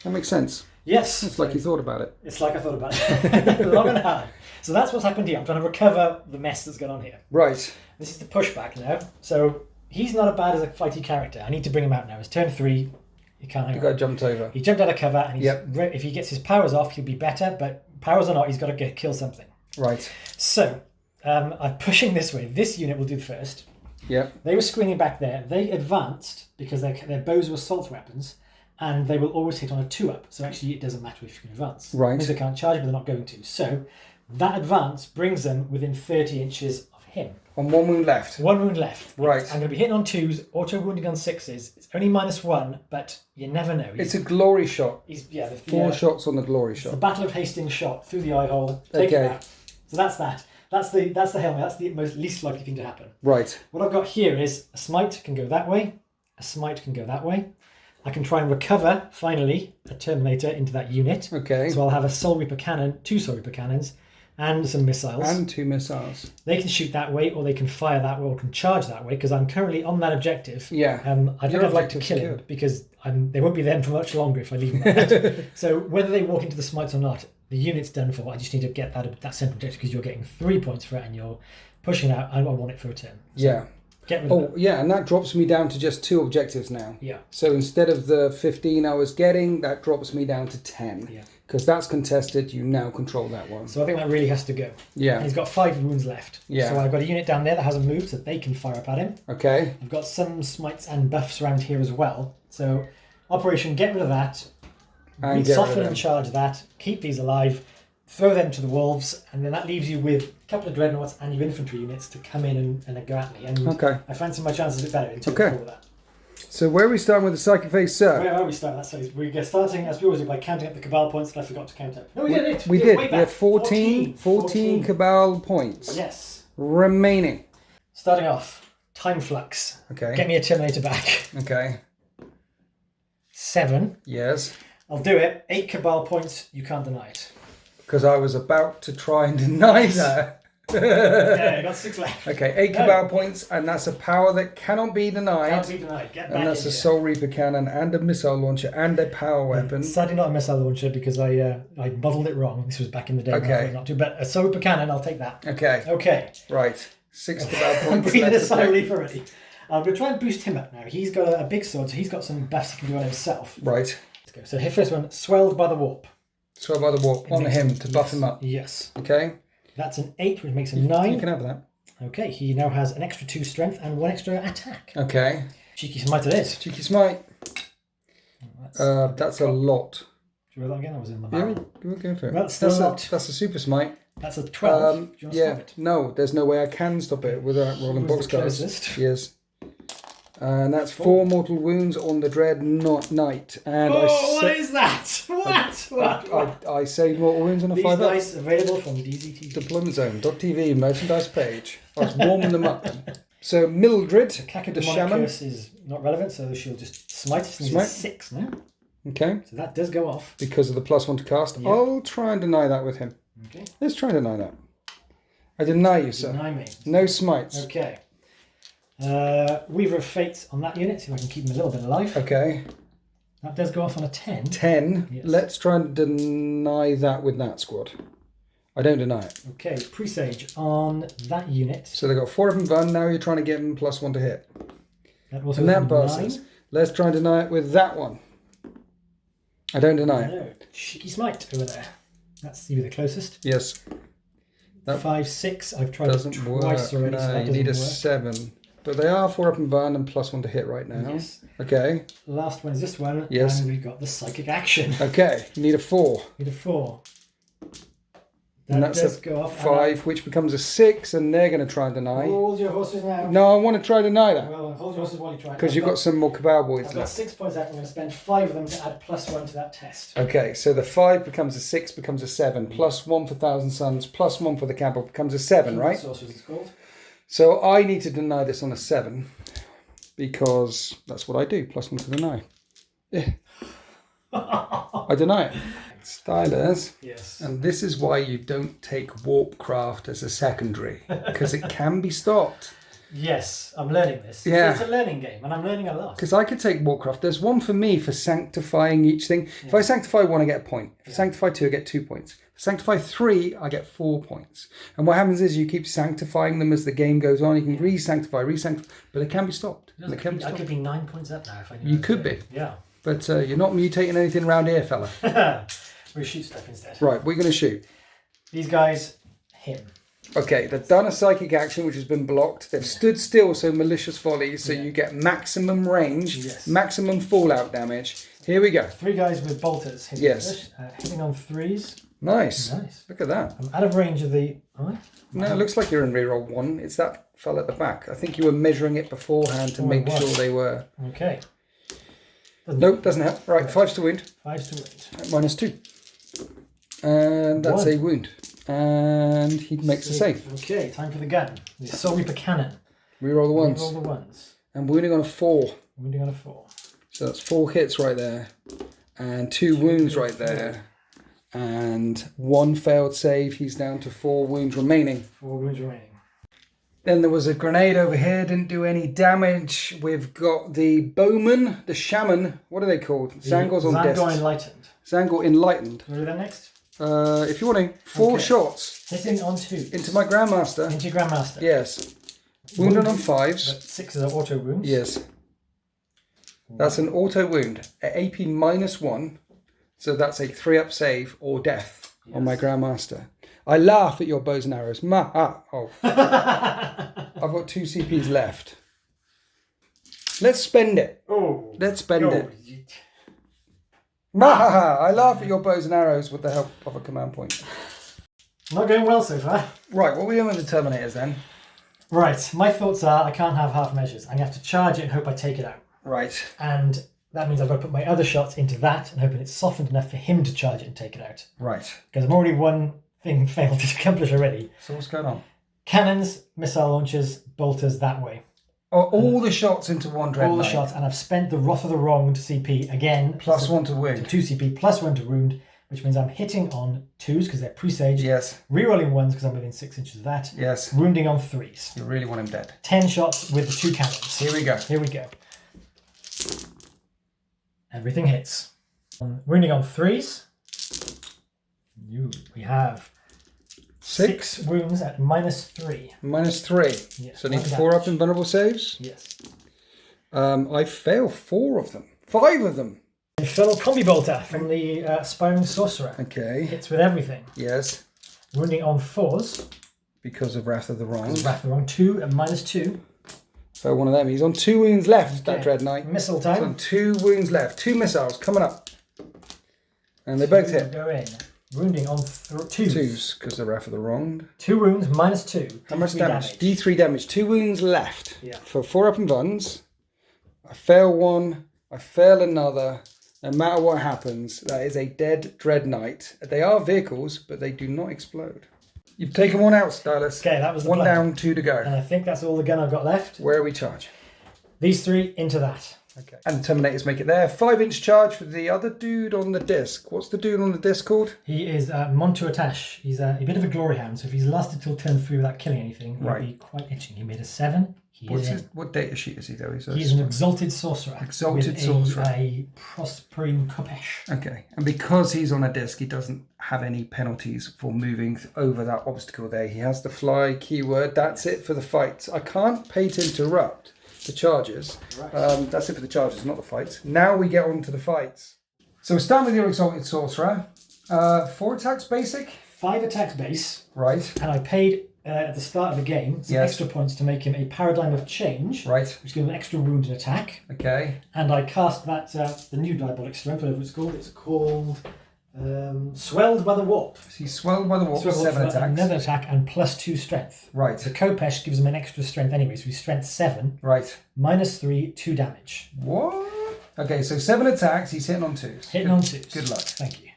That makes sense. Yes. It's like you thought about it. It's like I thought about it. Long and hard. So that's what's happened here. I'm trying to recover the mess that's gone on here. Right. This is the pushback now. So he's not as bad as a fighty character. I need to bring him out now. It's turn 3. He can't hang The guy on. jumped over. He jumped out of cover, and if he gets his powers off, he'll be better. But powers or not, he's got to kill something. Right. So I'm pushing this way. This unit will do first. Yep. They were screening back there. They advanced because their bows were assault weapons, and they will always hit on a 2-up. So actually, it doesn't matter if you can advance. Right. It means they can't charge, but they're not going to. So that advance brings them within 30 inches of him. On 1 wound left. 1 wound left. Right. I'm going to be hitting on 2s, auto wounding on 6s. It's only -1, but you never know. It's a glory shot. The 4 shots on the glory the shot. Battle of Hastings shot through the eye hole. Take it out. So that's that. That's the helmet. That's the most least likely thing to happen. Right. What I've got here is a smite can go that way. A smite can go that way. I can try and recover, finally, a Terminator into that unit. Okay. So I'll have a Soul Reaper cannon, 2 Soul Reaper cannons, and some missiles. And 2 missiles. They can shoot that way, or they can fire that way, or can charge that way, because I'm currently on that objective. Yeah. I think I'd like to kill him, because they won't be there for much longer if I leave them like that. So whether they walk into the smites or not, the unit's done for. I just need to get that central objective, because you're getting 3 points for it, and you're pushing out. I want it for a turn. So yeah. Get rid of that. Yeah, and that drops me down to just 2 objectives now. Yeah. So instead of the 15 I was getting, that drops me down to 10. Yeah. Because that's contested, you now control that one. So I think that really has to go. Yeah. And he's got 5 wounds left. Yeah. So I've got a unit down there that hasn't moved, so they can fire up at him. Okay. I've got some smites and buffs around here as well. So Operation Get Rid of That. And Soften and charge that. Keep these alive. Throw them to the wolves. And then that leaves you with a couple of dreadnoughts and your infantry units to come in and go at me. And okay. I fancy my chances a bit better in turn 4 with that. So where are we starting with the Psychic Phase, sir? Where are we starting? So we're starting, as we always do, by counting up the Cabal points that I forgot to count up. No, we did it! We did. did. Way We back. have 14 Cabal points. Yes. Remaining. Starting off, Time Flux. Okay. Get me a Terminator back. Okay. 7. Yes. I'll do it. 8 Cabal points. You can't deny it. Because I was about to try and deny that. Yeah, I got 6 left. Okay, 8 Cabal points, and that's a power that cannot be denied. Can't be denied. Get back And that's in a here. Soul Reaper cannon and a missile launcher and a power weapon. Sadly not a missile launcher because I modelled it wrong. This was back in the day. when I Okay. thought not to, but a Soul Reaper cannon, I'll take that. Okay. Okay. Right. 6 Cabal I'm points. breathing a left to sigh of play. relief already. I'm going to try and boost him up now. He's got a big sword, so he's got some buffs he can do on himself. Right. Let's go. So here, first one, Swelled by the Warp. So by the warp on Makes him to buff him up. Yes. Okay. That's an 8, which makes him 9. You can have that. Okay, he now has an extra 2 strength and 1 extra attack. Okay. Cheeky smite it is. Cheeky smite. That's a lot. Do you roll that again? I was in the Yeah, barrel. we'll go for it. Well, still a lot. That's a super smite. That's a 12. Do you want to Yeah. stop it? No, there's no way I can stop it without rolling Who's the boxcars. closest? Yes. And that's 4 mortal wounds on the Dread Knight. And What is that? What? I saved mortal wounds on a These 5 up. dice available from DZT. Deployment Zone.tv merchandise page. I was warming them up. So Mildred, the Kakademonic shaman. curse is not relevant, so she'll just smite. Smite. Smite. 6 now. Okay. So that does go off. Because of the +1 to cast. Yeah. I'll try and deny that with him. Okay. Let's try and deny that. I deny you, sir. Deny me. No smites. Okay. Weaver of Fate on that unit, see if I can keep him a little bit alive. Okay. That does go off on a 10. 10. Yes. Let's try and deny that with that squad. I don't deny it. Okay, Presage on that unit. So they got 4 of them done. Now you're trying to get them +1 to hit. That also And that goes on passes. 9. Let's try and deny it with that one. I don't deny it. No, Cheeky Smite over there. That's you the closest. Yes. That 5, 6. I've tried it Doesn't work. twice already, so No, that you need a doesn't work. 7. But they are 4 up and burned and +1 to hit right now. Yes. Okay. Last one is this one. Yes. And we've got the Psychic Action. Okay. You need a 4. Need a 4. And that's does a go off. 5, which becomes a 6, and they're going to try and deny. Hold your horses now. No, I want to try and deny that. Well, hold your horses while you try. Because you've got some more cabal boys I've got left. 6 points left. I'm going to spend 5 of them to add +1 to that test. Okay, so the 5 becomes a 6, becomes a 7, +1 for 1,000 Suns, +1 for the Cabal becomes a 7, right? Sorcerers it's called. So I need to deny this on a 7, because that's what I do, +1 to deny. Yeah. I deny it. Stylers. Yes. And this is why you don't take Warpcraft as a secondary, because it can be stopped. Yes, I'm learning this. Yeah. So it's a learning game, and I'm learning a lot. Because I could take Warcraft. There's one for me for sanctifying each thing. If I sanctify 1, I get a point. If I sanctify 2, I get 2 points. If I sanctify 3, I get 4 points. And what happens is you keep sanctifying them as the game goes on. You can re-sanctify, but it can be stopped. I could be 9 points up now if I knew. You could be. Yeah. But you're not mutating anything around here, fella. We shoot stuff instead. Right, we're going to shoot. These guys, him. Okay, they've done a psychic action which has been blocked. They've stood still, so malicious volleys, so you get maximum range, maximum fallout damage. Here we go. 3 guys with bolters. Hitting on 3s. Nice. Nice. Look at that. I'm out of range of the... Oh, no, it looks like you're in reroll 1. It's that fell at the back. I think you were measuring it beforehand to make sure they were... Okay. Nope, doesn't help. Right, 5's to wound. 5's to wound. -2. And that's a wound. And he makes a save. Okay, time for the gun. The Soul Reaper Cannon. Reroll the ones. Reroll the ones. And wounding on a 4. Wounding on a 4. So that's 4 hits right there. And 2 wounds right there. And 1 failed save. He's down to 4 wounds remaining. 4 wounds remaining. Then there was a grenade over here. Didn't do any damage. We've got the bowman, the shaman. What are they called? Zangor's on discs. Zangor Enlightened. Zangor Enlightened. Want to do that next? If you want to. 4 shots. Hitting on 2. Into my Grandmaster. Into your Grandmaster. Yes. Wounded on 5s. But 6 are auto wounds. Yes. That's an auto wound. At AP -1. So that's a 3-up save or death on my Grandmaster. I laugh at your bows and arrows. Oh. I've got 2 CPs left. Let's spend it. Oh. Let's spend it. I laugh at your bows and arrows with the help of a command point. Not going well so far. Right, what are we doing with the Terminators then? Right, my thoughts are I can't have half measures. I'm going to have to charge it and hope I take it out. Right. And that means I've got to put my other shots into that and hoping it's softened enough for him to charge it and take it out. Right. Because I'm already one thing failed to accomplish already. So what's going on? Cannons, missile launchers, bolters that way. Oh, all the shots into one Dread All the Knight. shots, and I've spent the Wrath of the Wronged CP again. +1 to wound. 2 CP, +1 to wound, which means I'm hitting on 2s because they're presaged. Yes. Rerolling 1s because I'm within 6 inches of that. Yes. Wounding on 3s. You really want him dead. 10 shots with the 2 cannons. Here we go. Here we go. Everything hits. Wounding on 3s. We have 6 wounds at -3. -3. Yes, So I need 1 4 up damage. in vulnerable saves. Yes. I fail 4 of them. 5 of them. Infernal Combi Bolter from the Aspiring Sorcerer. Okay. Hits with everything. Yes. Wounding on 4s. Because of Wrath of the Wrong. Wrath of the Wrong 2 and -2. So one of them. He's on 2 wounds left, that Okay. Dread Knight. Missile He's on time. 2 wounds left. 2 missiles coming up. And they both hit. Go in. Wounding on 2s. 2s, because of Wrath of the Wrong. 2 wounds, -2. How much damage? D3 damage. 2 wounds left. Yeah. For 4 up and vuns. I fail 1. I fail another. No matter what happens, that is a dead Dread Knight. They are vehicles, but they do not explode. You've taken 1 out, Stylus. Okay, that was the 1 plan. down, 2 to go. And I think that's all the gun I've got left. Where are we charge? These 3 into that. Okay. And the Terminators make it there. 5-inch charge for the other dude on the disc. What's the dude on the disc called? He is Montuatash. He's a bit of a glory hound, so if he's lasted till turn 3 without killing anything, he'll be quite itching. He made a 7. What data sheet is he though? He's an exalted sorcerer. Exalted sorcerer. A prospering Kopesh. Okay. And because he's on a disc, he doesn't have any penalties for moving over that obstacle there. He has the fly keyword. That's it for the fights. I can't pay to interrupt the charges. Right. That's it for the charges, not the fights. Now we get on to the fights. So we're starting with your exalted sorcerer. 4 attacks basic. 5 attacks base. Right. And I paid at the start of the game some extra points to make him a paradigm of change. Right. Which gives him an extra wound and attack. Okay. And I cast that the new diabolic strength, whatever it's called. It's called Swelled by the warp. So he's swelled by the warp, Swelled 7 for attacks. Another attack and +2 strength. Right. The Kopesh gives him an extra strength anyway, so he's strength 7. Right. -3, 2 damage. What? Okay, so 7 attacks, he's hitting on 2s. Hitting on 2s. Good luck. Thank you.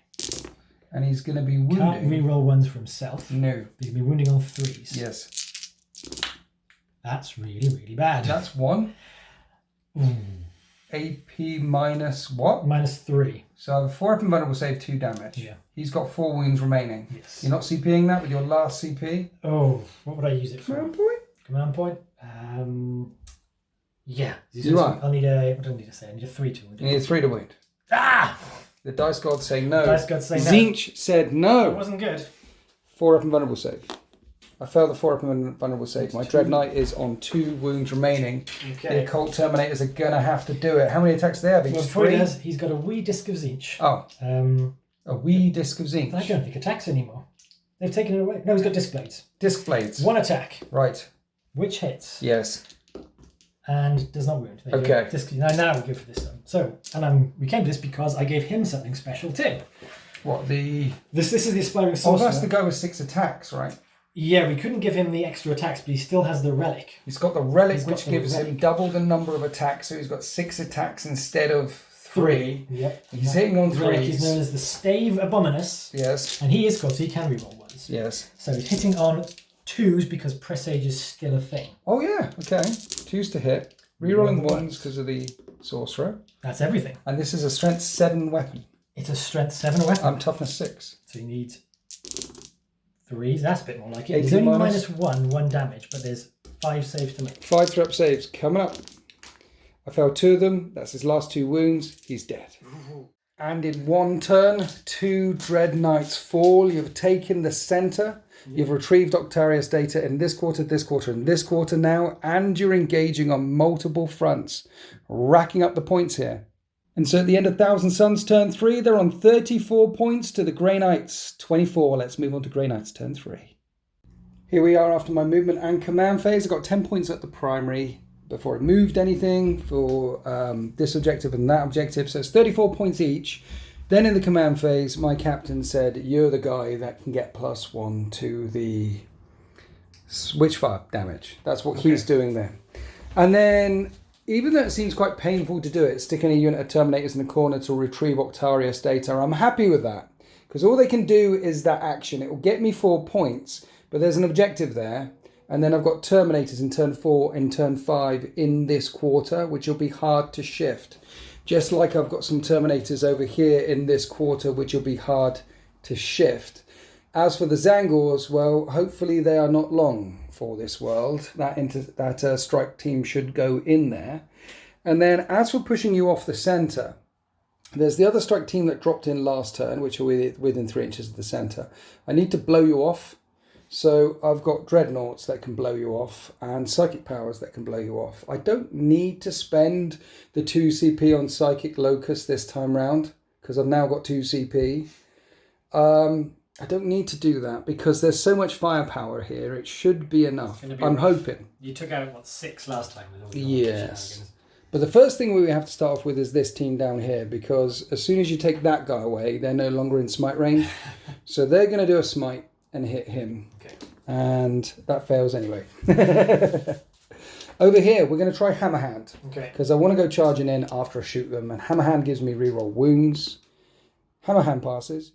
And he's going to be wounding. Can't reroll 1s for himself. No. He's going to be wounding on 3s. Yes. That's really, really bad. That's 1. AP minus what? -3. So I have a 4 up invulnerable save, 2 damage. Yeah. He's got 4 wounds remaining. Yes. You're not CPing that with your last CP? Oh, what would I use it for? Command point? Command point? Yeah. You are. I'll need a, what do I need to say? I need a 3 to wound. You need a 3 to wound. Ah! The dice gods say no. Dice gods say no. Zinch said no. It wasn't good. 4 up invulnerable save. I failed the 4 up invulnerable save. My Dread Knight is on 2 wounds remaining. Okay. The Occult Terminators are going to have to do it. How many attacks do they have each? Well, before he 3? does, he's got a wee disc of Zinch. Oh. A wee disc of Zinch. I don't think attacks anymore. They've taken it away. No, he's got disc blades. Disc blades. 1 attack, Right. which hits Yes. and does not wound. There you Okay. go. Disc, now we go for this one. So, we came to this because I gave him something special too. What, the... This is the Aspiring Oh, Sorcerer. that's the guy with 6 attacks, right? Yeah, we couldn't give him the extra attacks, but he still has the relic. He's got the relic, He's got which the gives him relic. double the number of attacks, so he's got 6 attacks instead of 3. Yep. He's hitting on The relic is 3s. known as the Stave Abominus, Yes, and he is good, so he can reroll 1s. yes. So he's hitting on 2s because Presage is still a thing. Oh, yeah, okay. 2s to hit. Rerolling 1s because of the Sorcerer. That's everything. And this is a Strength 7 weapon. It's a Strength 7 weapon. I'm Toughness 6. So you need 3s. That's a bit more like it. 18 He's only minus- -1 damage, but there's 5 saves to make. 5 threat saves coming up. I failed 2 of them. That's his last 2 wounds. He's dead. And in 1 turn, 2 Dread Knights fall. You've taken the centre. You've retrieved Octarius data in this quarter, and this quarter now, and you're engaging on multiple fronts, racking up the points here. And so at the end of Thousand Suns turn 3, they're on 34 points to the Grey Knights 24. Let's move on to Grey Knights turn 3. Here we are after my movement and command phase. I got 10 points at the primary before it moved anything for this objective and that objective. So it's 34 points each. Then in the command phase, my captain said, you're the guy that can get +1 to the Witchfire damage. That's what he's doing there. And then, even though it seems quite painful to do it, sticking a unit of Terminators in the corner to retrieve Octarius data, I'm happy with that. Because all they can do is that action. It will get me 4 points, but there's an objective there. And then I've got Terminators in turn 4 and turn 5 in this quarter, which will be hard to shift. Just like I've got some Terminators over here in this quarter, which will be hard to shift. As for the Zangors, well, hopefully they are not long for this world. That strike team should go in there. And then as for pushing you off the centre, there's the other strike team that dropped in last turn, which are within 3 inches of the centre. I need to blow you off. So I've got Dreadnoughts that can blow you off and Psychic Powers that can blow you off. I don't need to spend the 2 CP on Psychic Locust this time round because I've now got 2 CP. I don't need to do that because there's so much firepower here. It should be enough. I'm hoping. You took out, 6 last time? With all the Yes. But the first thing we have to start off with is this team down here because as soon as you take that guy away, they're no longer in smite range. So they're going to do a smite and hit him. Okay. And that fails anyway. Over here, we're going to try Hammerhand. Okay. Because I want to go charging in after I shoot them. And Hammerhand gives me reroll wounds. Hammerhand passes.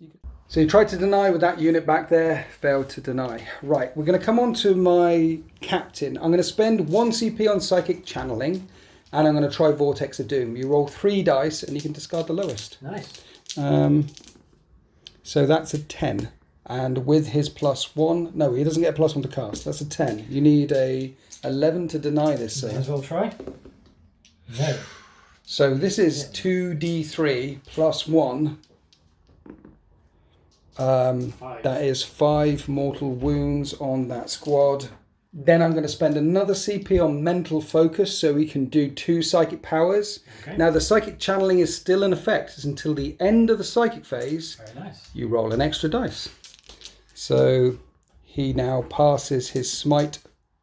So you tried to deny with that unit back there. Failed to deny. Right, we're going to come on to my captain. I'm going to spend 1 CP on Psychic Channeling. And I'm going to try Vortex of Doom. You roll 3 dice and you can discard the lowest. Nice. So that's a 10. And with his +1, no, he doesn't get a +1 to cast. That's a 10. You need a 11 to deny this, May sir. as well try. No. So this is 2d3 +1. 5. That is 5 mortal wounds on that squad. Then I'm going to spend another CP on Mental Focus so we can do 2 Psychic Powers. Okay. Now the Psychic Channeling is still in effect. It's until the end of the Psychic phase. Very nice. You roll an extra dice. So he now passes his smite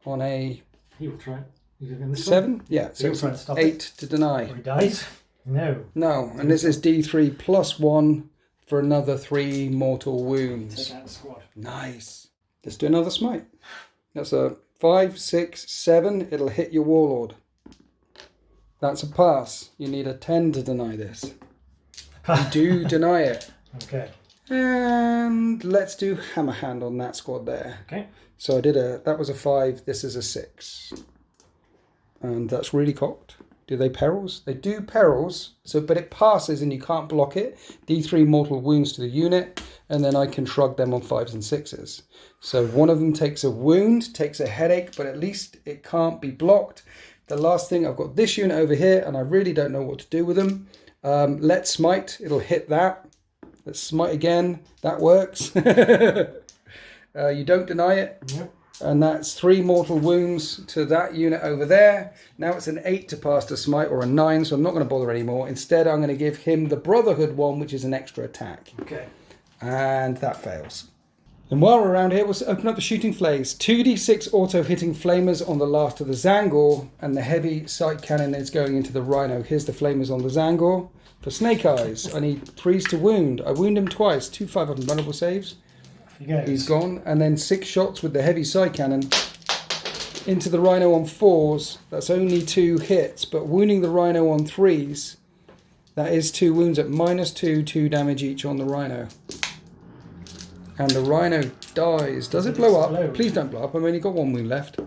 on a He will try. He's going this 7. Yeah, so He'll it's try an to stop 8 to Or deny. he dies. No. No, and this is D3 +1 for another 3 mortal wounds. Take out the squad. Nice. Let's do another smite. That's a 5, 6, 7. It'll hit your warlord. That's a pass. You need a 10 to deny this. You do deny it. Okay. And let's do hammer hand on that squad there. Okay. So I did that was a 5, this is a 6. And that's really cocked. Do they perils? They do perils, but it passes and you can't block it. D3 mortal wounds to the unit, and then I can shrug them on 5s and 6s. So one of them takes a wound, takes a headache, but at least it can't be blocked. The last thing, I've got this unit over here, and I really don't know what to do with them. Let's smite, it'll hit that. Let's smite again, that works. You don't deny it. Yep. And that's 3 mortal wounds to that unit over there. Now it's an 8 to pass to smite, or a 9, so I'm not going to bother anymore. Instead, I'm going to give him the Brotherhood one, which is an extra attack. Okay. And that fails. And while we're around here, we'll open up the shooting flays. 2d6 auto-hitting flamers on the last of the Zangor, and the heavy sight cannon is going into the Rhino. Here's the flamers on the Zangor. For Snake Eyes, I need 3s to wound. I wound him twice. 2 5 invulnerable saves. He's gone. And then 6 shots with the heavy side cannon into the Rhino on 4s. That's only 2 hits, but wounding the Rhino on 3s, that is 2 wounds at -2, 2 damage each on the Rhino. And the Rhino dies. Does it blow up? Please don't blow up. I've only got 1 wound left. Hey,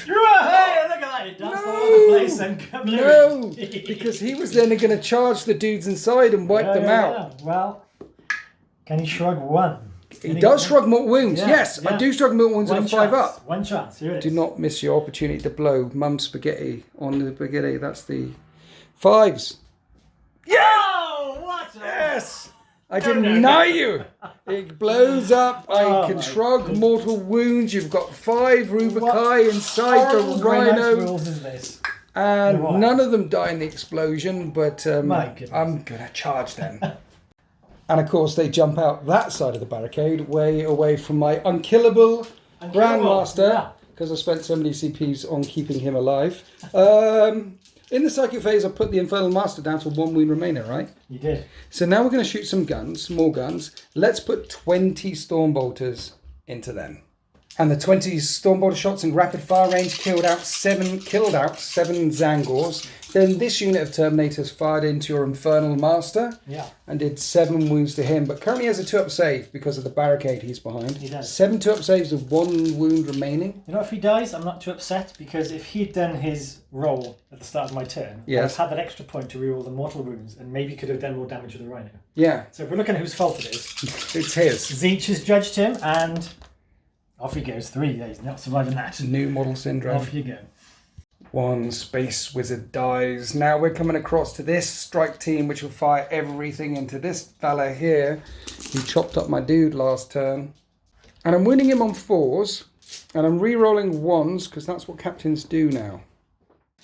look at that! It danced all over the place and kablooey. No, because he was then going to charge the dudes inside and wipe them out. Yeah. Well, can he shrug 1? He does shrug mortal wounds. Yeah, Yes, yeah. I do shrug mortal wounds on a 5 up. 1 chance. Here it is. Do not miss your opportunity to blow Mum Spaghetti on the spaghetti. That's the 5s. Yeah! Oh, what? Yes! I deny you. It blows up. I can shrug mortal wounds. You've got 5 Rubikai inside the Rhino. Rules is this? And none of them die in the explosion, but My goodness. I'm going to charge them. And of course, they jump out that side of the barricade, way away from my unkillable Grandmaster, because I spent so many CPs on keeping him alive. In the psychic phase, I put the Infernal Master down to 1 wound remaining, right? You did. So now we're going to shoot some guns, more guns. Let's put 20 Stormbolters into them. And the 20 Stormbolter shots in rapid fire range killed out 7 Zangors. Then this unit of Terminators fired into your Infernal Master and did 7 wounds to him, but currently has a 2-up save because of the barricade he's behind. He does. 7 2-up saves with 1 wound remaining. You know, if he dies, I'm not too upset, because if he'd done his roll at the start of my turn, I'd have had that extra point to reroll the mortal wounds and maybe could have done more damage with the Rhino. Yeah. So if we're looking at whose fault it is, it's his. Zeech has judged him, and off he goes. 3 days, not surviving that. New model syndrome. Off you go. 1 Space Wizard dies. Now we're coming across to this strike team, which will fire everything into this fella here. He chopped up my dude last turn. And I'm winning him on 4s. And I'm re-rolling 1s, because that's what captains do now.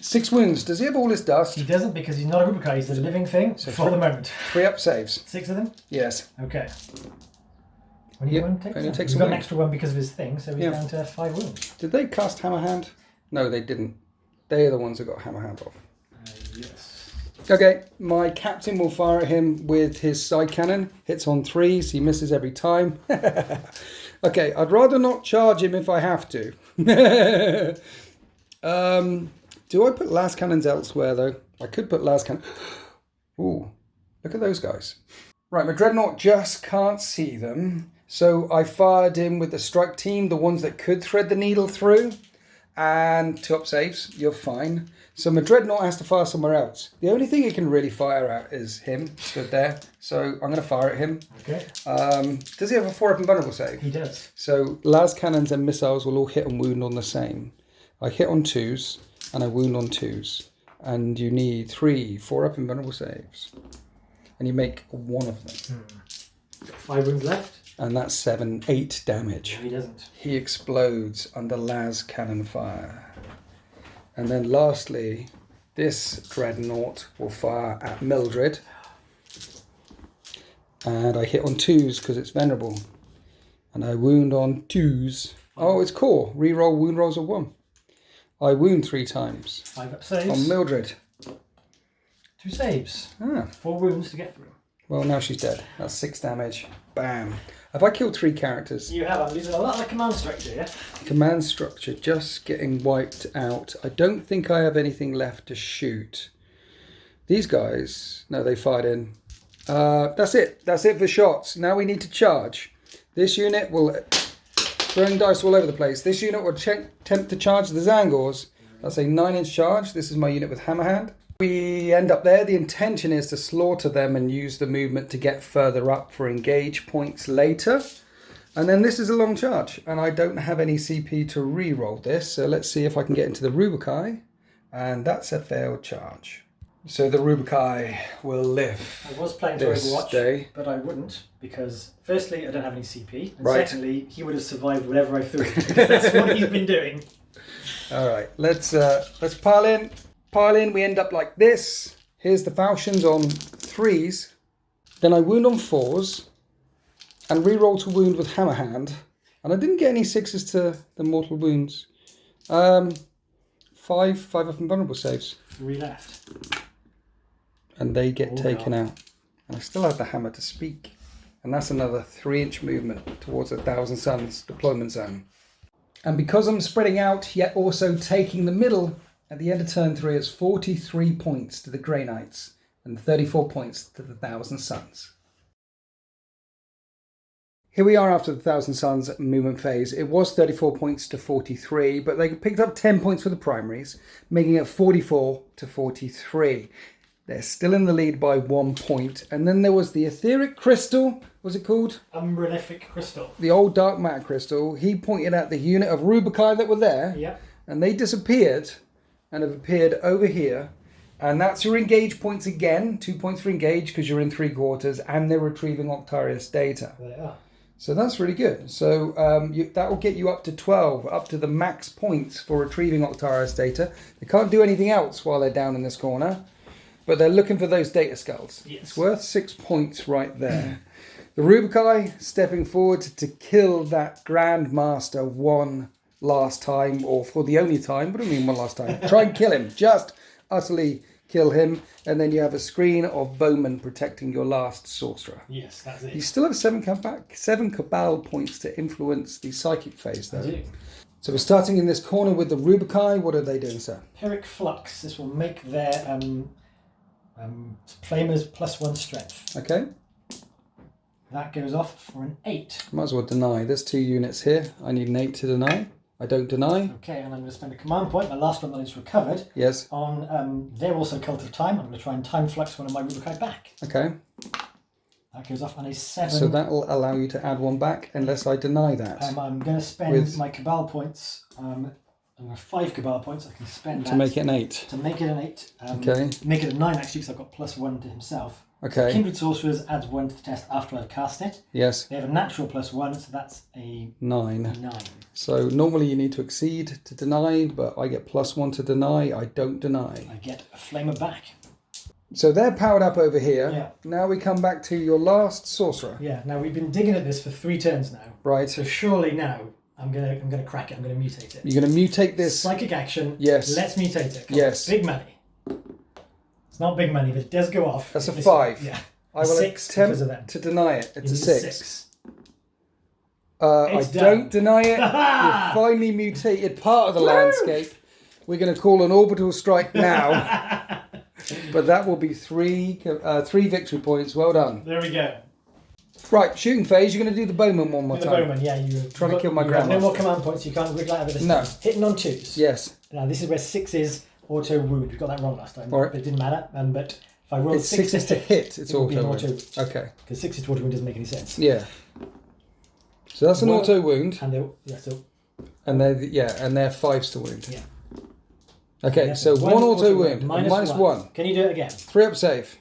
6 wounds. Does he have all his dust? He doesn't, because he's not a Rubikai. He's a living thing for the moment. 3-up saves. 6 of them? Yes. Okay. Only one takes takes He's a got an wound. extra 1 because of his thing, so he's down to 5 wounds. Did they cast Hammer Hand? No, they didn't. They are the ones that got Hammer Hand off. Yes. Okay, my captain will fire at him with his side cannon. Hits on 3s, he misses every time. Okay, I'd rather not charge him if I have to. Do I put last cannons elsewhere though? I could put last cannon. Ooh, look at those guys. Right, my Dreadnought just can't see them. So I fired in with the strike team, the ones that could thread the needle through. And 2-up saves, you're fine. So my Dreadnought has to fire somewhere else. The only thing it can really fire at is him, stood there. So I'm going to fire at him. Okay. Does he have a 4-up invulnerable save? He does. So las cannons and missiles will all hit and wound on the same. I hit on 2s and I wound on 2s. And you need 3 4-up invulnerable saves. And you make 1 of them. 5 wounds left. And that's 8 damage. He doesn't. He explodes under las cannon fire. And then lastly, this Dreadnought will fire at Mildred. And I hit on 2s because it's venerable. And I wound on 2s. Oh, it's core. Reroll wound rolls of 1. I wound 3 times. 5-up saves. On Mildred. 2 saves. 4 4 wounds to get through. Well, now she's dead. That's 6 damage. Bam. Have I killed 3 characters? You have. I'm losing a lot of the command structure, yeah? Command structure just getting wiped out. I don't think I have anything left to shoot. These guys, no, they fired in. That's it. That's it for shots. Now we need to charge. This unit will... Throwing dice all over the place. This unit will attempt to charge the Zangors. That's a 9-inch charge. This is my unit with Hammerhand. We end up there. The intention is to slaughter them and use the movement to get further up for engage points later. And then this is a long charge. And I don't have any CP to re-roll this. So let's see if I can get into the Rubikai. And that's a failed charge. So the Rubikai will live. I was playing to Overwatch, but I wouldn't because firstly, I don't have any CP, and secondly, he would have survived whatever I threw. That's what he's been doing. All right, let's pile in. Pile in. We end up like this. Here's the falchions on 3s. Then I wound on 4s, and re-roll to wound with Hammerhand. And I didn't get any 6s to the mortal wounds. 5 up and vulnerable saves. 3 left. And they get taken out. And I still have the hammer to speak. And that's another 3-inch movement towards 1,000 Suns deployment zone. And because I'm spreading out, yet also taking the middle, at the end of turn 3, it's 43 points to the Grey Knights and 34 points to the 1,000 Suns. Here we are after the 1,000 Suns movement phase. It was 34 points to 43, but they picked up 10 points for the primaries, making it 44 to 43. They're still in the lead by 1 point. And then there was the etheric crystal. What was it called? Umbrellific crystal. The old dark matter crystal. He pointed at the unit of Rubikai that were there. Yep. And they disappeared and have appeared over here. And that's your engage points again. 2 points for engage because you're in 3/4 and they're retrieving Octarius data. They are. So that's really good. So that will get you up to 12, up to the max points for retrieving Octarius data. They can't do anything else while they're down in this corner. But they're looking for those data skulls. Yes. It's worth 6 points right there. The Rubikai stepping forward to kill that Grandmaster one last time, or for the only time. What do you mean one last time? Try and kill him. Just utterly kill him. And then you have a screen of bowmen protecting your last sorcerer. Yes, that's it. You still have 7 Cabal points to influence the psychic phase, though. I do. So we're starting in this corner with the Rubikai. What are they doing, sir? Pyrrhic Flux. This will make their flamers +1 strength. Okay. That goes off for an 8. Might as well deny. There's 2 units here. I need an 8 to deny. I don't deny. Okay, and I'm going to spend a command point, my last one that is recovered, Yes. on they're also Cult of Time. I'm going to try and time flux one of my Rubikai back. Okay. That goes off on a 7. So that will allow you to add 1 back unless I deny that. I'm going to spend my Cabal points. I've got 5 Cabal points. I can spend To make it an 8. To make it an 8. Okay. Make it a 9 actually, because I've got +1 to himself. Okay. Kindred Sorcerers adds 1 to the test after I've cast it. Yes. They have a natural +1, so that's a 9. 9. So normally you need to exceed to deny, but I get +1 to deny. I don't deny. I get a Flamer back. So they're powered up over here. Yeah. Now we come back to your last sorcerer. Yeah. Now we've been digging at this for 3 turns now. Right. So surely now I'm gonna crack it. I'm gonna mutate it. You're going to mutate this. Psychic action. Yes. Let's mutate it. Yes. Big money. It's not big money, but it does go off. That's a 5. Yeah. I will 6 because of attempt them. to deny it. It's a 6. I It's don't done. deny it. You've finally mutated part of the landscape. We're going to call an orbital strike now. But that will be 3 victory points. Well done. There we go. Right, shooting phase. You're going to do the bowman one more The time. bowman, yeah, you Trying to kill my you have no grandmaster. more command points. You can't wriggle out of it this No. time. Hitting on 2s. Yes. Now this is where 6 is auto wound. We got that wrong last time, All right. but it didn't matter. But if I roll It's 6 is to hit. It's it will be an auto auto wound. Okay. because 6 is to auto wound doesn't make any sense. Yeah. So that's an Well- auto wound, And they so and they're 5s to wound. yeah. Okay, Yeah, so one auto wound, minus 1. Can you do it again? 3 up save.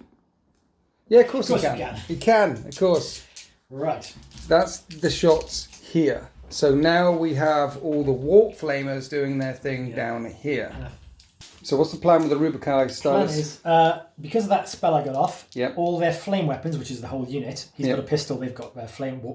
Yeah, of course, Of course he you can. can. He can, of course. Right. That's the shots here. So now we have all the warp flamers doing their thing down here. So what's the plan with the Rubikai Plan stylus? is because of that spell I got off. Yep. All their flame weapons, which is the whole unit. He's Yep. got a pistol. They've got warp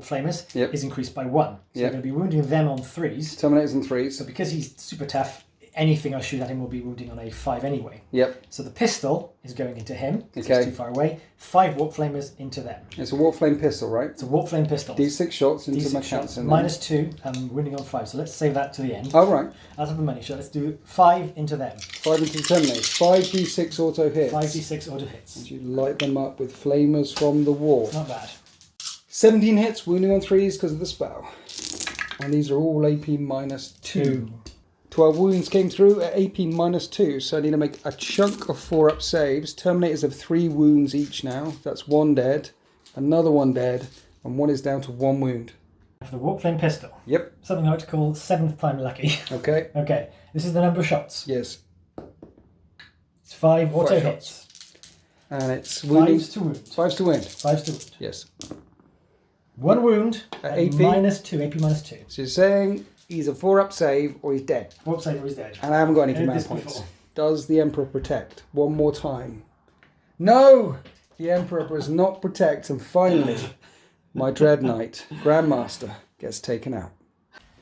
flamers. Yep. Is increased by 1. So Yep. you're going to be wounding them on 3s. Terminators and 3s. So because he's super tough, anything I shoot at him will be wounding on a 5 anyway. Yep. So the pistol is going into him. Okay. He's too far away. 5 warp flamers into them. It's a warp flame pistol, right? It's a warp flame pistol. D6 shots into my D6 shots. cancer. -2 and wounding on 5. So let's save that to the end. Oh, right. Out of the money shot, let's do 5 into them. 5 into the terminate. 5d6 auto hits. 5d6 auto hits. And you light them up with flamers from the wall. Not bad. 17 hits, wounding on 3s because of the spell. And these are all AP -2. 12 wounds came through at AP -2, so I need to make a chunk of 4-up saves. Terminators have 3 wounds each now. That's 1 dead, another 1 dead, and 1 is down to 1 wound. For the warp flame pistol. Yep. Something I like to call 7th time lucky. Okay. Okay, this is the number of shots. Yes. It's 5 auto 5 hits. And it's wounding. 5's to wound. 5's to win. 5's to wound. Yes. 1 wound At at AP? -2. AP -2. So you're saying he's a 4-up save or he's dead. Warp save or he's dead. And I haven't got any Heard command this points. before. Does the Emperor protect? One more time. No! The Emperor does not protect, and finally, my Dread Knight, Grandmaster, gets taken out.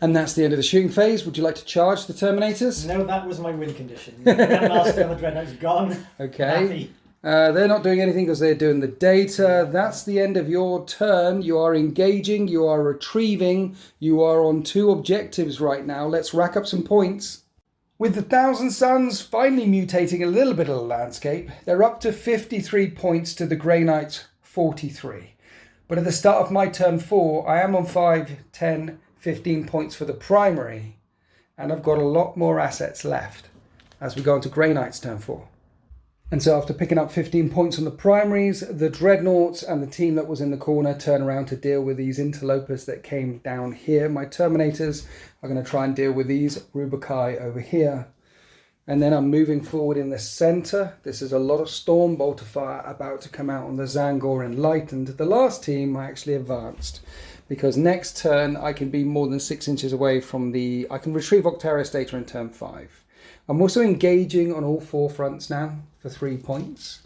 And that's the end of the shooting phase. Would you like to charge the Terminators? No, that was my win condition. Grandmaster and the Dreadnought's gone. Okay. Happy. They're not doing anything because they're doing the data. That's the end of your turn. You are engaging, you are retrieving, you are on 2 objectives right now. Let's rack up some points. With the Thousand Suns finally mutating a little bit of the landscape, they're up to 53 points to the Grey Knight's 43. But at the start of my turn 4, I am on 5, 10, 15 points for the primary, and I've got a lot more assets left as we go into Grey Knight's turn 4. And so after picking up 15 points on the primaries, the Dreadnoughts and the team that was in the corner turn around to deal with these interlopers that came down here. My Terminators are going to try and deal with these Rubikai over here. And then I'm moving forward in the centre. This is a lot of Storm Bolter fire about to come out on the Zangor Enlightened. The last team I actually advanced, because next turn I can be more than 6 inches away from the... I can retrieve Octarius data in turn 5. I'm also engaging on all 4 fronts now for 3 points.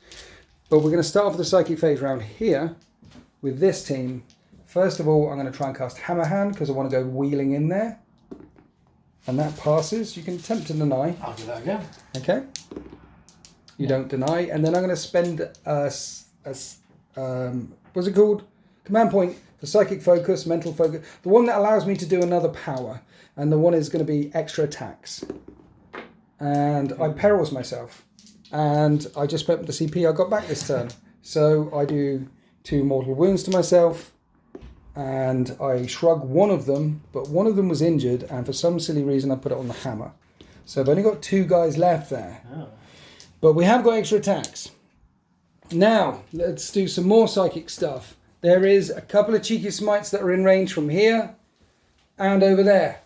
But we're going to start off the Psychic phase round here with this team. First of all, I'm going to try and cast Hammer Hand because I want to go wheeling in there. And that passes. You can attempt to deny. I'll give that a go. Okay. You don't deny. And then I'm going to spend what's it called? Command point for Psychic Focus, Mental Focus. The one that allows me to do another power. And the one is going to be extra attacks. And I perils myself. And I just spent the CP I got back this turn. So I do 2 mortal wounds to myself. And I shrug one of them, but one of them was injured, and for some silly reason I put it on the hammer. So I've only got 2 guys left there. Oh. But we have got extra attacks. Now, let's do some more psychic stuff. There is a couple of cheeky smites that are in range from here and over there.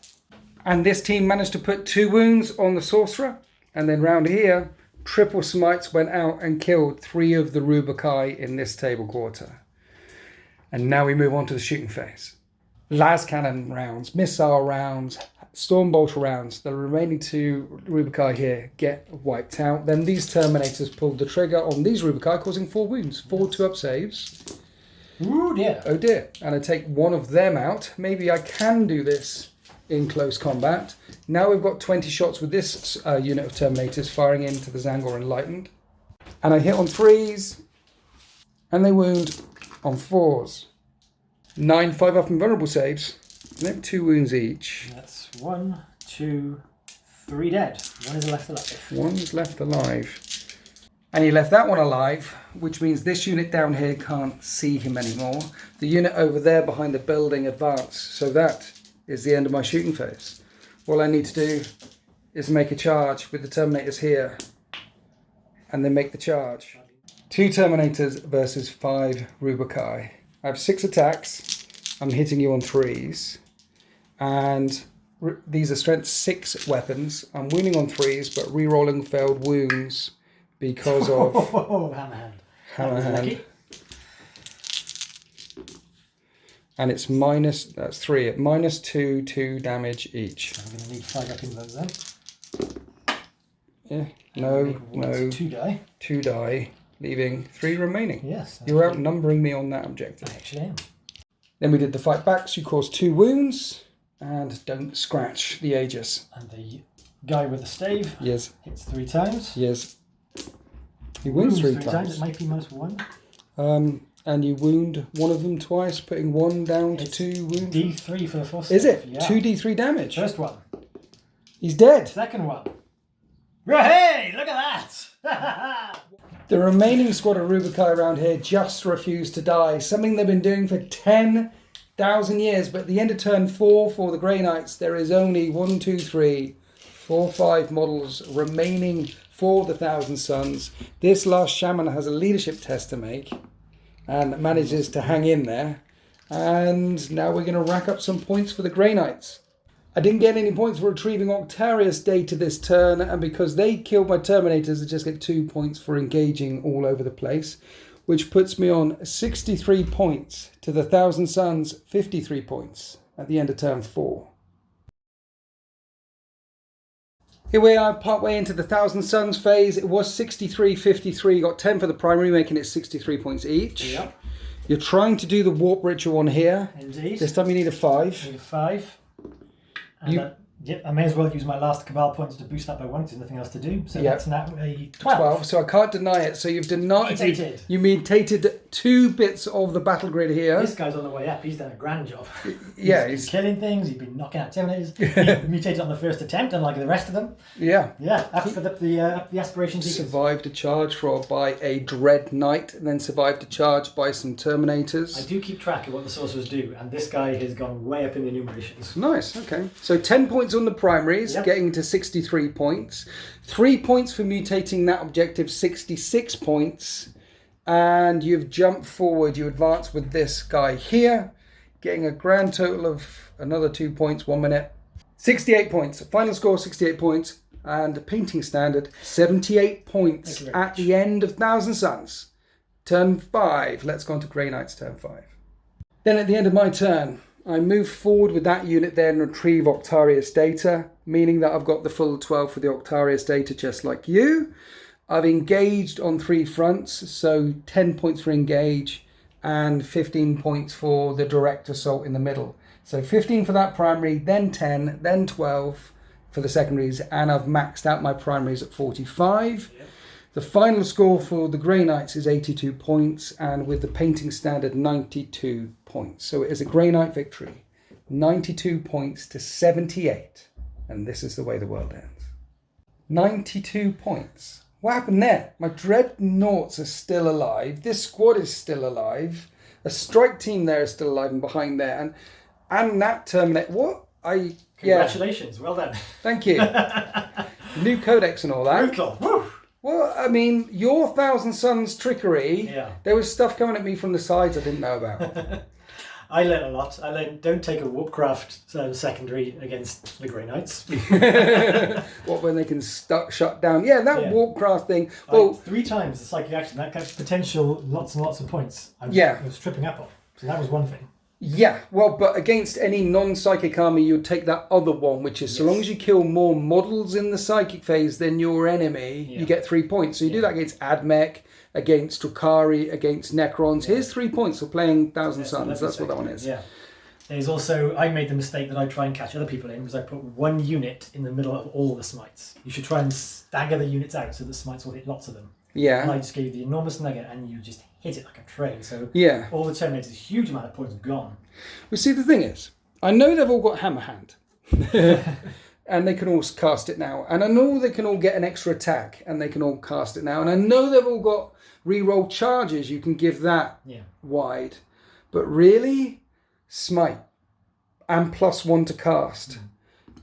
And this team managed to put 2 wounds on the sorcerer. And then round here, triple smites went out and killed 3 of the Rubikai in this table quarter. And now we move on to the shooting phase. Las cannon rounds, missile rounds, storm bolter rounds. The remaining 2 Rubikai here get wiped out. Then these Terminators pulled the trigger on these Rubikai, causing 4 wounds. 4 2-up saves. Ooh, dear. Oh dear. And I take one of them out. Maybe I can do this in close combat. Now we've got 20 shots with this unit of Terminators firing into the Zangor Enlightened. And I hit on 3s. And they wound on 4s. 9 5-up invulnerable saves. And they have 2 wounds each. That's 1, 2, 3 dead. 1 is left alive. 1's left alive. And he left that one alive, which means this unit down here can't see him anymore. The unit over there behind the building advanced. So that is the end of my shooting phase. All I need to do is make a charge with the Terminators here. And then make the charge. 2 Terminators versus 5 Rubikai. I have 6 attacks. I'm hitting you on 3s. And these are strength 6 weapons. I'm wounding on 3s, but re-rolling failed wounds because of Hammer Hand. Hammer Hand. And it's minus, that's 3, at minus 2 damage each. I'm going to need 5 up in those then. Yeah, no. 2 die. 2 die, leaving 3 remaining. Yes. You're outnumbering me on that objective. I actually am. Then we did the fight backs. You caused 2 wounds and don't scratch the Aegis. And the Guy with the stave. Yes. Hits 3 times. Yes. He wounds three It times. might be -1. And you wound one of them twice, putting 1 down to 2 wounds. D3 for the first. Is it? Yeah. 2d3 damage. First one. He's dead. Second one. Hey, look at that! The remaining squad of Rubikai around here just refuse to die. Something they've been doing for 10,000 years. But at the end of turn 4 for the Grey Knights, there is only 1, 2, 3, 4, 5 models remaining for the Thousand Sons. This last shaman has a leadership test to make and manages to hang in there. And now we're going to rack up some points for the Grey Knights. I didn't get any points for retrieving Octarius data this turn, and because they killed my Terminators, I just get 2 points for engaging all over the place, which puts me on 63 points to the Thousand Sons 53 points at the end of turn 4. Here we are, partway into the Thousand Sons phase. It was 63-53, got 10 for the primary, making it 63 points each. Yep. You're trying to do the warp ritual on here. Indeed. This time you need a 5. Need a 5. And I may as well use my last Cabal points to boost that by 1 because there's nothing else to do. So that's now a 12. So I can't deny it. So you've denied. Mutated. You mutated 2 bits of the battle grid here. This guy's on the way up. He's done a grand job. Yeah, he's killing things. He's been knocking out Terminators. He mutated on the first attempt, unlike the rest of them. Yeah. Yeah, up for the aspirations. Survived a charge by a Dread Knight, and then survived a charge by some Terminators. I do keep track of what the sorcerers do, and this guy has gone way up in the enumerations. Nice, okay. So 10 points on the primaries, getting to 63 points. 3 points for mutating that objective, 66 points. And you've jumped forward, you advance with this guy here, getting a grand total of another 2 points, 1 minute. 68 points, final score 68 points, and painting standard 78 points at the end of Thousand Sons. Turn 5, let's go on to Grey Knight's turn 5. Then at the end of my turn, I move forward with that unit there and retrieve Octarius data, meaning that I've got the full 12 for the Octarius data just like you. I've engaged on 3 fronts, so 10 points for engage and 15 points for the direct assault in the middle. So 15 for that primary, then 10, then 12 for the secondaries, and I've maxed out my primaries at 45. Yep. The final score for the Grey Knights is 82 points, and with the painting standard, 92 points. So it is a Grey Knight victory, 92 points to 78, and this is the way the world ends. 92 points. What happened there? My Dreadnoughts are still alive. This squad is still alive. A strike team there is still alive and behind there. And that Terminator... What? Congratulations. Well done. Thank you. New codex and all that. Brutal. Woo. Well, I mean, your Thousand Sons trickery, there was stuff coming at me from the sides I didn't know about. I learned a lot. I learned don't take a Warpcraft secondary against the Grey Knights. What, when they can shut down? Yeah, that Warpcraft thing. Well, 3 times the psychic action. That gets potential lots and lots of points. I was tripping up on. So that was one thing. Yeah, well, but against any non-psychic army, you'd take that other one, which is so long as you kill more models in the psychic phase than your enemy, you get 3 points. So you do that against Admech, against Drukhari, against Necrons. Here's 3 points for playing Thousand Sons. That's what that one is. Yeah. There's also, I made the mistake that I try and catch other people in, because I put 1 unit in the middle of all the smites. You should try and stagger the units out so the smites will hit lots of them. Yeah. And I just gave you the enormous nugget and you just hit it like a train. So all the Terminators, a huge amount of points gone. Well, see, the thing is, I know they've all got Hammer Hand. And they can all cast it now. And I know they can all get an extra attack and they can all cast it now. And I know they've all got reroll charges. You can give that wide. But really, Smite. And +1 to cast.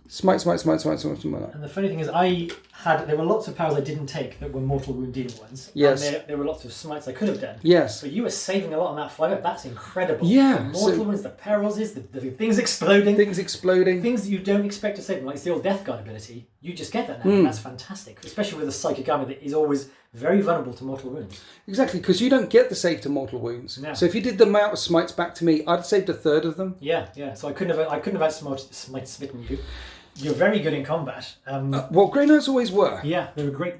Smite. And the funny thing is, there were lots of powers I didn't take that were mortal wound dealing ones. Yes. And there were lots of smites I could have done. Yes. But you were saving a lot on that flyer. That's incredible. Yeah. The mortal wounds, the perils, the things exploding. Things that you don't expect to save them, like it's the old Death Guard ability. You just get that now, and that's fantastic. Especially with a psychic army that is always very vulnerable to mortal wounds. Exactly, because you don't get the save to mortal wounds. No. So if you did the amount of smites back to me, I'd have saved 1/3 of them. Yeah. So I couldn't have smitten you. You're very good in combat. Well, Grey Knights always were. Yeah, they're a great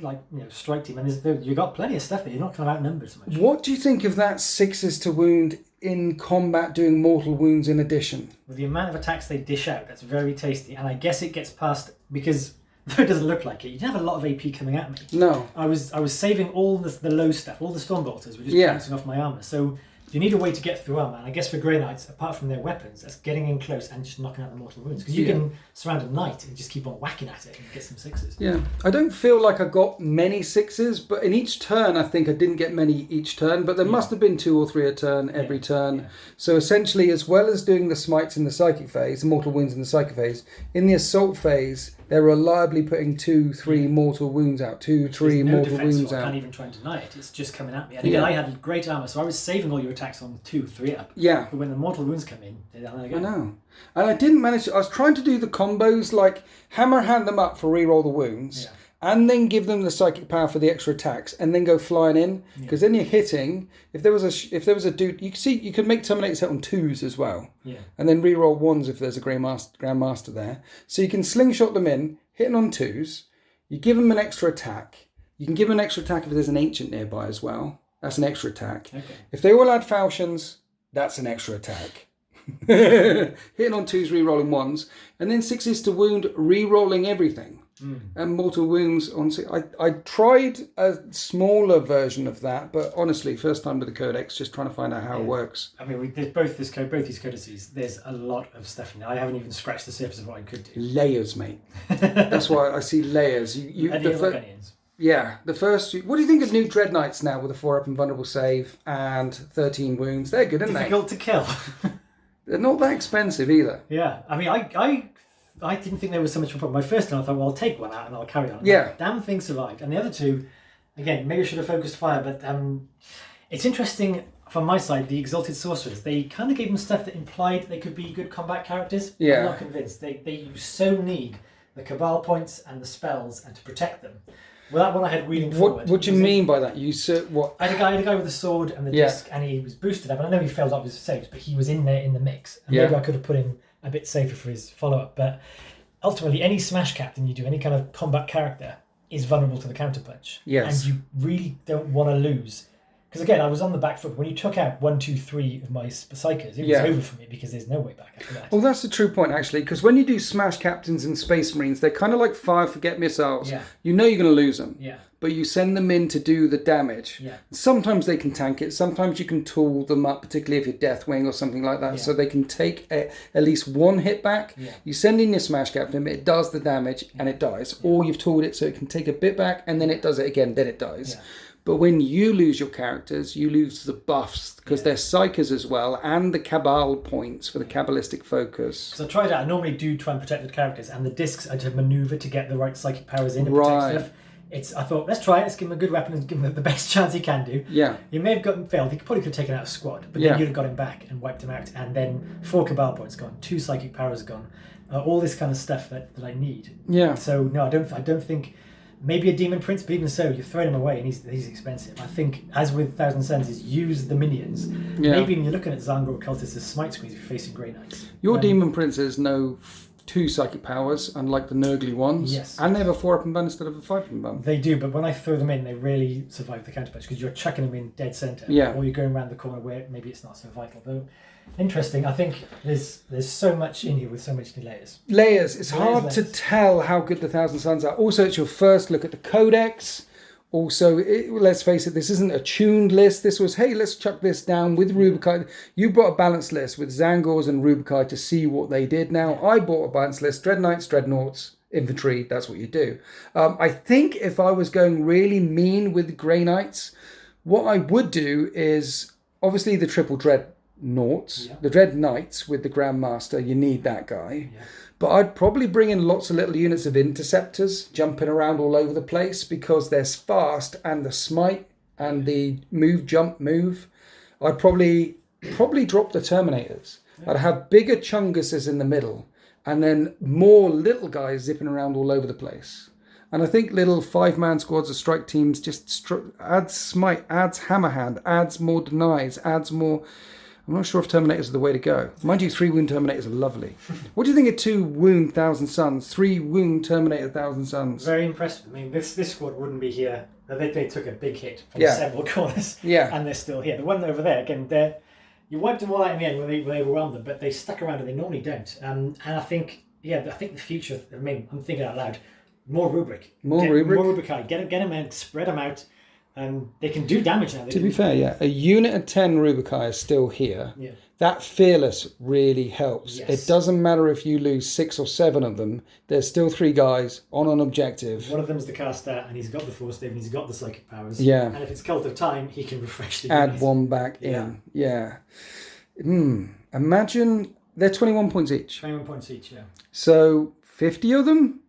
strike team, and you got plenty of stuff there. You're not kind of outnumbered so much. What do you think of that 6s to wound in combat doing mortal wounds in addition? With the amount of attacks they dish out, that's very tasty. And I guess it gets past, because though it doesn't look like it, you didn't have a lot of AP coming at me. No. I was saving all the low stuff, all the Stormbolters were just bouncing off my armour. So you need a way to get through armour. And I guess for Grey Knights, apart from their weapons, that's getting in close and just knocking out the mortal wounds. Because you can surround a knight and just keep on whacking at it and get some 6s. Yeah. I don't feel like I got many 6s, but in each turn, I think I didn't get many each turn, but there must have been 2 or 3 a turn every turn. Yeah. So essentially, as well as doing the smites in the psychic phase, the mortal wounds in the psychic phase, in the assault phase, they're reliably putting 2, 3 mortal wounds out, 2, 3 no mortal wounds out. I can't even try and deny it. It's just coming at me. And again, I had great armour, so I was saving all your attacks on 2, 3 up. Yeah. But when the mortal wounds come in, they're down there again. I know. And I didn't manage to... I was trying to do the combos, like hammer hand them up for reroll the wounds, and then give them the psychic power for the extra attacks, and then go flying in, because then you're hitting. If there was a dude... You could make Terminators hit on 2s as well. Yeah. And then reroll 1s if there's a Grandmaster there. So you can slingshot them in, hitting on 2s. You give them an extra attack. You can give them an extra attack if there's an Ancient nearby as well. That's an extra attack. Okay. If they all had falchions, that's an extra attack. Hitting on 2s, re-rolling 1s. And then 6s to wound, re-rolling everything. And mortal wounds on 6. I tried a smaller version of that, but honestly, first time with the Codex, just trying to find out how it works. I mean, there's both these codices, there's a lot of stuff in there. I haven't even scratched the surface of what I could do. Layers, mate. That's why I see layers. Onions. Yeah, the first... What do you think of new Dread Knights now with a 4-up invulnerable save and 13 wounds? They're good, aren't they? Difficult to kill. They're not that expensive either. Yeah, I mean, I didn't think there was so much of a problem. My first one, I thought, well, I'll take one out and I'll carry on. Yeah. Damn thing survived. And the other two, again, maybe I should have focused fire, but it's interesting from my side, the Exalted Sorcerers, they kind of gave them stuff that implied they could be good combat characters. Yeah. I'm not convinced. You so need the Cabal points and the spells and to protect them. Well, that one I had wheeling forward. What do you mean by that? What? I had a guy with a sword and the disc, and he was boosted up. And I know he failed up his saves, but he was in there in the mix. And maybe I could have put him a bit safer for his follow-up. But ultimately, any Smash Captain you do, any kind of combat character, is vulnerable to the counterpunch. Yes. And you really don't want to lose. Because again, I was on the back foot. When you took out 1, 2, 3 of my Psychers, it was over for me because there's no way back after that. Well, that's the true point, actually, because when you do Smash Captains and Space Marines, they're kind of like fire forget missiles. Yeah. You know you're going to lose them. Yeah. But you send them in to do the damage. Yeah. Sometimes they can tank it. Sometimes you can tool them up, particularly if you're Deathwing or something like that, so they can take at least one hit back. Yeah. You send in your Smash Captain, it does the damage, and it dies. Or you've tooled it so it can take a bit back, and then it does it again, then it dies. Yeah. But when you lose your characters, you lose the buffs, because they're Psychers as well, and the Cabal points for the Kabbalistic focus. So I tried out. I normally do try and protect the characters, and the discs I to maneuver to get the right psychic powers in and protect stuff. I thought, let's try it, let's give him a good weapon and give him the best chance he can do. Yeah. You may have failed, he probably could have taken out a squad, but then you'd have got him back and wiped him out, and then 4 Cabal points gone, 2 psychic powers gone, all this kind of stuff that I need. Yeah. So no, I don't think, maybe a Demon Prince, but even so, you're throwing him away and he's expensive. I think, as with Thousand Suns, is use the minions. Yeah. Maybe when you're looking at Zangor Cultists as smite squeeze if you're facing Grey Knights. Your Demon Princes know 2 psychic powers, unlike the Nurgly ones. Yes. And they have a 4-up and bun instead of a 5-up and bun. They do, but when I throw them in, they really survive the counterpunch because you're chucking them in dead centre. Yeah. Or you're going around the corner where maybe it's not so vital. Though interesting. I think there's so much in here with so many layers. Layers. It's hard to tell how good the Thousand Suns are. Also, it's your first look at the Codex. Also, let's face it, this isn't a tuned list. This was, hey, let's chuck this down with Rubikai. You brought a balanced list with Zangors and Rubikai to see what they did. Now, I bought a balanced list, Dread Knights, Dreadnoughts, Infantry, that's what you do. I think if I was going really mean with Grey Knights, what I would do is, obviously the triple Dreadnoughts, the Dread Knights with the Grandmaster, you need that guy. Yeah. But I'd probably bring in lots of little units of Interceptors jumping around all over the place because they're fast, and the smite and the jump move. I'd probably drop the Terminators. I'd have bigger Chunguses in the middle and then more little guys zipping around all over the place. And I think little 5-man squads of strike teams just adds smite, adds hammerhand, adds more denies, adds more... I'm not sure if Terminators are the way to go. Mind you, 3-wound Terminators are lovely. What do you think of 2-wound Thousand Suns? 3-wound Terminator Thousand Suns? Very impressive. I mean, this squad wouldn't be here. They took a big hit from several corners. Yeah. And they're still here. The one over there, again, you wiped them all out in the end when they overwhelmed them, but they stuck around and they normally don't. And I think the future, I'm thinking out loud, More rubric. More rubric? More rubric. Get them out, spread them out. They can do damage now. To be fair, yeah, a unit of 10 Rubikai is still here. Yeah. That fearless really helps. Yes. It doesn't matter if you lose 6 or 7 of them. There's still 3 guys on an objective. One of them's the caster, and he's got the Force Stave, and he's got the psychic powers. Yeah. And if it's Cult of Time, he can refresh the Add unit. 1 back in. Yeah. Imagine they're 21 points each. 21 points each, yeah. So 50 of them?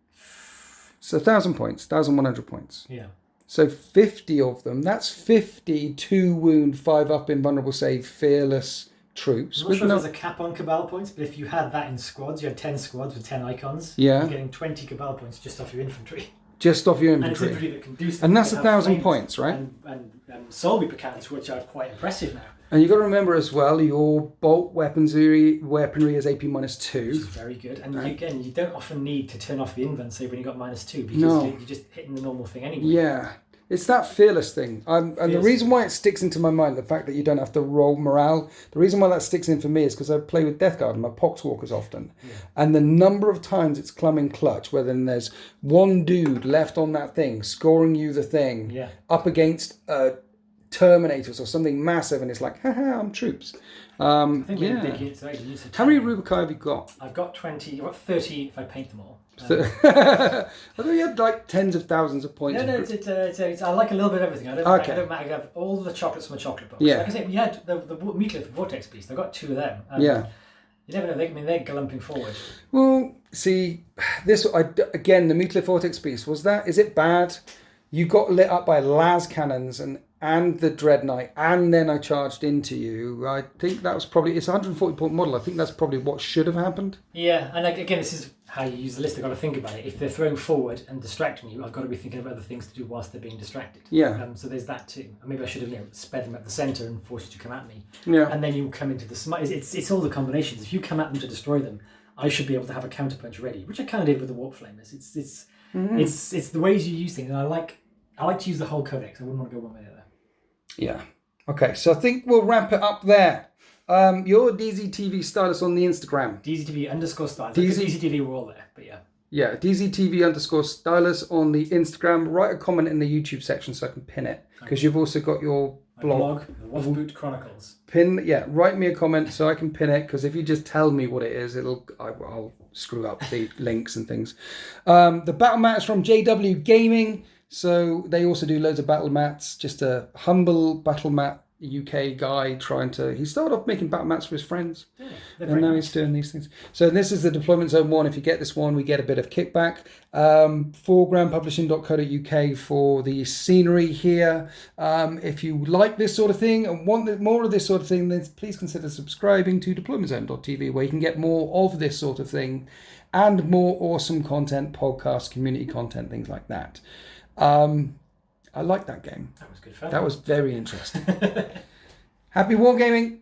So 1,000 points, 1,100 points. Yeah. So 50 of them, that's 50 2 wound, 5 up invulnerable save, fearless troops. I'm not sure if there's a cap on Cabal points, but if you had that in squads, you had 10 squads with 10 icons, yeah, you're getting 20 Cabal points just off your infantry. Just off your And it's infantry. infantry that can do stuff. And that's They have 1,000 flames points, right? And soul reaper cannons, which are quite impressive now. And you've got to remember as well, your bolt weaponry is AP Which -2. is very good. And again, you don't often need to turn off the invent save when you got -2 because No. you're just hitting the normal thing anyway. Yeah. It's that fearless thing. And the reason why it sticks into my mind, the fact that you don't have to roll morale, the reason why that sticks in for me is because I play with Death Guard and my Poxwalkers often. Yeah. And the number of times it's come in clutch, where then there's one dude left on that thing, scoring you the thing, up against Terminators or something massive, and it's like, haha, I'm troops. I think we're big hits. How many Rubikai have you got? I've got 20, I've got 30 if I paint them all. I thought you had like tens of thousands of points. No, it's I like a little bit of everything. I don't have all the chocolates from a chocolate box. Yeah. Like I said, we had the Meatloaf Vortex Beast. I got 2 of them. Yeah. You never know. They're galloping forward. Well, see, again, the Meatloaf Vortex Beast, is it bad? You got lit up by las cannons and the Dread Knight, and then I charged into you. I think that was probably, it's a 140 point model. I think that's probably what should have happened. Yeah, and again, this is how you use the list. I've got to think about it. If they're throwing forward and distracting you, I've got to be thinking of other things to do whilst they're being distracted. Yeah. So there's that too. And maybe I should have sped them at the centre and forced you to come at me. Yeah. And then you come into the smite. It's all the combinations. If you come at them to destroy them, I should be able to have a counterpunch ready, which I kind of did with the Warp Flamers. It's the ways you use things, and I like to use the whole codex. I wouldn't want to go one way or the other. Yeah. Okay, so I think we'll wrap it up there. Your DZTV stylus on the Instagram. DZTV_stylus. DZTV, we're all there, but yeah. Yeah, DZTV_stylus on the Instagram. Write a comment in the YouTube section so I can pin it, because you've also got your blog. The Wolf Boot Chronicles. Write me a comment so I can pin it, because if you just tell me what it is, I'll screw up the links and things. The battle mat is from JW Gaming. So they also do loads of battle mats, just a humble battle mat UK guy he started off making battle mats for his friends. Yeah, and now he's doing these things. So this is the Deployment Zone 1. If you get this one, we get a bit of kickback. 4grandpublishing.co.uk for the scenery here. If you like this sort of thing and want more of this sort of thing, then please consider subscribing to deploymentzone.tv, where you can get more of this sort of thing and more awesome content, podcasts, community content, things like that. I like that game. That was good fun. That was very interesting. Happy wargaming.